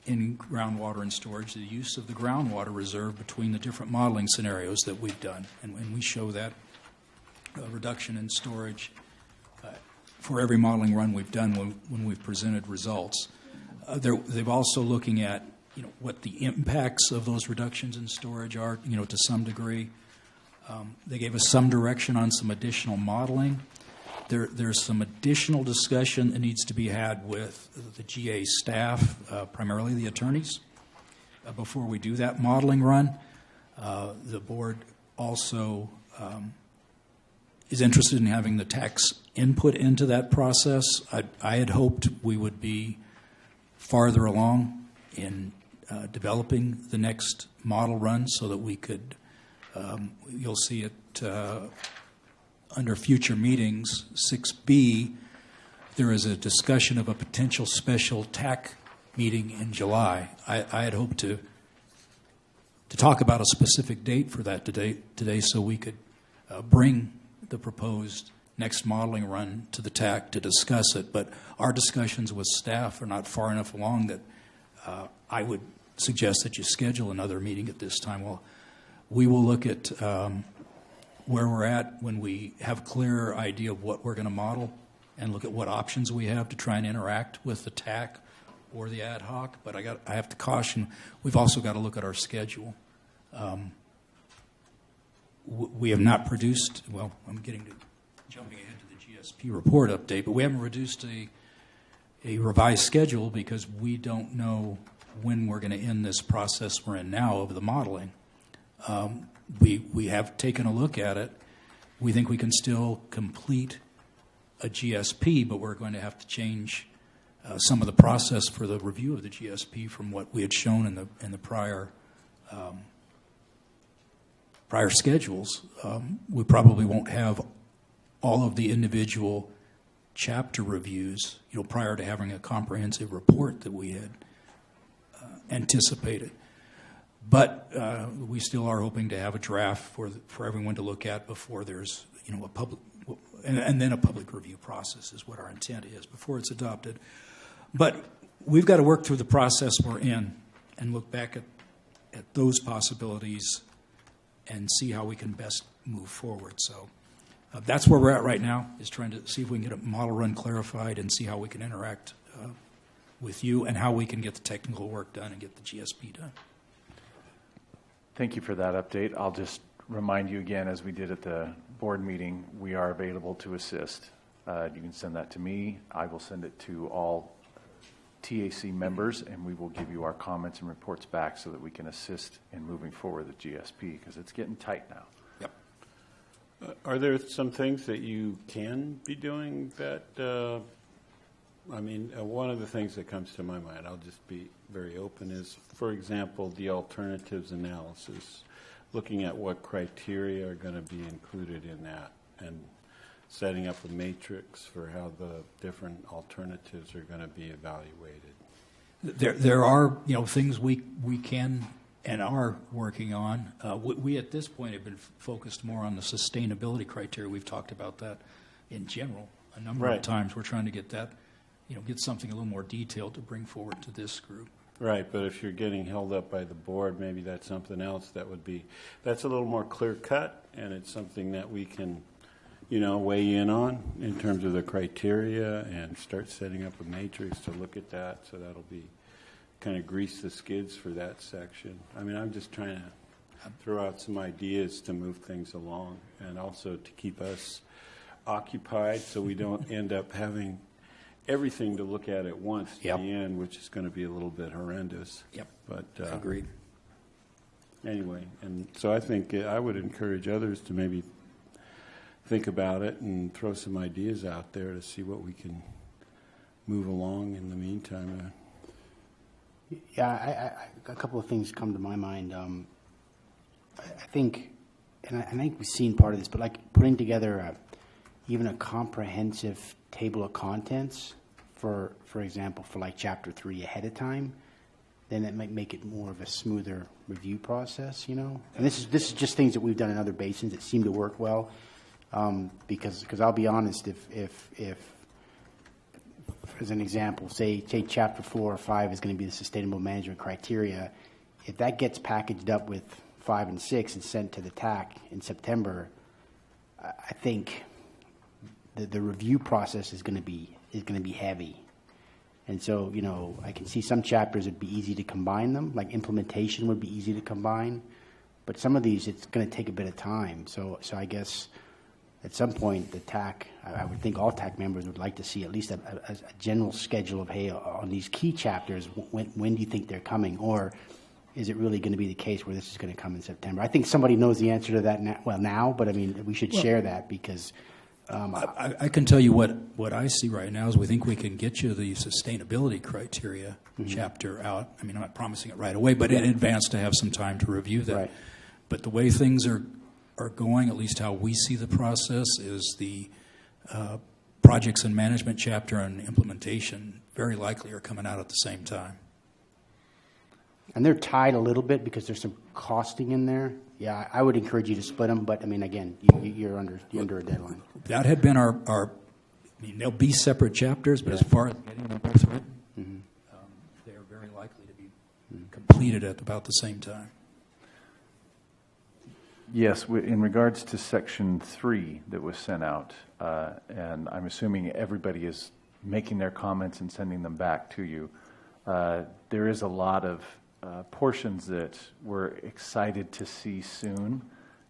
in groundwater and storage, the use of the groundwater reserve between the different modeling scenarios that we've done. And we show that reduction in storage for every modeling run we've done when we've presented results. They've also looking at what the impacts of those reductions in storage are, to some degree. They gave us some direction on some additional modeling. There's some additional discussion that needs to be had with the GA staff, primarily the attorneys, before we do that modeling run. The board also is interested in having the tax input into that process. I had hoped we would be farther along in developing the next model run so that we could, you'll see it under future meetings, 6B, there is a discussion of a potential special TAC meeting in July. I had hoped to talk about a specific date for that today so we could bring the proposed next modeling run to the TAC to discuss it. But our discussions with staff are not far enough along that I would suggest that you schedule another meeting at this time. Well, we will look at where we're at when we have a clearer idea of what we're going to model and look at what options we have to try and interact with the TAC or the ad hoc. But I have to caution, we've also got to look at our schedule. We have not produced, well, I'm jumping ahead to the GSP report update, but we haven't produced a revised schedule because we don't know when we're going to end this process we're in now of the modeling. We have taken a look at it. We think we can still complete a GSP, but we're going to have to change some of the process for the review of the GSP from what we had shown in the prior schedules. We probably won't have all of the individual chapter reviews, prior to having a comprehensive report that we had anticipated. But we still are hoping to have a draft for everyone to look at before there's a public, and then a public review process is what our intent is before it's adopted. But we've got to work through the process we're in and look back at those possibilities and see how we can best move forward. So that's where we're at right now, is trying to see if we can get a model run clarified and see how we can interact with you and how we can get the technical work done and get the GSP done. Thank you for that update. I'll just remind you again, as we did at the board meeting, we are available to assist. You can send that to me. I will send it to all TAC members, and we will give you our comments and reports back so that we can assist in moving forward with GSP, because it's getting tight now. Yep. Are there some things that you can be doing that, one of the things that comes to my mind, I'll just be very open, is, for example, the alternatives analysis, looking at what criteria are going to be included in that and setting up a matrix for how the different alternatives are going to be evaluated. There are things we can and are working on. We at this point have been focused more on the sustainability criteria. We've talked about that in general a number of times. We're trying to get that, get something a little more detailed to bring forward to this group. Right, but if you're getting held up by the board, maybe that's something else that's a little more clear cut, and it's something that we can weigh in on in terms of the criteria and start setting up a matrix to look at that. So that'll be kind of grease the skids for that section. I'm just trying to throw out some ideas to move things along and also to keep us occupied so we don't end up having everything to look at once at the end, which is going to be a little bit horrendous. Yep. But agreed. Anyway, and so I think I would encourage others to maybe think about it and throw some ideas out there to see what we can move along in the meantime. Yeah, a couple of things come to my mind. I think, and I think we've seen part of this, but like putting together even a comprehensive table of contents, for example, for like Chapter 3 ahead of time, then that might make it more of a smoother review process, And this is just things that we've done in other basins that seem to work well. Because I'll be honest, if as an example, say Chapter 4 or 5 is going to be the sustainable management criteria, if that gets packaged up with 5 and 6 and sent to the TAC in September, I think the review process is going to be heavy. And so, I can see some chapters it'd be easy to combine them, like implementation would be easy to combine, but some of these it's going to take a bit of time. So I guess at some point the TAC, I would think all TAC members would like to see at least a general schedule of, hey, on these key chapters, when do you think they're coming? Or is it really going to be the case where this is going to come in September? I think somebody knows the answer to that now, but I mean, we should share that because. I can tell you what I see right now is we think we can get you the sustainability criteria chapter out. I mean, I'm not promising it right away, but in advance to have some time to review that. Right. But the way things are going, at least how we see the process, is the projects and management chapter and implementation very likely are coming out at the same time. And they're tied a little bit because there's some costing in there. Yeah, I would encourage you to split them, but I mean, again, you're under a deadline. That had been our I mean, they'll be separate chapters, but as far as getting them both written, they are very likely to be completed at about the same time. Yes, in regards to Section 3 that was sent out, and I'm assuming everybody is making their comments and sending them back to you, there is a lot of portions that we're excited to see soon,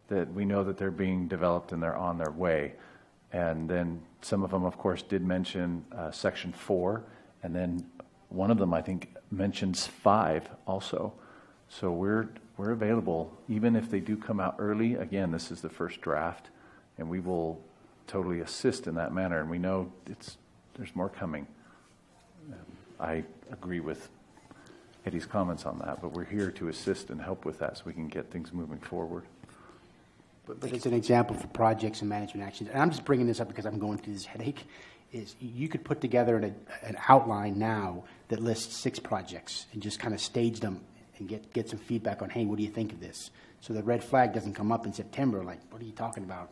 that we know that they're being developed and they're on their way. And then some of them, of course, did mention Section 4, and then one of them, I think, mentions 5 also. So we're available, even if they do come out early. Again, this is the first draft, and we will totally assist in that manner. And we know there's more coming. I agree with Eddie's comments on that, but we're here to assist and help with that so we can get things moving forward. But it's an example for projects and management actions. And I'm just bringing this up because I'm going through this headache. Is you could put together an outline now that lists 6 projects and just kind of stage them and get some feedback on, hey, what do you think of this? So the red flag doesn't come up in September, like, what are you talking about?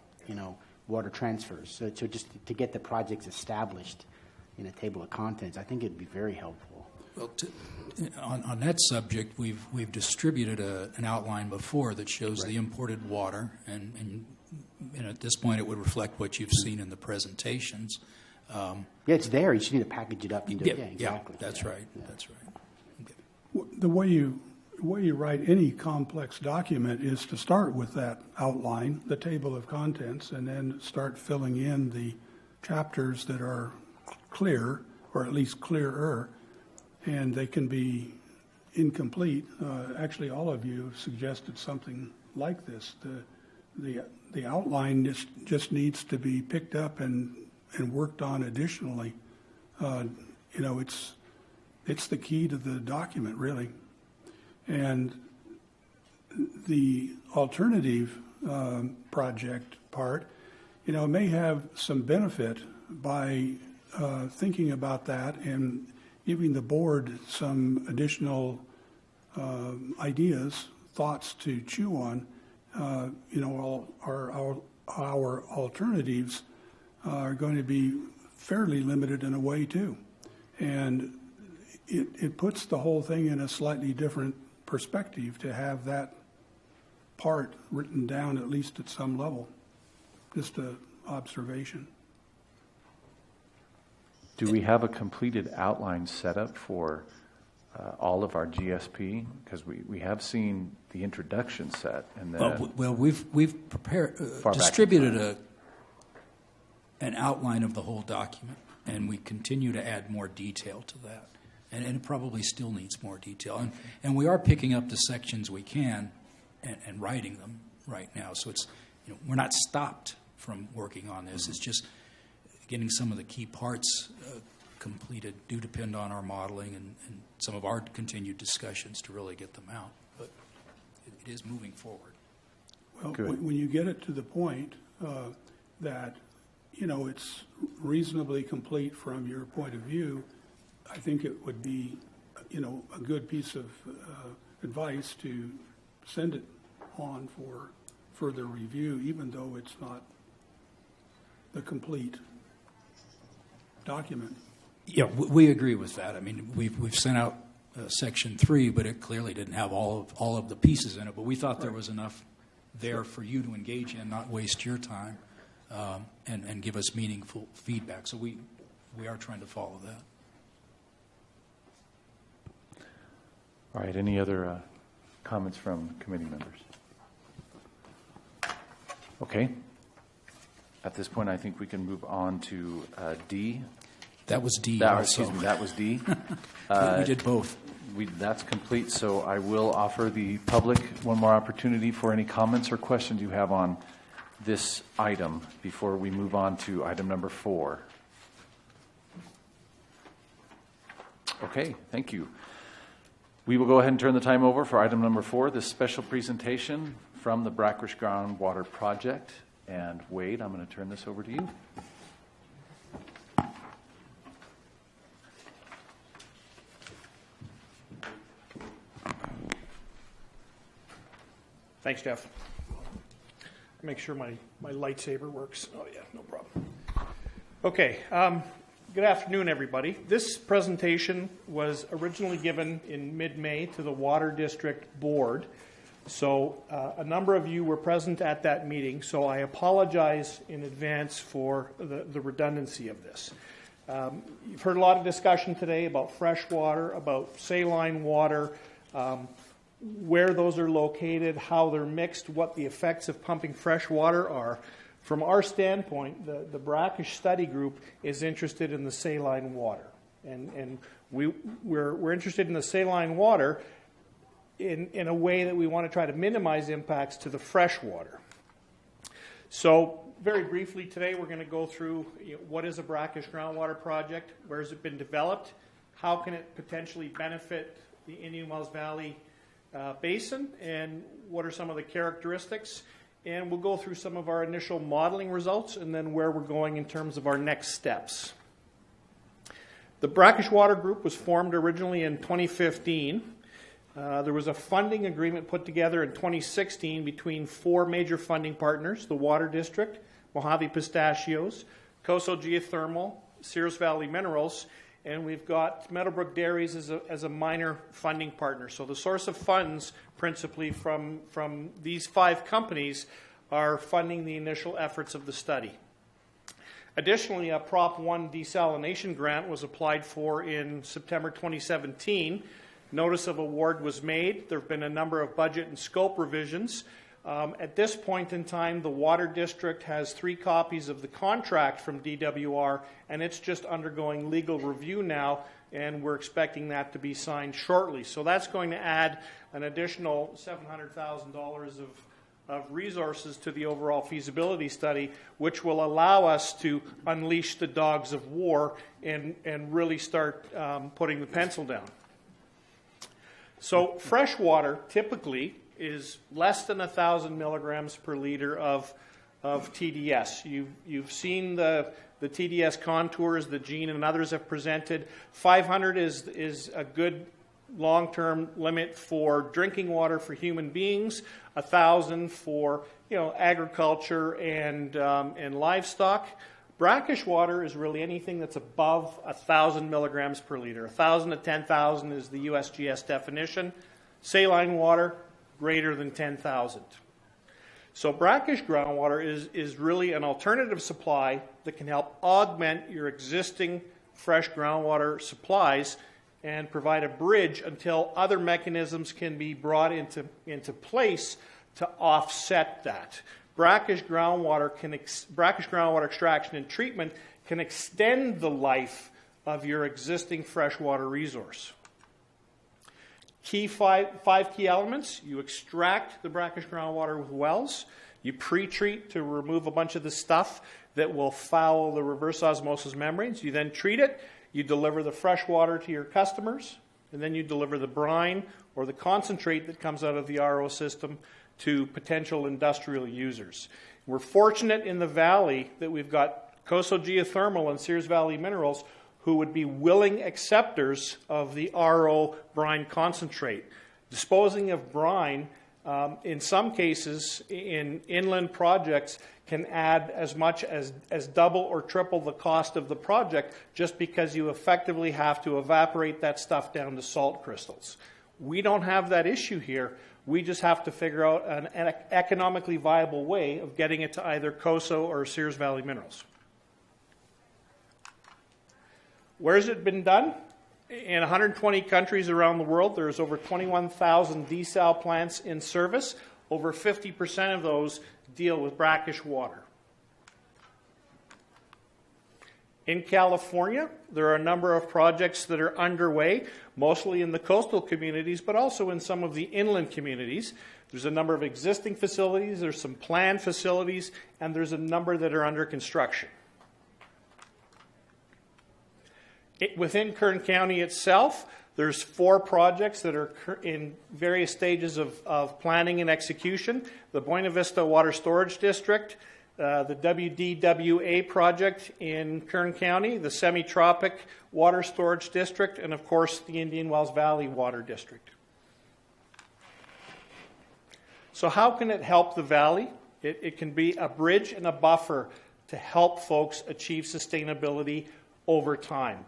Water transfers. So just to get the projects established in a table of contents, I think it'd be very helpful. Well, on that subject, we've distributed an outline before that shows the imported water, and at this point it would reflect what you've seen in the presentations. Yeah, it's there. You just need to package it up. And exactly. Yeah, that's right. That's right. Okay. The way you write any complex document is to start with that outline, the table of contents, and then start filling in the chapters that are clear, or at least clearer. And they can be incomplete. Actually, all of you suggested something like this. The outline just needs to be picked up and worked on additionally. It's the key to the document, really. And the alternative project part, may have some benefit by thinking about that and giving the board some additional ideas, thoughts to chew on. Our alternatives are going to be fairly limited in a way too, and it puts the whole thing in a slightly different perspective to have that part written down, at least at some level. Just an observation. Do we have a completed outline set up for all of our GSP? Because we have seen the introduction set, and then we've prepared, distributed an outline of the whole document, and we continue to add more detail to that, and it probably still needs more detail, and we are picking up the sections we can and writing them right now. So it's we're not stopped from working on this. It's just getting some of the key parts completed do depend on our modeling and some of our continued discussions to really get them out. But it is moving forward. Well, when you get it to the point that, it's reasonably complete from your point of view, I think it would be, a good piece of advice to send it on for further review, even though it's not the complete document. Yeah, we agree with that. I mean, we've sent out Section 3, but it clearly didn't have all of the pieces in it. But we thought there was enough there for you to engage in, not waste your time, and give us meaningful feedback. So we are trying to follow that. All right. Any other comments from committee members? Okay. At this point, I think we can move on to D. That was D. Excuse me, that was D. We did both. That's complete, so I will offer the public one more opportunity for any comments or questions you have on this item before we move on to item number 4. Okay, thank you. We will go ahead and turn the time over for item number 4, this special presentation from the Brackish Groundwater Project. And Wade, I'm going to turn this over to you. Thanks, Jeff. Make sure my lightsaber works. Oh, yeah, no problem. Okay, good afternoon, everybody. This presentation was originally given in mid-May to the Water District Board. So a number of you were present at that meeting, so I apologize in advance for the redundancy of this. You've heard a lot of discussion today about fresh water, about saline water, where those are located, how they're mixed, what the effects of pumping fresh water are. From our standpoint, the Brackish Study Group is interested in the saline water. And we're interested in the saline water in a way that we want to try to minimize impacts to the fresh water. So very briefly today, we're going to go through what is a Brackish Groundwater Project, where has it been developed, how can it potentially benefit the Indian Wells Valley Basin, and what are some of the characteristics. And we'll go through some of our initial modeling results and then where we're going in terms of our next steps. The Brackish Water Group was formed originally in 2015. There was a funding agreement put together in 2016 between 4 major funding partners, the Water District, Mojave Pistachios, Coastal Geothermal, Sears Valley Minerals, and we've got Meadowbrook Dairies as a minor funding partner. So the source of funds, principally from these 5 companies, are funding the initial efforts of the study. Additionally, a Prop 1 desalination grant was applied for in September 2017. Notice of award was made. There have been a number of budget and scope revisions. At this point in time, the Water District has 3 copies of the contract from DWR, and it's just undergoing legal review now, and we're expecting that to be signed shortly. So that's going to add an additional $700,000 of resources to the overall feasibility study, which will allow us to unleash the dogs of war and really start putting the pencil down. So fresh water typically is less than 1,000 milligrams per liter of TDS. You've seen the TDS contours that Gene and others have presented. 500 is a good long-term limit for drinking water for human beings. 1,000 for agriculture and livestock. Brackish water is really anything that's above 1,000 milligrams per liter. 1,000 to 10,000 is the USGS definition. Saline water, greater than 10,000. So brackish groundwater is really an alternative supply that can help augment your existing fresh groundwater supplies and provide a bridge until other mechanisms can be brought into place to offset that. Brackish groundwater extraction and treatment can extend the life of your existing freshwater resource. Five key elements. You extract the brackish groundwater with wells. You pre-treat to remove a bunch of the stuff that will foul the reverse osmosis membranes. You then treat it. You deliver the fresh water to your customers. And then you deliver the brine or the concentrate that comes out of the RO system to potential industrial users. We're fortunate in the valley that we've got Coastal Geothermal and Sears Valley Minerals who would be willing acceptors of the RO brine concentrate. Disposing of brine, in some cases, in inland projects, can add as much as double or triple the cost of the project just because you effectively have to evaporate that stuff down to salt crystals. We don't have that issue here. We just have to figure out an economically viable way of getting it to either COSO or Sears Valley Minerals. Where has it been done? In 120 countries around the world, there's over 21,000 desal plants in service. Over 50% of those deal with brackish water. In California, there are a number of projects that are underway, mostly in the coastal communities, but also in some of the inland communities. There's a number of existing facilities, there's some planned facilities, and there's a number that are under construction. Within Kern County itself, there's 4 projects that are in various stages of planning and execution. The Buena Vista Water Storage District, the WDWA project in Kern County, the Semi-Tropic Water Storage District, and of course the Indian Wells Valley Water District. So how can it help the valley? It can be a bridge and a buffer to help folks achieve sustainability over time.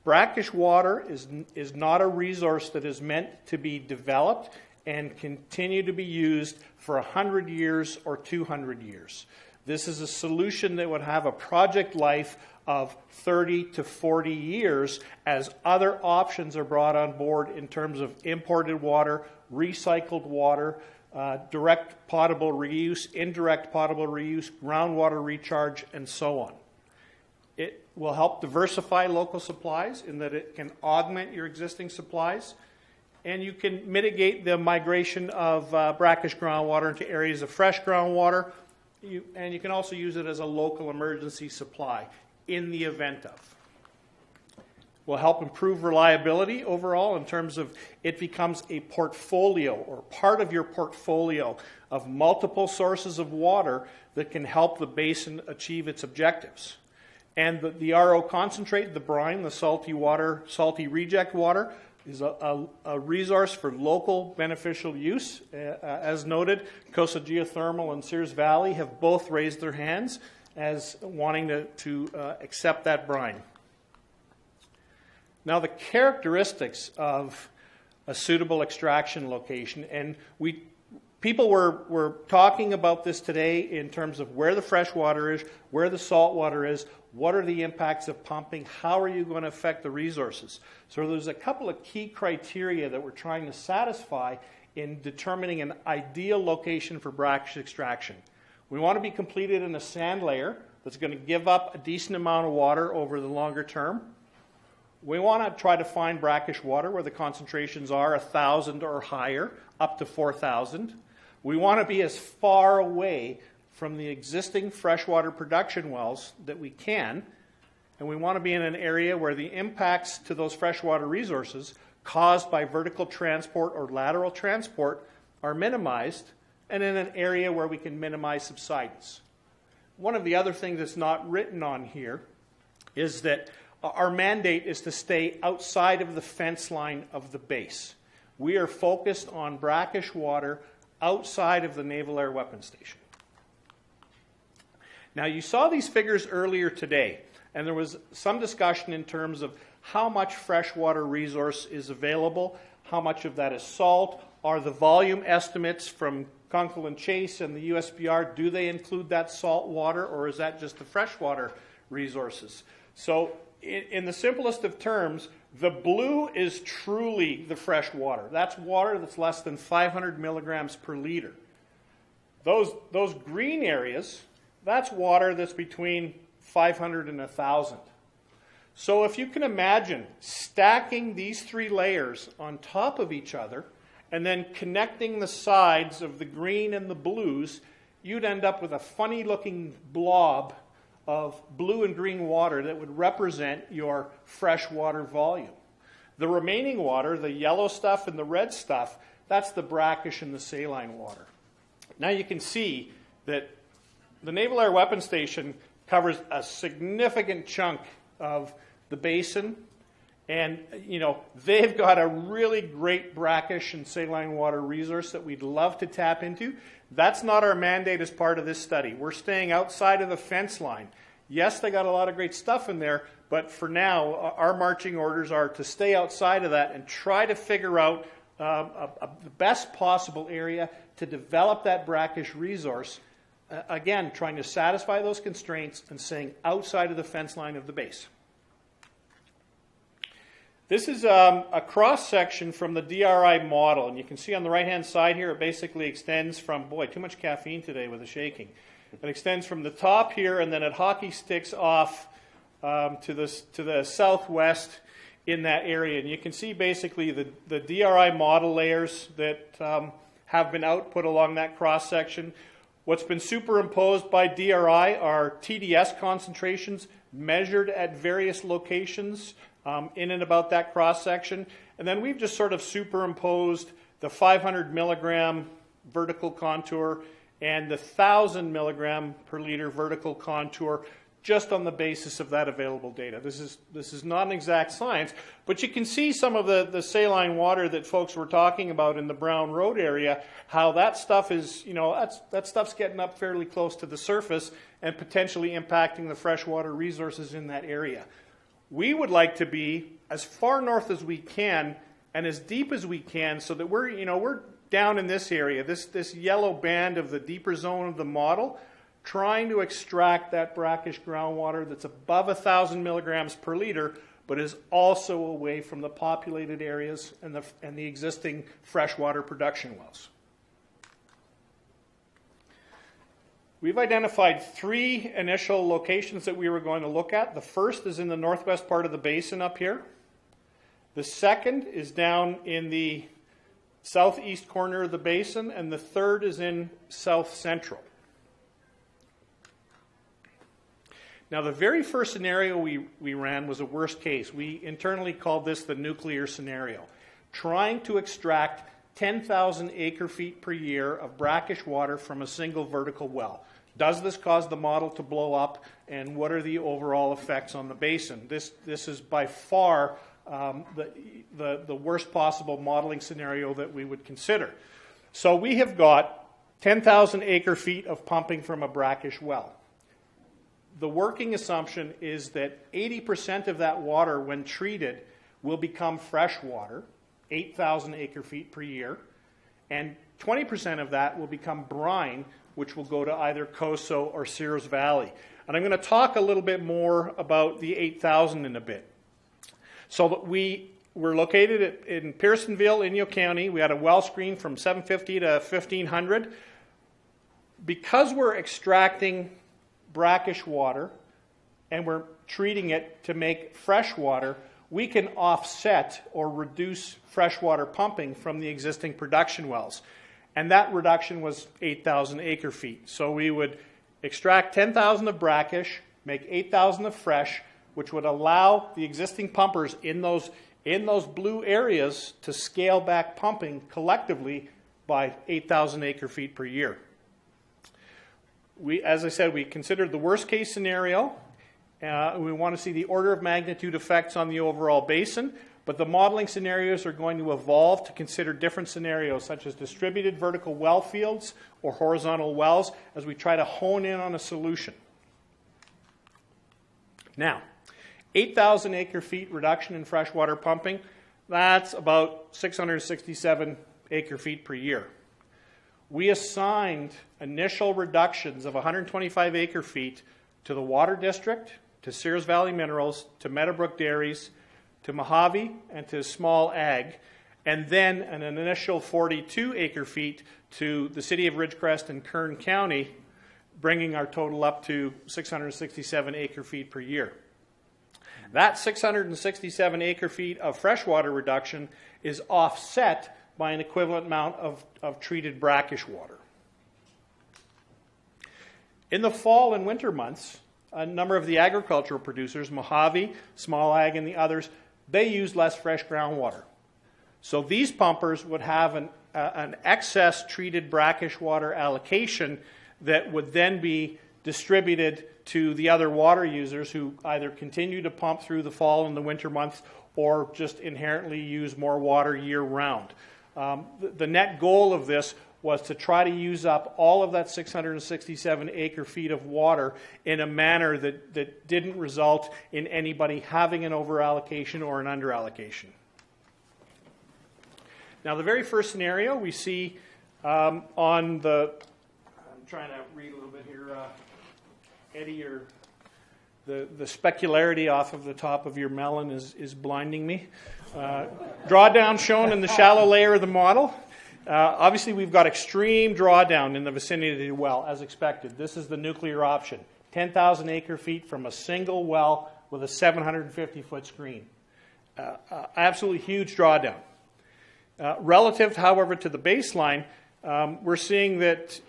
Brackish water is not a resource that is meant to be developed and continue to be used for 100 years or 200 years. This is a solution that would have a project life of 30 to 40 years as other options are brought on board in terms of imported water, recycled water, direct potable reuse, indirect potable reuse, groundwater recharge, and so on. It will help diversify local supplies in that it can augment your existing supplies, and you can mitigate the migration of brackish groundwater into areas of fresh groundwater, and you can also use it as a local emergency supply in the event of. Will help improve reliability overall in terms of it becomes a portfolio or part of your portfolio of multiple sources of water that can help the basin achieve its objectives. And the RO concentrate, the brine, the salty water, salty reject water, is a resource for local beneficial use. As noted, Coastal Geothermal and Sears Valley have both raised their hands as wanting to accept that brine. Now, the characteristics of a suitable extraction location, and people were talking about this today in terms of where the fresh water is, where the salt water is, what are the impacts of pumping, how are you going to affect the resources. So there's a couple of key criteria that we're trying to satisfy in determining an ideal location for brackish extraction. We want to be completed in a sand layer that's going to give up a decent amount of water over the longer term. We want to try to find brackish water where the concentrations are 1,000 or higher, up to 4,000. We want to be as far away from the existing freshwater production wells that we can, and we want to be in an area where the impacts to those freshwater resources caused by vertical transport or lateral transport are minimized, and in an area where we can minimize subsidence. One of the other things that's not written on here is that our mandate is to stay outside of the fence line of the base. We are focused on brackish water outside of the Naval Air Weapons Station. Now, you saw these figures earlier today, and there was some discussion in terms of how much freshwater resource is available, how much of that is salt, are the volume estimates from Kunkel and Chase and the USBR, do they include that salt water, or is that just the freshwater resources? So, in the simplest of terms, the blue is truly the fresh water. That's water that's less than 500 milligrams per liter. Those green areas, that's water that's between 500 and 1,000. So if you can imagine stacking these 3 layers on top of each other and then connecting the sides of the green and the blues, you'd end up with a funny-looking blob of blue and green water that would represent your freshwater volume. The remaining water, the yellow stuff and the red stuff, that's the brackish and the saline water. Now you can see that the Naval Air Weapons Station covers a significant chunk of the basin, and they've got a really great brackish and saline water resource that we'd love to tap into. That's not our mandate as part of this study. We're staying outside of the fence line. Yes, they got a lot of great stuff in there, but for now, our marching orders are to stay outside of that and try to figure out the best possible area to develop that brackish resource. Again, trying to satisfy those constraints and staying outside of the fence line of the base. This is a cross-section from the DRI model, and you can see on the right-hand side here, it basically extends from, boy, too much caffeine today with the shaking. It extends from the top here, and then it hockey sticks off to the southwest in that area. And you can see basically the DRI model layers that have been output along that cross-section. What's been superimposed by DRI are TDS concentrations measured at various locations in and about that cross-section. And then we've just sort of superimposed the 500 milligram vertical contour and the 1,000 milligram per liter vertical contour just on the basis of that available data. This is not an exact science, but you can see some of the saline water that folks were talking about in the Brown Road area, how that stuff is, that stuff's getting up fairly close to the surface and potentially impacting the freshwater resources in that area. We would like to be as far north as we can and as deep as we can so that we're down in this area, this yellow band of the deeper zone of the model, trying to extract that brackish groundwater that's above 1,000 milligrams per liter, but is also away from the populated areas and the existing freshwater production wells. We've identified 3 initial locations that we were going to look at. The first is in the northwest part of the basin up here. The second is down in the southeast corner of the basin, and the third is in south central. Now, the very first scenario we ran was a worst case. We internally called this the nuclear scenario, trying to extract 10,000 acre-feet per year of brackish water from a single vertical well. Does this cause the model to blow up, and what are the overall effects on the basin? This is by far the worst possible modeling scenario that we would consider. So we have got 10,000 acre-feet of pumping from a brackish well. The working assumption is that 80% of that water, when treated, will become fresh water, 8,000 acre-feet per year, and 20% of that will become brine, which will go to either COSO or Sears Valley. And I'm going to talk a little bit more about the 8,000 in a bit. So we're located in Pearsonville, Inyo County. We had a well screen from 750 to 1,500. Because we're extracting brackish water and we're treating it to make fresh water, we can offset or reduce freshwater pumping from the existing production wells. And that reduction was 8,000 acre-feet. So we would extract 10,000 of brackish, make 8,000 of fresh, which would allow the existing pumpers in those blue areas to scale back pumping collectively by 8,000 acre-feet per year. As I said, we considered the worst case scenario. We want to see the order of magnitude effects on the overall basin, but the modeling scenarios are going to evolve to consider different scenarios, such as distributed vertical well fields or horizontal wells, as we try to hone in on a solution. Now, 8,000 acre-feet reduction in freshwater pumping, that's about 667 acre-feet per year. We assigned initial reductions of 125 acre-feet to the Water District, to Sears Valley Minerals, to Meadowbrook Dairies, to Mojave, and to Small Ag, and then an initial 42 acre-feet to the City of Ridgecrest and Kern County, bringing our total up to 667 acre-feet per year. That 667 acre-feet of freshwater reduction is offset by an equivalent amount of treated brackish water. In the fall and winter months, a number of the agricultural producers, Mojave, Small Ag, and the others, they use less fresh groundwater. So these pumpers would have an excess treated brackish water allocation that would then be distributed to the other water users who either continue to pump through the fall and the winter months or just inherently use more water year-round. The net goal of this was to try to use up all of that 667 acre-feet of water in a manner that didn't result in anybody having an over-allocation or an under-allocation. Now, the very first scenario we see on the... I'm trying to read a little bit here. Eddie, the specularity off of the top of your melon is blinding me. Drawdown shown in the shallow layer of the model. Obviously, we've got extreme drawdown in the vicinity of the well, as expected. This is the nuclear option. 10,000 acre-feet from a single well with a 750-foot screen. Absolutely huge drawdown. Relative, however, to the baseline, we're seeing that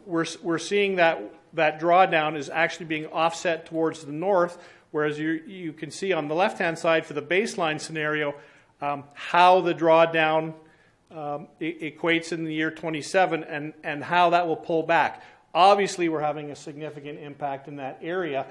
we're seeing that drawdown is actually being offset towards the north, whereas you can see on the left-hand side for the baseline scenario how the drawdown equates in the year 27 and how that will pull back. Obviously, we're having a significant impact in that area.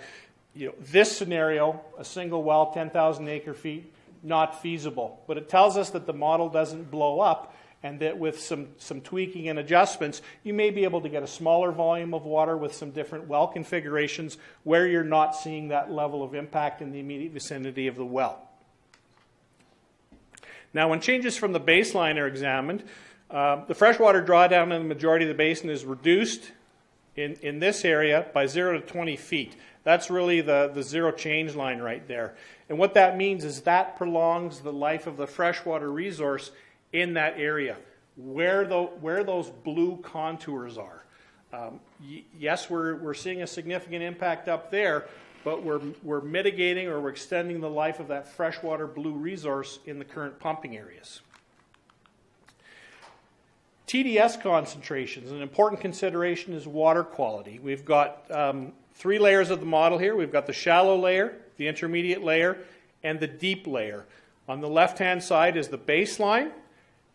This scenario, a single well, 10,000 acre feet, not feasible. But it tells us that the model doesn't blow up, and that with some tweaking and adjustments, you may be able to get a smaller volume of water with some different well configurations where you're not seeing that level of impact in the immediate vicinity of the well. Now, when changes from the baseline are examined, the freshwater drawdown in the majority of the basin is reduced in this area by 0 to 20 feet. That's really the zero change line right there. And what that means is that prolongs the life of the freshwater resource in that area, where those blue contours are. Yes, we're seeing a significant impact up there, but we're mitigating or we're extending the life of that freshwater blue resource in the current pumping areas. TDS concentrations, an important consideration is water quality. We've got 3 layers of the model here. We've got the shallow layer, the intermediate layer, and the deep layer. On the left-hand side is the baseline,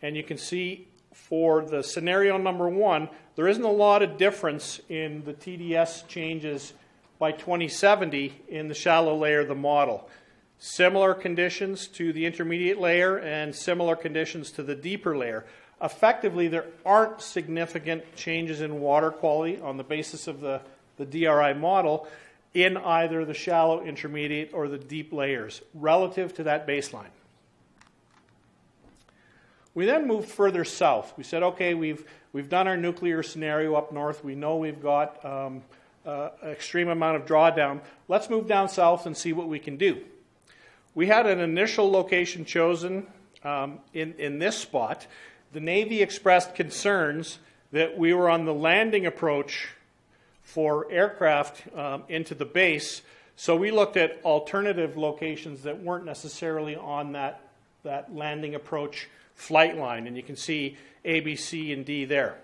and you can see for the scenario number 1, there isn't a lot of difference in the TDS changes by 2070 in the shallow layer of the model. Similar conditions to the intermediate layer and similar conditions to the deeper layer. Effectively, there aren't significant changes in water quality on the basis of the DRI model in either the shallow, intermediate, or the deep layers relative to that baseline. We then moved further south. We said, okay, we've done our nuclear scenario up north. We know we've got an extreme amount of drawdown. Let's move down south and see what we can do. We had an initial location chosen in this spot. The Navy expressed concerns that we were on the landing approach for aircraft into the base, so we looked at alternative locations that weren't necessarily on that landing approach flight line, and you can see A, B, C, and D there.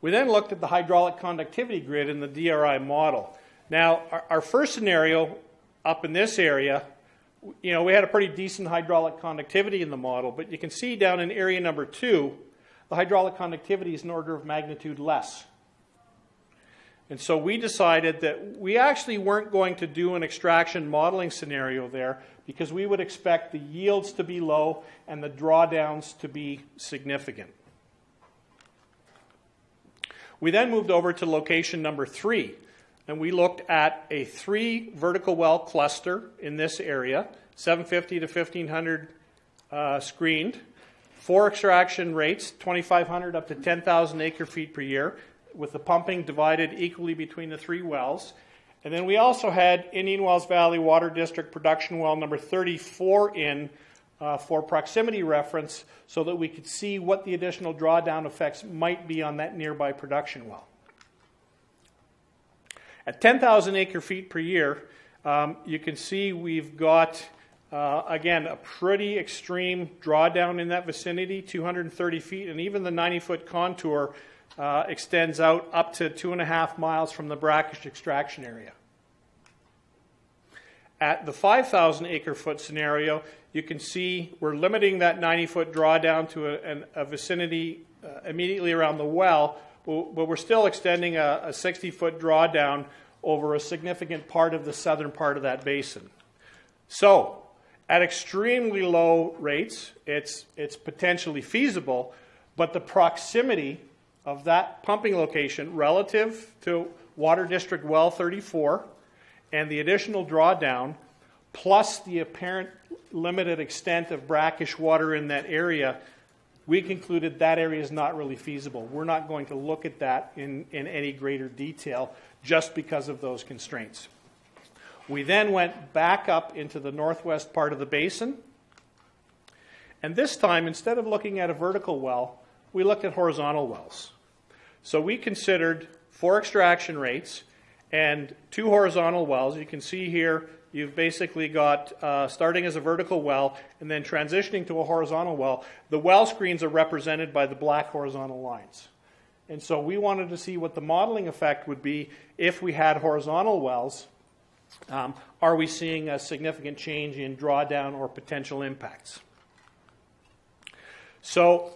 We then looked at the hydraulic conductivity grid in the DRI model. Now, our first scenario up in this area, we had a pretty decent hydraulic conductivity in the model, but you can see down in area number 2, the hydraulic conductivity is an order of magnitude less. And so we decided that we actually weren't going to do an extraction modeling scenario there because we would expect the yields to be low and the drawdowns to be significant. We then moved over to location number 3, and we looked at a 3 vertical well cluster in this area, 750 to 1500 screened, 4 extraction rates, 2,500 up to 10,000 acre feet per year, with the pumping divided equally between the 3 wells. And then we also had Indian Wells Valley Water District production well number 34 in for proximity reference so that we could see what the additional drawdown effects might be on that nearby production well. At 10,000 acre feet per year, you can see we've got, again, a pretty extreme drawdown in that vicinity, 230 feet, and even the 90-foot contour extends out up to 2.5 miles from the brackish extraction area. At the 5,000 acre foot scenario, you can see we're limiting that 90-foot drawdown to a vicinity immediately around the well, but we're still extending a 60-foot drawdown over a significant part of the southern part of that basin. So, at extremely low rates, it's potentially feasible, but the proximity of that pumping location relative to Water District Well 34 and the additional drawdown, plus the apparent limited extent of brackish water in that area, we concluded that area is not really feasible. We're not going to look at that in any greater detail just because of those constraints. We then went back up into the northwest part of the basin, and this time, instead of looking at a vertical well, we looked at horizontal wells. So we considered 4 extraction rates and 2 horizontal wells. You can see here you've basically got starting as a vertical well and then transitioning to a horizontal well. The well screens are represented by the black horizontal lines. And so we wanted to see what the modeling effect would be if we had horizontal wells. Are we seeing a significant change in drawdown or potential impacts? So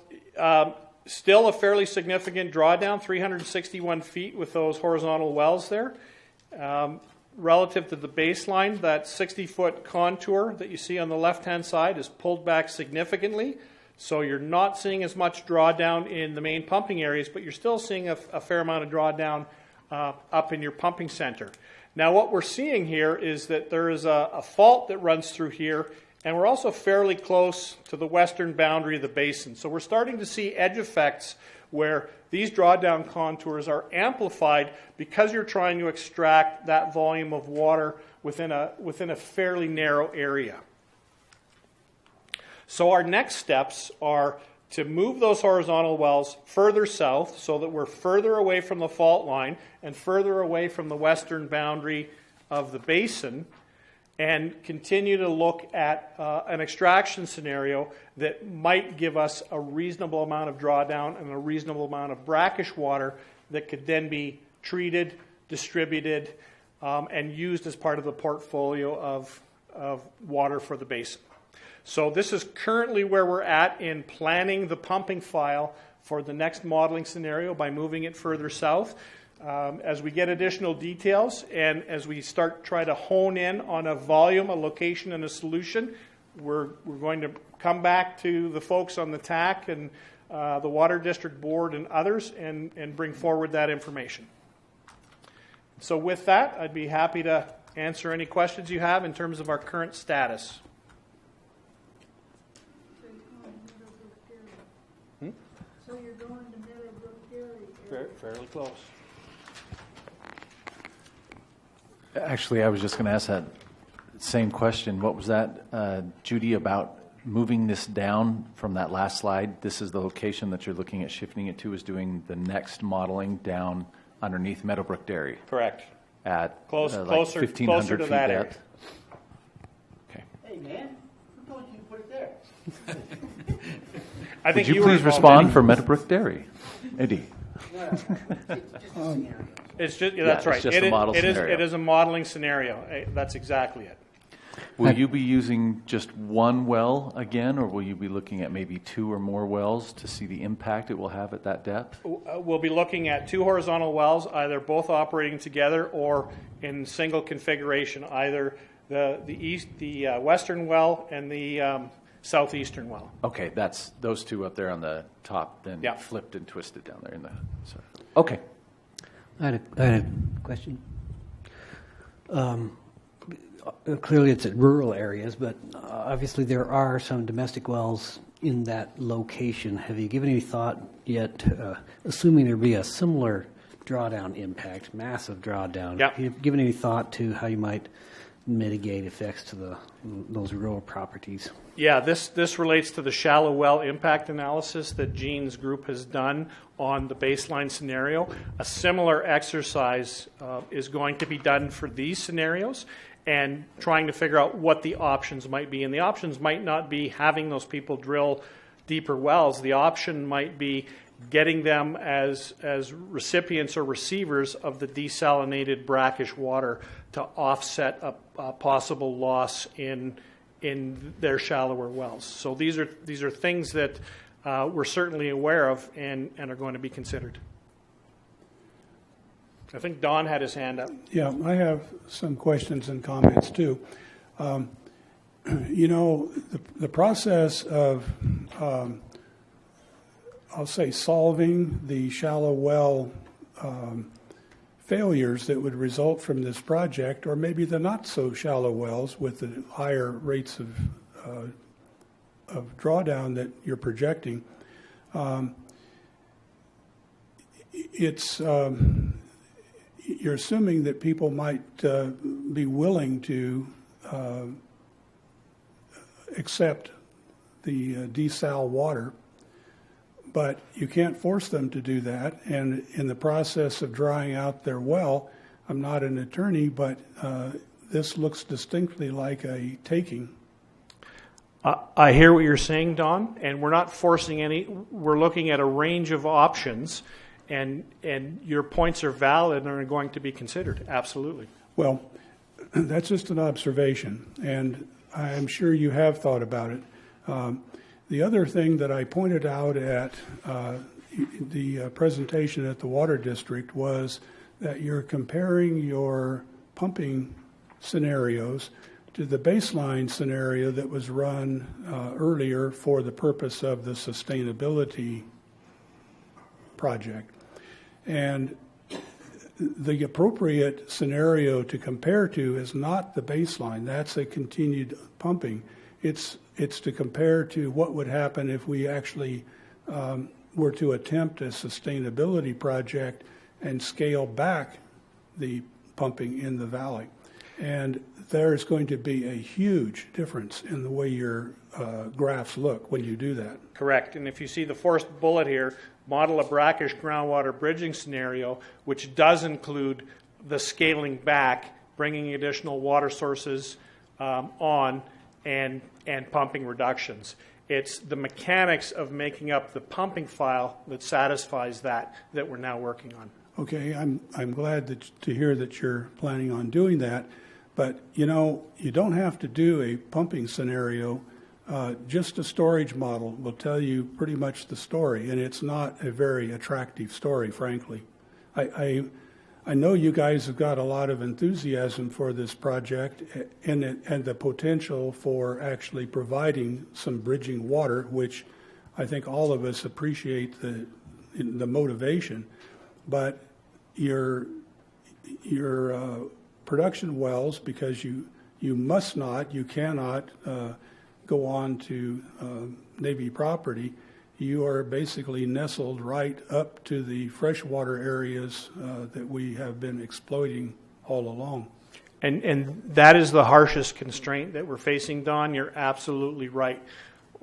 still a fairly significant drawdown, 361 feet with those horizontal wells there. Relative to the baseline, that 60-foot contour that you see on the left-hand side is pulled back significantly. So you're not seeing as much drawdown in the main pumping areas, but you're still seeing a fair amount of drawdown up in your pumping center. Now what we're seeing here is that there is a fault that runs through here, and we're also fairly close to the western boundary of the basin. So we're starting to see edge effects where these drawdown contours are amplified because you're trying to extract that volume of water within a fairly narrow area. So our next steps are to move those horizontal wells further south so that we're further away from the fault line and further away from the western boundary of the basin, and continue to look at an extraction scenario that might give us a reasonable amount of drawdown and a reasonable amount of brackish water that could then be treated, distributed, and used as part of the portfolio of water for the basin. So this is currently where we're at in planning the pumping file for the next modeling scenario by moving it further south. As we get additional details and as we try to hone in on a volume, a location, and a solution, we're going to come back to the folks on the TAC and the Water District Board and others and bring forward that information. So with that, I'd be happy to answer any questions you have in terms of our current status. So you're going to Meadowbrook Dairy? Fairly close. Actually, I was just going to ask that same question. What was that, Judy, about moving this down from that last slide? This is the location that you're looking at shifting it to, is doing the next modeling down underneath Meadowbrook Dairy. Correct. At closer like 1,500 to feet that depth. Area. Okay. Hey, man, who told you to put it there? I think Would you were please involved, respond Eddie. for Meadowbrook Dairy? Eddie. It's just, Yeah, that's it's right. just a model scenario. It is a modeling scenario. That's exactly it. Will you be using just one well again, or will you be looking at maybe 2 or more wells to see the impact it will have at that depth? We'll be looking at 2 horizontal wells, either both operating together or in single configuration, either the western well and the southeastern well. Okay, that's those 2 up there on the top, then Yeah. flipped and twisted down there in the. Sorry. Okay. I had a question. Clearly, it's at rural areas, but obviously there are some domestic wells in that location. Have you given any thought yet, assuming there be a similar drawdown impact, massive drawdown? Yeah. Have you given any thought to how you might mitigate effects to those rural properties? Yeah, this relates to the shallow well impact analysis that Gene's group has done on the baseline scenario. A similar exercise is going to be done for these scenarios, and trying to figure out what the options might be. And the options might not be having those people drill deeper wells. The option might be getting them as recipients or receivers of the desalinated brackish water to offset a possible loss in their shallower wells. So these are things that we're certainly aware of and are going to be considered. I think Don had his hand up. Yeah, I have some questions and comments too. The process of, I'll say, solving the shallow well failures that would result from this project, or maybe the not so shallow wells with the higher rates of drawdown that you're projecting, you're assuming that people might be willing to accept the desal water, but you can't force them to do that. And in the process of drying out their well, I'm not an attorney, but this looks distinctly like a taking. I hear what you're saying, Don, and we're not forcing any. We're looking at a range of options, and your points are valid and are going to be considered. Absolutely. Well, that's just an observation, and I'm sure you have thought about it. The other thing that I pointed out at the presentation at the Water District was that you're comparing your pumping scenarios to the baseline scenario that was run earlier for the purpose of the sustainability project. And the appropriate scenario to compare to is not the baseline. That's a continued pumping. It's to compare to what would happen if we actually were to attempt a sustainability project and scale back the pumping in the valley. And there's going to be a huge difference in the way your graphs look when you do that. Correct. And if you see the fourth bullet here, model a brackish groundwater bridging scenario, which does include the scaling back, bringing additional water sources on, and pumping reductions. It's the mechanics of making up the pumping file that satisfies that we're now working on. Okay, I'm glad to hear that you're planning on doing that. But, you know, you don't have to do a pumping scenario. Just a storage model will tell you pretty much the story, and it's not a very attractive story, frankly. I know you guys have got a lot of enthusiasm for this project and the potential for actually providing some bridging water, which I think all of us appreciate the motivation. But your production wells, because you cannot go on to Navy property, you are basically nestled right up to the freshwater areas that we have been exploiting all along. And that is the harshest constraint that we're facing, Don. You're absolutely right.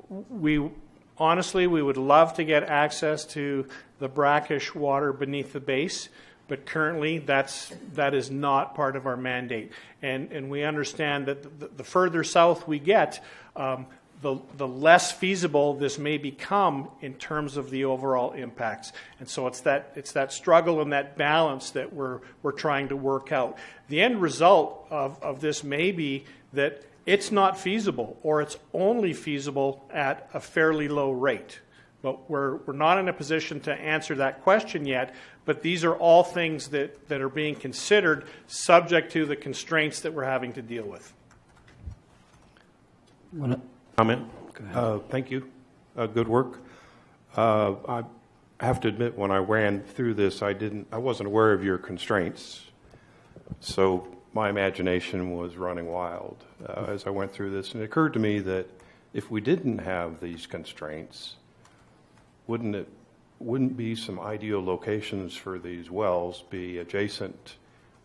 We would love to get access to the brackish water beneath the base, but currently that is not part of our mandate. And we understand that the further south we get, the less feasible this may become in terms of the overall impacts. And so it's that struggle and that balance that we're trying to work out. The end result of this may be that it's not feasible, or it's only feasible at a fairly low rate. But we're not in a position to answer that question yet, but these are all things that are being considered, subject to the constraints that we're having to deal with. Comment? Thank you. Good work. I have to admit, when I ran through this, I wasn't aware of your constraints, so my imagination was running wild as I went through this. And it occurred to me that if we didn't have these constraints, wouldn't be some ideal locations for these wells be adjacent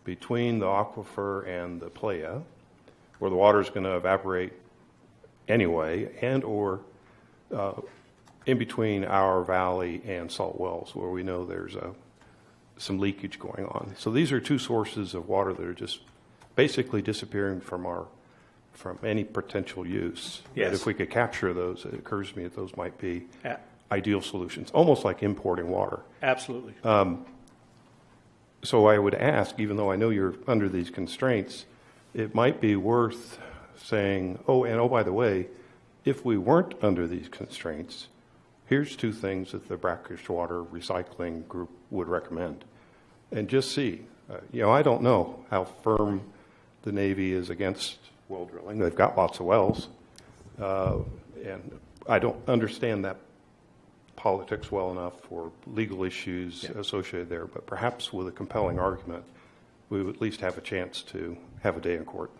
between the aquifer and the playa, where the water is going to evaporate anyway, and or in between our valley and salt wells, where we know there's some leakage going on. So these are two sources of water that are just basically disappearing from any potential use. Yes. But if we could capture those, it occurs to me that those might be ideal solutions, almost like importing water. Absolutely. So I would ask, even though I know you're under these constraints, it might be worth saying, by the way, if we weren't under these constraints, here's two things that the brackish water recycling group would recommend. And just see. I don't know how firm the Navy is against well drilling. They've got lots of wells. And I don't understand that politics well enough for legal issues associated there. But perhaps with a compelling argument, we would at least have a chance to have a day in court.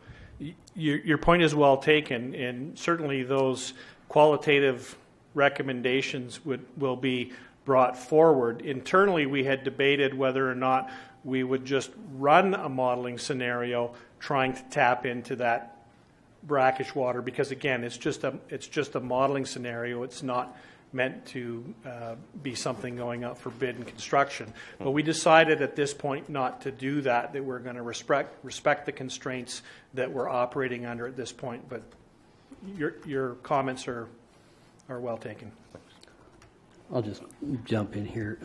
Your point is well taken, and certainly those qualitative recommendations will be brought forward. Internally, we had debated whether or not we would just run a modeling scenario trying to tap into that brackish water, because again, it's just a modeling scenario. It's not meant to be something going out for bid and construction. But we decided at this point not to do that, that we're going to respect the constraints that we're operating under at this point. But your comments are well taken. I'll just jump in here.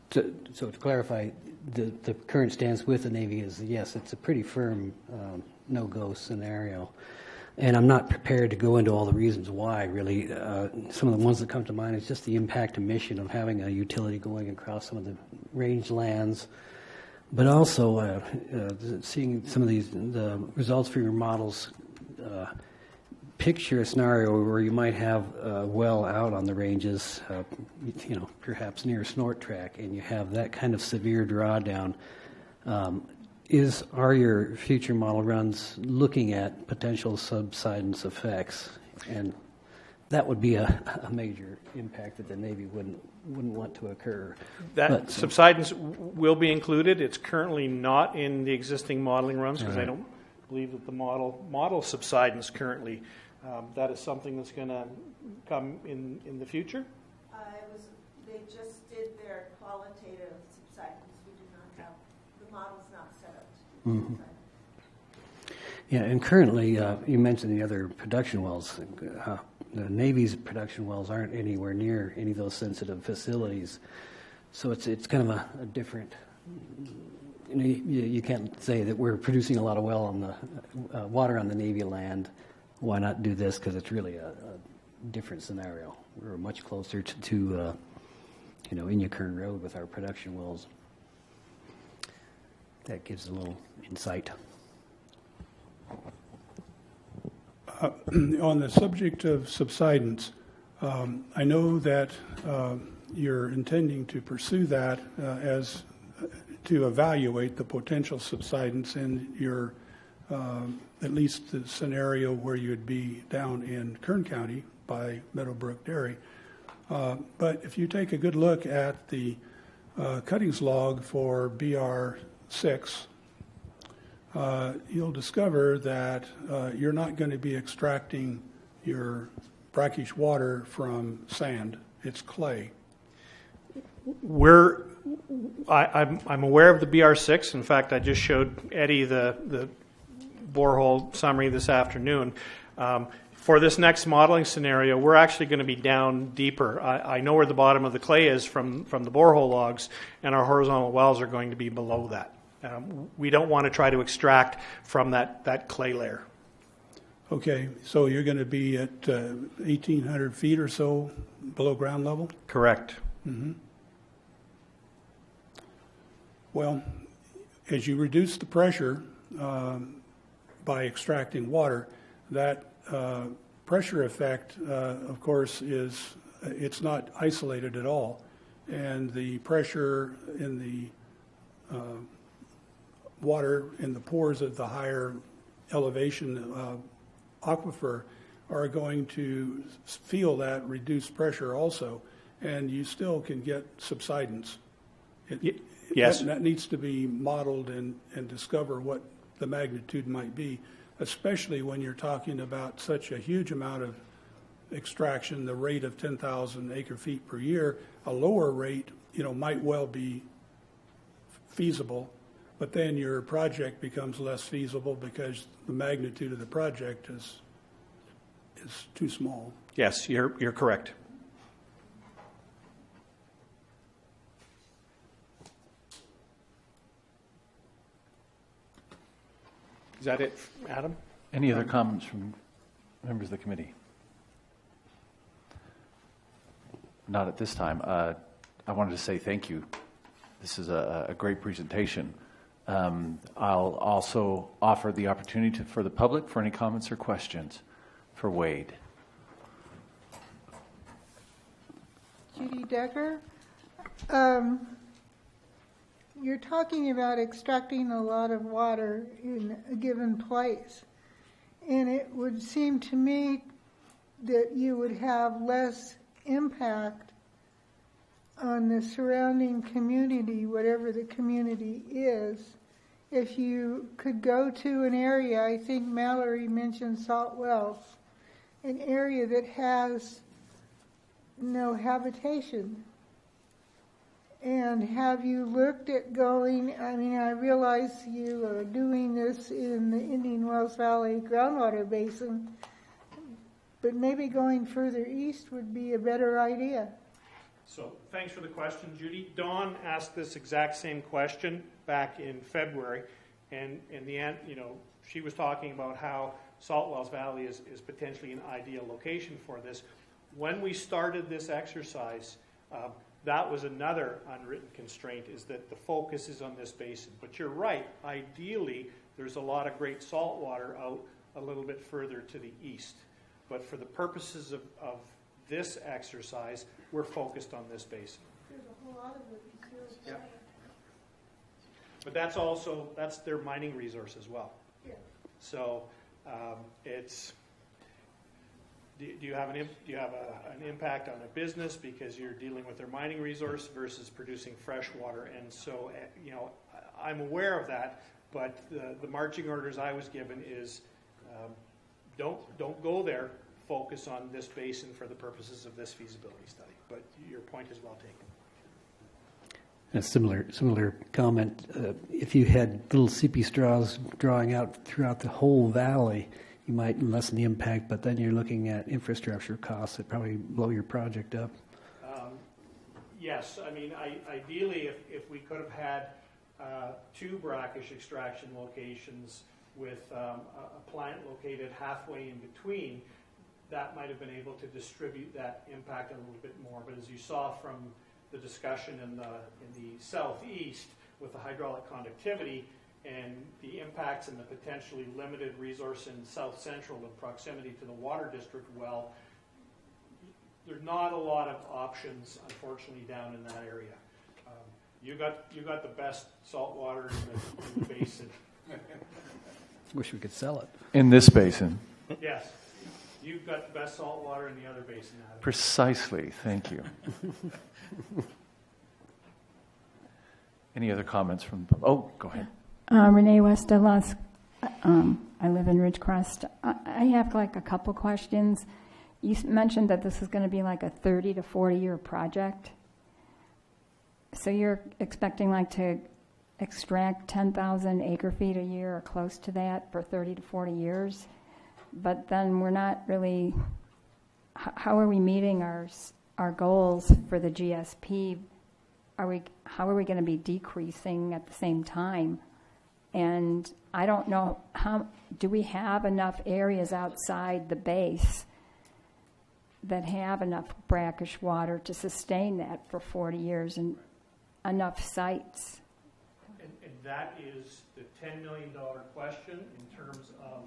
So to clarify, the current stance with the Navy is, yes, it's a pretty firm no-go scenario. And I'm not prepared to go into all the reasons why, really. Some of the ones that come to mind is just the impact emission of having a utility going across some of the range lands, but also seeing some of the results for your models. Picture a scenario where you might have a well out on the ranges, perhaps near a snort track, and you have that kind of severe drawdown. Are your future model runs looking at potential subsidence effects? And that would be a major impact that the Navy wouldn't want to occur. That subsidence will be included. It's currently not in the existing modeling runs because I don't believe that the model subsidence currently. That is something that's going to come in the future. They just did their qualitative subsidence. We do not have the model's not set up. Mm-hmm. Yeah, and currently, you mentioned the other production wells. The Navy's production wells aren't anywhere near any of those sensitive facilities, so it's kind of a different. You can't say that we're producing a lot of well on the water on the Navy land. Why not do this? Because it's really a different scenario. We're much closer to Inyakern Road with our production wells. That gives a little insight. On the subject of subsidence, I know that you're intending to pursue that as to evaluate the potential subsidence in your at least the scenario where you'd be down in Kern County by Meadowbrook Dairy. But if you take a good look at the cuttings log for BR6, you'll discover that you're not going to be extracting your brackish water from sand. It's clay. I'm aware of the BR6. In fact, I just showed Eddie the borehole summary this afternoon. For this next modeling scenario, we're actually going to be down deeper. I know where the bottom of the clay is from the borehole logs, and our horizontal wells are going to be below that. We don't want to try to extract from that clay layer. Okay, so you're going to be at 1,800 feet or so below ground level? Correct. Mm-hmm. Well, as you reduce the pressure by extracting water, that pressure effect, of course, it's not isolated at all. And the pressure in the water in the pores of the higher elevation aquifer are going to feel that reduced pressure also, and you still can get subsidence. Yes. That needs to be modeled and discover what the magnitude might be, especially when you're talking about such a huge amount of extraction, the rate of 10,000 acre-feet per year. A lower rate, might well be feasible, but then your project becomes less feasible because the magnitude of the project is too small. Yes, you're correct. Is that it, Adam? Any other comments from members of the committee? Not at this time. I wanted to say thank you. This is a great presentation. I'll also offer the opportunity for the public for any comments or questions for Wade. Judy Decker, you're talking about extracting a lot of water in a given place, and it would seem to me that you would have less impact on the surrounding community, whatever the community is, if you could go to an area, I think Mallory mentioned Salt Wells, an area that has no habitation. And have you looked at going, I mean, I realize you are doing this in the Indian Wells Valley groundwater basin, but maybe going further east would be a better idea. So thanks for the question, Judy. Dawn asked this exact same question back in February, and in the end, she was talking about how Salt Wells Valley is potentially an ideal location for this. When we started this exercise, that was another unwritten constraint, is that the focus is on this basin. But you're right, ideally, there's a lot of great salt water out a little bit further to the east. But for the purposes of this exercise, we're focused on this basin. There's a whole lot of it. Yeah. But that's their mining resource as well. Yeah. So it's... Do you have an impact on a business because you're dealing with their mining resource versus producing fresh water? And so, I'm aware of that, but the marching orders I was given is don't go there. Focus on this basin for the purposes of this feasibility study. But your point is well taken. A similar comment. If you had little CP straws drawing out throughout the whole valley, you might lessen the impact, but then you're looking at infrastructure costs that probably blow your project up. Yes, I mean, ideally, if we could have had 2 brackish extraction locations with a plant located halfway in between, that might have been able to distribute that impact a little bit more. But as you saw from the discussion in the southeast with the hydraulic conductivity, and the impacts and the potentially limited resource in south central in proximity to the water district well, there's not a lot of options, unfortunately, down in that area. You got the best salt water in the basin. Wish we could sell it. In this basin. Yes. You've got the best salt water in the other basin. Adam. Precisely. Thank you. Any other comments from... Oh, go ahead. Renee Westelas. I live in Ridgecrest. I have a couple questions. You mentioned that this is going to be like a 30 to 40 year project. So you're expecting to extract 10,000 acre feet a year or close to that for 30 to 40 years. But then we're not really, how are we meeting our goals for the GSP? How are we going to be decreasing at the same time? And I don't know, do we have enough areas outside the base that have enough brackish water to sustain that for 40 years and enough sites? And that is the $10 million question in terms of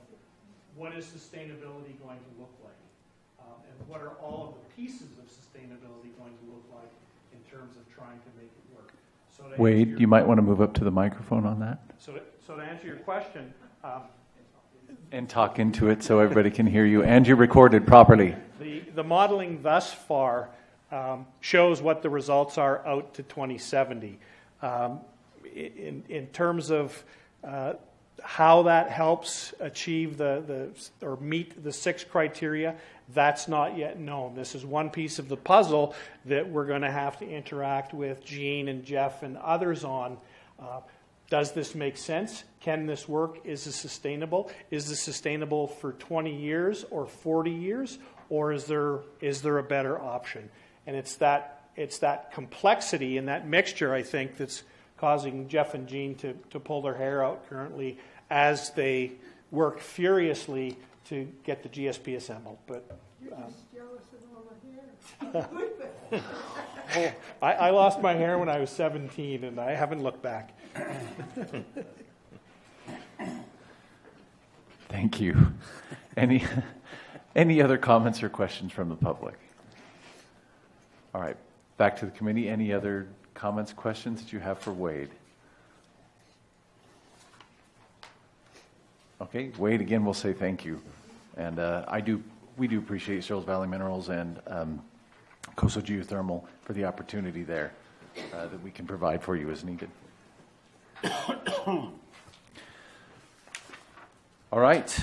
what is sustainability going to look like? And what are all of the pieces of sustainability going to look like in terms of trying to make it work? So Wade, you might want to move up to the microphone on that. So to answer your question... and talk into it so everybody can hear you, and you're recorded properly. The modeling thus far shows what the results are out to 2070. In terms of how that helps achieve or meet the 6 criteria, that's not yet known. This is one piece of the puzzle that we're going to have to interact with Gene and Jeff and others on. Does this make sense? Can this work? Is this sustainable? Is this sustainable for 20 years or 40 years? Or is there a better option? And it's that complexity and that mixture, I think, that's causing Jeff and Gene to pull their hair out currently as they work furiously to get the GSP assembled. But you're just jealous of all the hair. I lost my hair when I was 17, and I haven't looked back. Thank you. Any other comments or questions from the public? All right, back to the committee. Any other comments, questions that you have for Wade? Okay, Wade, again, we'll say thank you. And we do appreciate Searles Valley Minerals and Coastal Geothermal for the opportunity there that we can provide for you as needed. All right.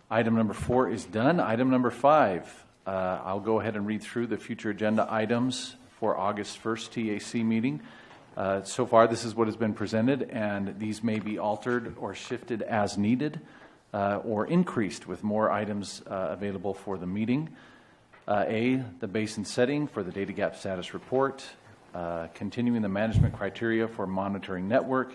Item number 4 is done. Item number 5, I'll go ahead and read through the future agenda items for August 1st TAC meeting. So far, this is what has been presented, and these may be altered or shifted as needed or increased with more items available for the meeting. A, the basin setting for the data gap status report, continuing the management criteria for monitoring network,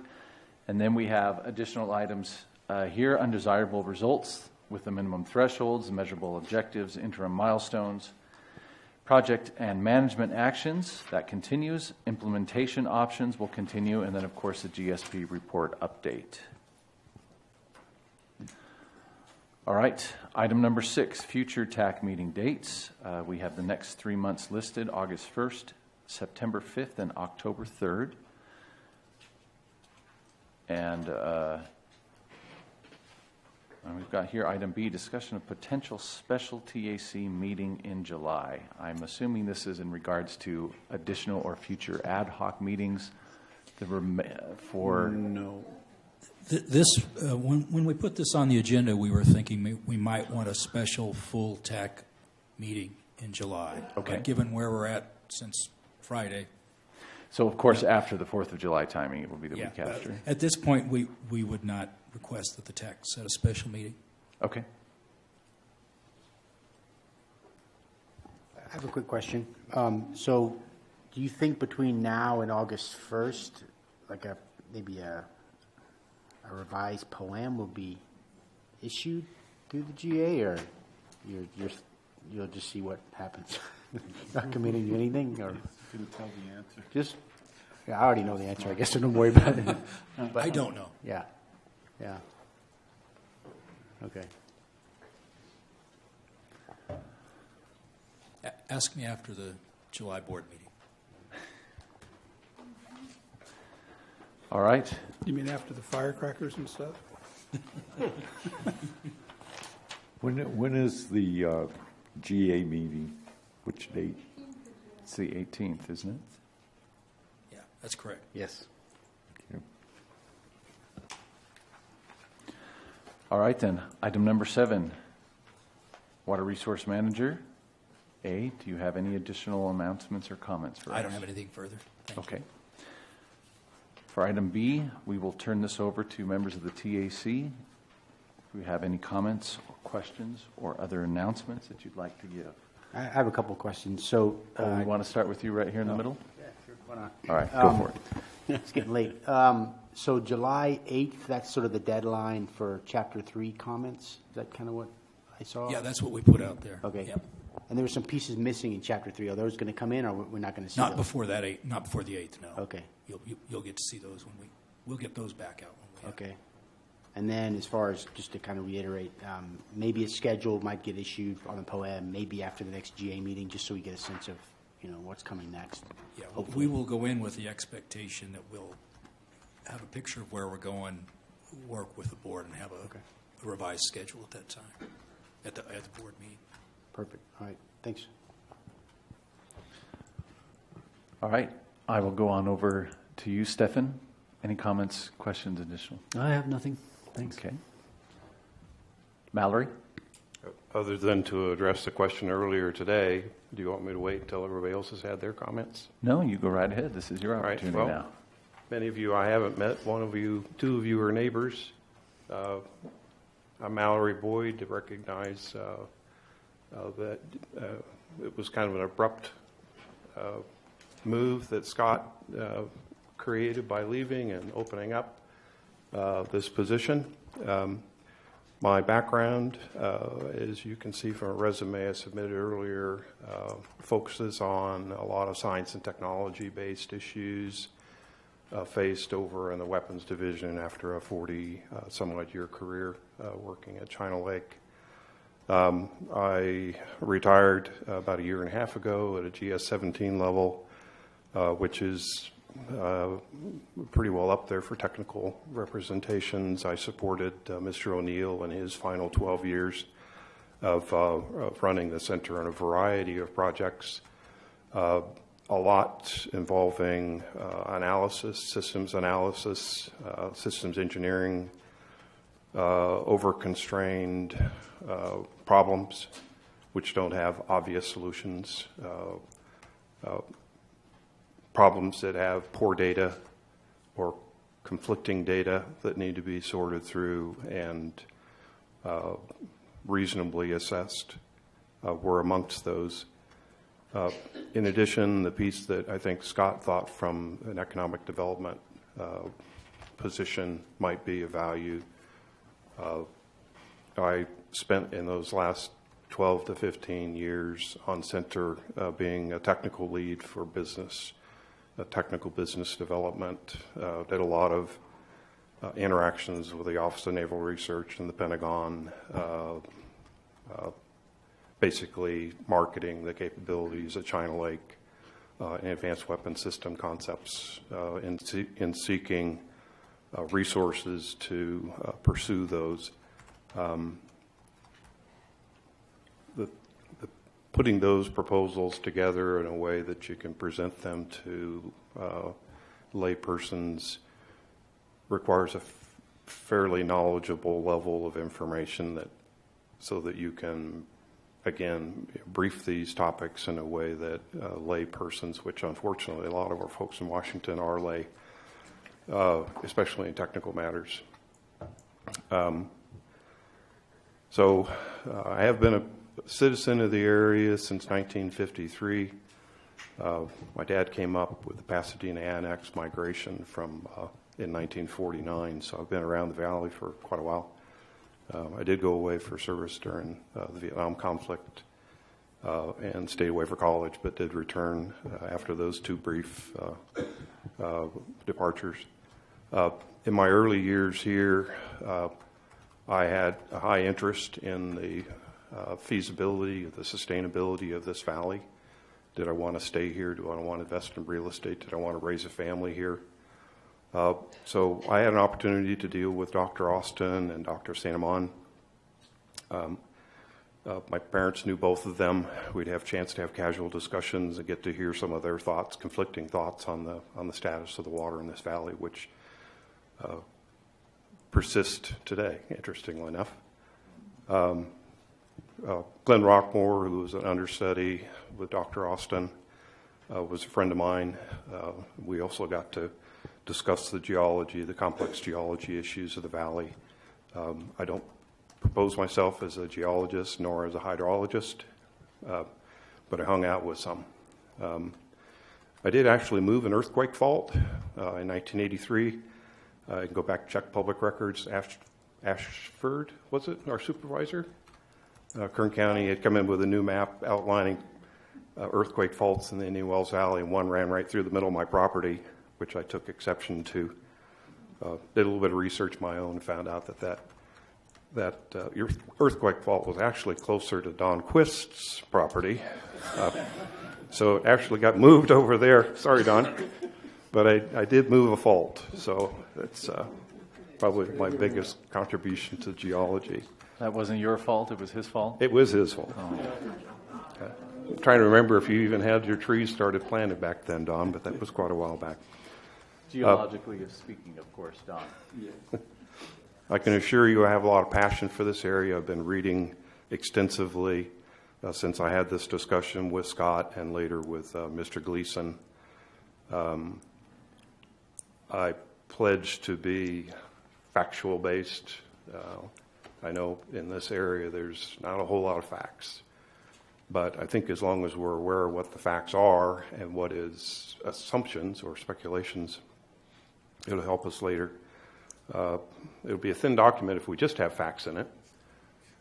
and then we have additional items here, undesirable results with the minimum thresholds, measurable objectives, interim milestones, project and management actions, that continues, implementation options will continue, and then of course the GSP report update. All right, item number 6, future TAC meeting dates. We have the next 3 months listed, August 1st, September 5th, and October 3rd. And we've got here item B, discussion of potential special TAC meeting in July. I'm assuming this is in regards to additional or future ad hoc meetings for... No. This, when we put this on the agenda, we were thinking we might want a special full TAC meeting in July. Okay. But given where we're at since Friday. So, of course, after the 4th of July timing, it will be the week after. At this point, we would not request that the TAC set a special meeting. Okay. I have a quick question. So do you think between now and August 1st, like maybe a revised POAM will be issued through the GA, or you'll just see what happens? Not committing to anything, or Couldn't tell the answer. just I already know the answer. I guess I don't worry about it. But, I don't know. Yeah. Okay. Ask me after the July board meeting. All right. You mean after the firecrackers and stuff? When is the GA meeting? Which date? It's the 18th, isn't it? Yeah, that's correct. Yes. Okay. All right, then. Item number 7, Water Resource Manager. A, do you have any additional announcements or comments for us? I don't have anything further. Thank you. For item B, we will turn this over to members of the TAC. If you have any comments or questions or other announcements that you'd like to give. I have a couple of questions. So we want to start with you right here in the middle? Yeah, sure. Why not? All right, go for it. It's getting late. So July 8th, that's sort of the deadline for Chapter 3 comments. Is that kind of what I saw? Yeah, that's what we put out there. Okay. Yep. And there were some pieces missing in Chapter 3. Are those going to come in, or we're not going to see Not those? before that not before the 8th, no. Okay. You'll get to see those when we'll get those back out. Okay. And then as far as, just to kind of reiterate, maybe a schedule might get issued on the POAM, maybe after the next GA meeting, just so we get a sense of, what's coming next. Yeah, we will go in with the expectation that we'll have a picture of where we're going, work with the board, and have a revised schedule at that time, at the board meeting. Perfect. All right. Thanks. All right. I will go on over to you, Stefan. Any comments, questions, additional? I have nothing. Thanks. Okay. Mallory? Other than to address the question earlier today, do you want me to wait until everybody else has had their comments? No, you go right ahead. This is your opportunity now. Many of you I haven't met. One of you, 2 of you are neighbors. I'm Mallory Boyd, to recognize that it was kind of an abrupt move that Scott created by leaving and opening up this position. My background, as you can see from a resume I submitted earlier, focuses on a lot of science and technology-based issues faced over in the weapons division after a 40-some-odd-year career working at China Lake. I retired about 1.5 years ago at a GS-17 level, which is pretty well up there for technical representations. I supported Mr. O'Neill in his final 12 years of running the center on a variety of projects, a lot involving systems analysis, systems engineering, over-constrained problems, which don't have obvious solutions, problems that have poor data or conflicting data that need to be sorted through and reasonably assessed were amongst those. In addition, the piece that I think Scott thought from an economic development position might be of value. I spent in those last 12 to 15 years on center being a technical lead for business, technical business development, did a lot of interactions with the Office of Naval Research and the Pentagon, basically marketing the capabilities of China Lake and advanced weapon system concepts in seeking resources to pursue those. Putting those proposals together in a way that you can present them to laypersons requires a fairly knowledgeable level of information so that you can, again, brief these topics in a way that laypersons, which unfortunately a lot of our folks in Washington are lay, especially in technical matters. So I have been a citizen of the area since 1953. My dad came up with the Pasadena Annex migration in 1949, so I've been around the valley for quite a while. I did go away for service during the Vietnam conflict and stayed away for college, but did return after those two brief departures. In my early years here, I had a high interest in the feasibility, the sustainability of this valley. Did I want to stay here? Do I want to invest in real estate? Did I want to raise a family here? So I had an opportunity to deal with Dr. Austin and Dr. Sanamon. My parents knew both of them. We'd have a chance to have casual discussions and get to hear some of their thoughts, conflicting thoughts on the status of the water in this valley, which persist today, interestingly enough. Glenn Rockmore, who was an understudy with Dr. Austin, was a friend of mine. We also got to discuss the geology, the complex geology issues of the valley. I don't propose myself as a geologist nor as a hydrologist, but I hung out with some. I did actually move an earthquake fault in 1983. I can go back and check public records. Ashford, was it, our supervisor? Kern County had come in with a new map outlining earthquake faults in the Indian Wells Valley, and one ran right through the middle of my property, which I took exception to. Did a little bit of research of my own and found out that earthquake fault was actually closer to Don Quist's property. So it actually got moved over there. Sorry, Don. But I did move a fault, so that's probably my biggest contribution to geology. That wasn't your fault, it was his fault? It was his fault. Oh. I'm trying to remember if you even had your trees started planted back then, Don, but that was quite a while back. Geologically speaking, of course, Don. Yeah. I can assure you I have a lot of passion for this area. I've been reading extensively since I had this discussion with Scott and later with Mr. Gleason. I pledge to be factual based. I know in this area there's not a whole lot of facts, but I think as long as we're aware of what the facts are and what is assumptions or speculations, it'll help us later. It'll be a thin document if we just have facts in it,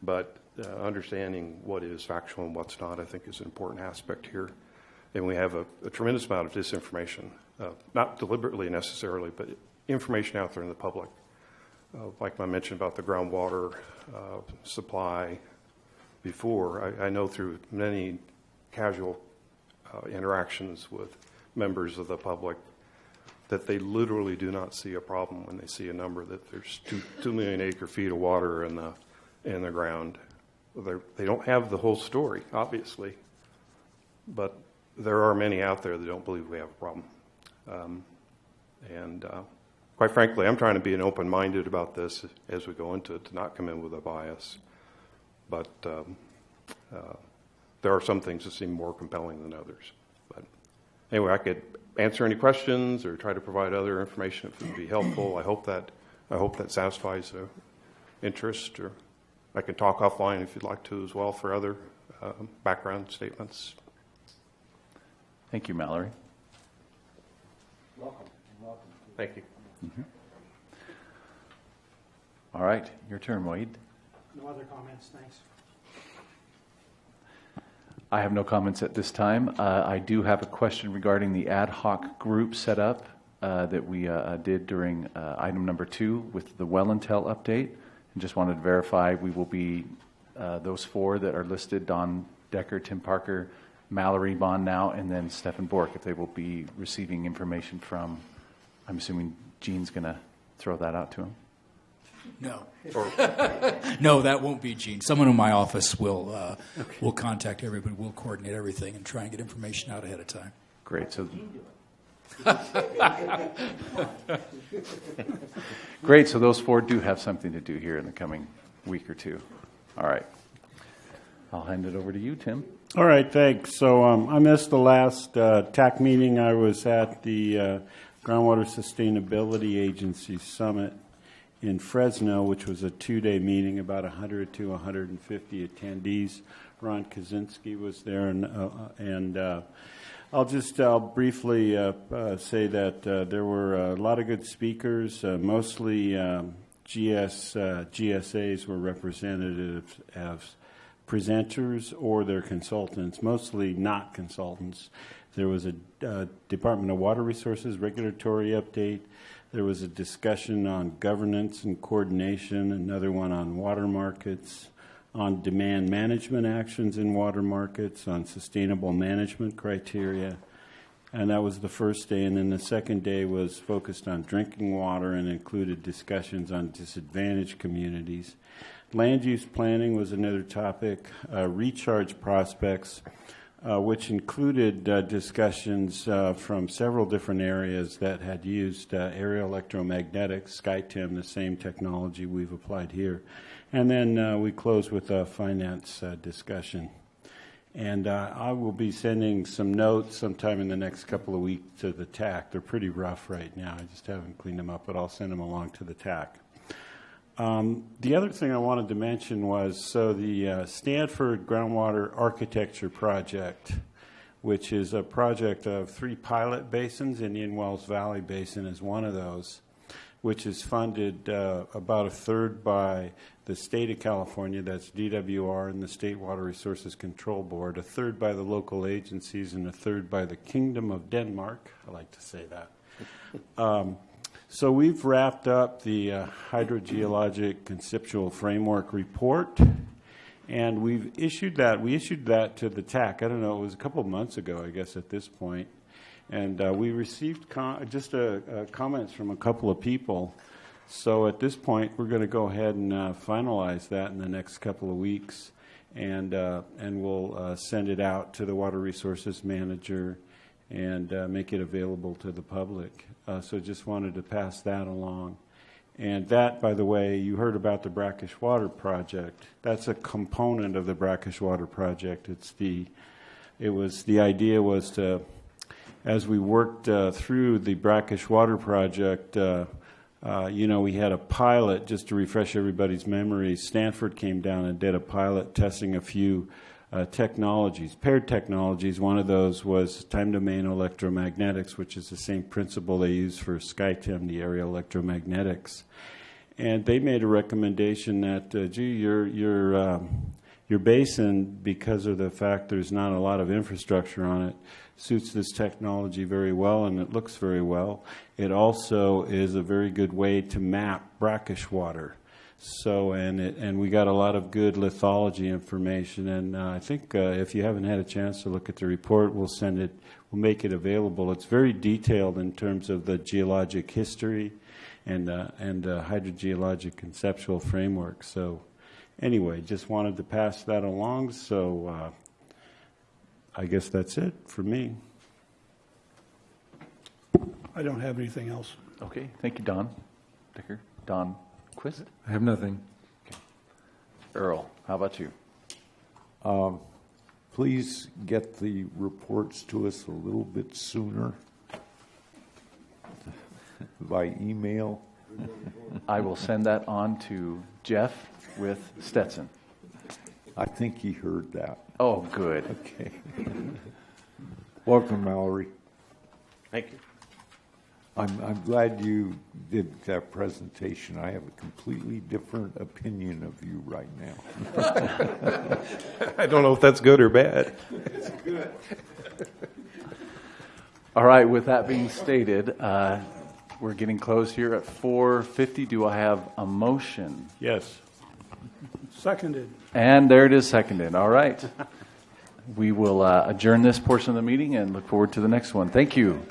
but understanding what is factual and what's not, I think, is an important aspect here. And we have a tremendous amount of disinformation, not deliberately necessarily, but information out there in the public. Like I mentioned about the groundwater supply before, I know through many casual interactions with members of the public that they literally do not see a problem when they see a number that there's 2 million acre feet of water in the ground. They don't have the whole story, obviously, but there are many out there that don't believe we have a problem. Quite frankly, I'm trying to be open-minded about this as we go into it, to not come in with a bias. But there are some things that seem more compelling than others. But anyway, I could answer any questions or try to provide other information if it would be helpful. I hope that satisfies the interest, or I can talk offline if you'd like to as well for other background statements. Thank you, Mallory. Welcome. Thank you. Mm-hmm. All right, your turn, Wade. No other comments, thanks. I have no comments at this time. I do have a question regarding the ad hoc group set up that we did during item number 2 with the well intel update. And just wanted to verify we will be those 4 that are listed, Don Decker, Tim Parker, Mallory Bond now, and then Stephen Bork, if they will be receiving information from, I'm assuming Gene's going to throw that out to him. No. No, that won't be Gene. Someone in my office will contact everybody. We'll coordinate everything and try and get information out ahead of time. Great. So, great. So those 4 do have something to do here in the coming week or 2. All right. I'll hand it over to you, Tim. All right, thanks. So I missed the last TAC meeting. I was at the Groundwater Sustainability Agency Summit in Fresno, which was a 2-day meeting, about 100 to 150 attendees. Ron Kaczynski was there, and I'll briefly say that there were a lot of good speakers. Mostly GSAs were represented as presenters or their consultants, mostly not consultants. There was a Department of Water Resources regulatory update. There was a discussion on governance and coordination, another one on water markets, on demand management actions in water markets, on sustainable management criteria. And that was the first day. And then the second day was focused on drinking water and included discussions on disadvantaged communities. Land use planning was another topic. Recharge prospects, which included discussions from several different areas that had used aerial electromagnetics, SkyTEM, the same technology we've applied here. And then we closed with a finance discussion. And I will be sending some notes sometime in the next couple of weeks to the TAC. They're pretty rough right now. I just haven't cleaned them up, but I'll send them along to the TAC. The other thing I wanted to mention was, the Stanford Groundwater Architecture Project, which is a project of 3 pilot basins. Indian Wells Valley Basin is one of those, which is funded about a third by the state of California, that's DWR and the State Water Resources Control Board, a third by the local agencies, and a third by the Kingdom of Denmark. I like to say that. So we've wrapped up the hydrogeologic conceptual framework report, and we've issued that. We issued that to the TAC. I don't know, it was a couple of months ago, I guess, at this point. And we received comments from a couple of people. So at this point, we're going to go ahead and finalize that in the next couple of weeks, and we'll send it out to the Water Resources Manager and make it available to the public. So just wanted to pass that along. And that, by the way, you heard about the Brackish Water Project. That's a component of the Brackish Water Project. The idea was to, as we worked through the Brackish Water Project, we had a pilot, just to refresh everybody's memories. Stanford came down and did a pilot testing a few technologies, paired technologies. One of those was time domain electromagnetics, which is the same principle they use for SkyTEM, the aerial electromagnetics. And they made a recommendation that, your basin, because of the fact there's not a lot of infrastructure on it, suits this technology very well, and it looks very well. It also is a very good way to map brackish water. So, and we got a lot of good lithology information, and I think if you haven't had a chance to look at the report, we'll make it available. It's very detailed in terms of the geologic history and hydrogeologic conceptual framework. So, anyway, just wanted to pass that along. So, I guess that's it for me. I don't have anything else. Okay, thank you, Don Dicker. Don Quist? I have nothing. Okay. Earl, how about you? please get the reports to us a little bit sooner by email? I will send that on to Jeff with Stetson. I think he heard that. Oh, good. Okay. Welcome, Mallory. Thank you. I'm glad you did that presentation. I have a completely different opinion of you right now. I don't know if that's good or bad. It's good. All right, with that being stated, we're getting close here at 4:50. Do I have a motion? Yes. Seconded. And there it is, seconded. All right. We will adjourn this portion of the meeting and look forward to the next one. Thank you.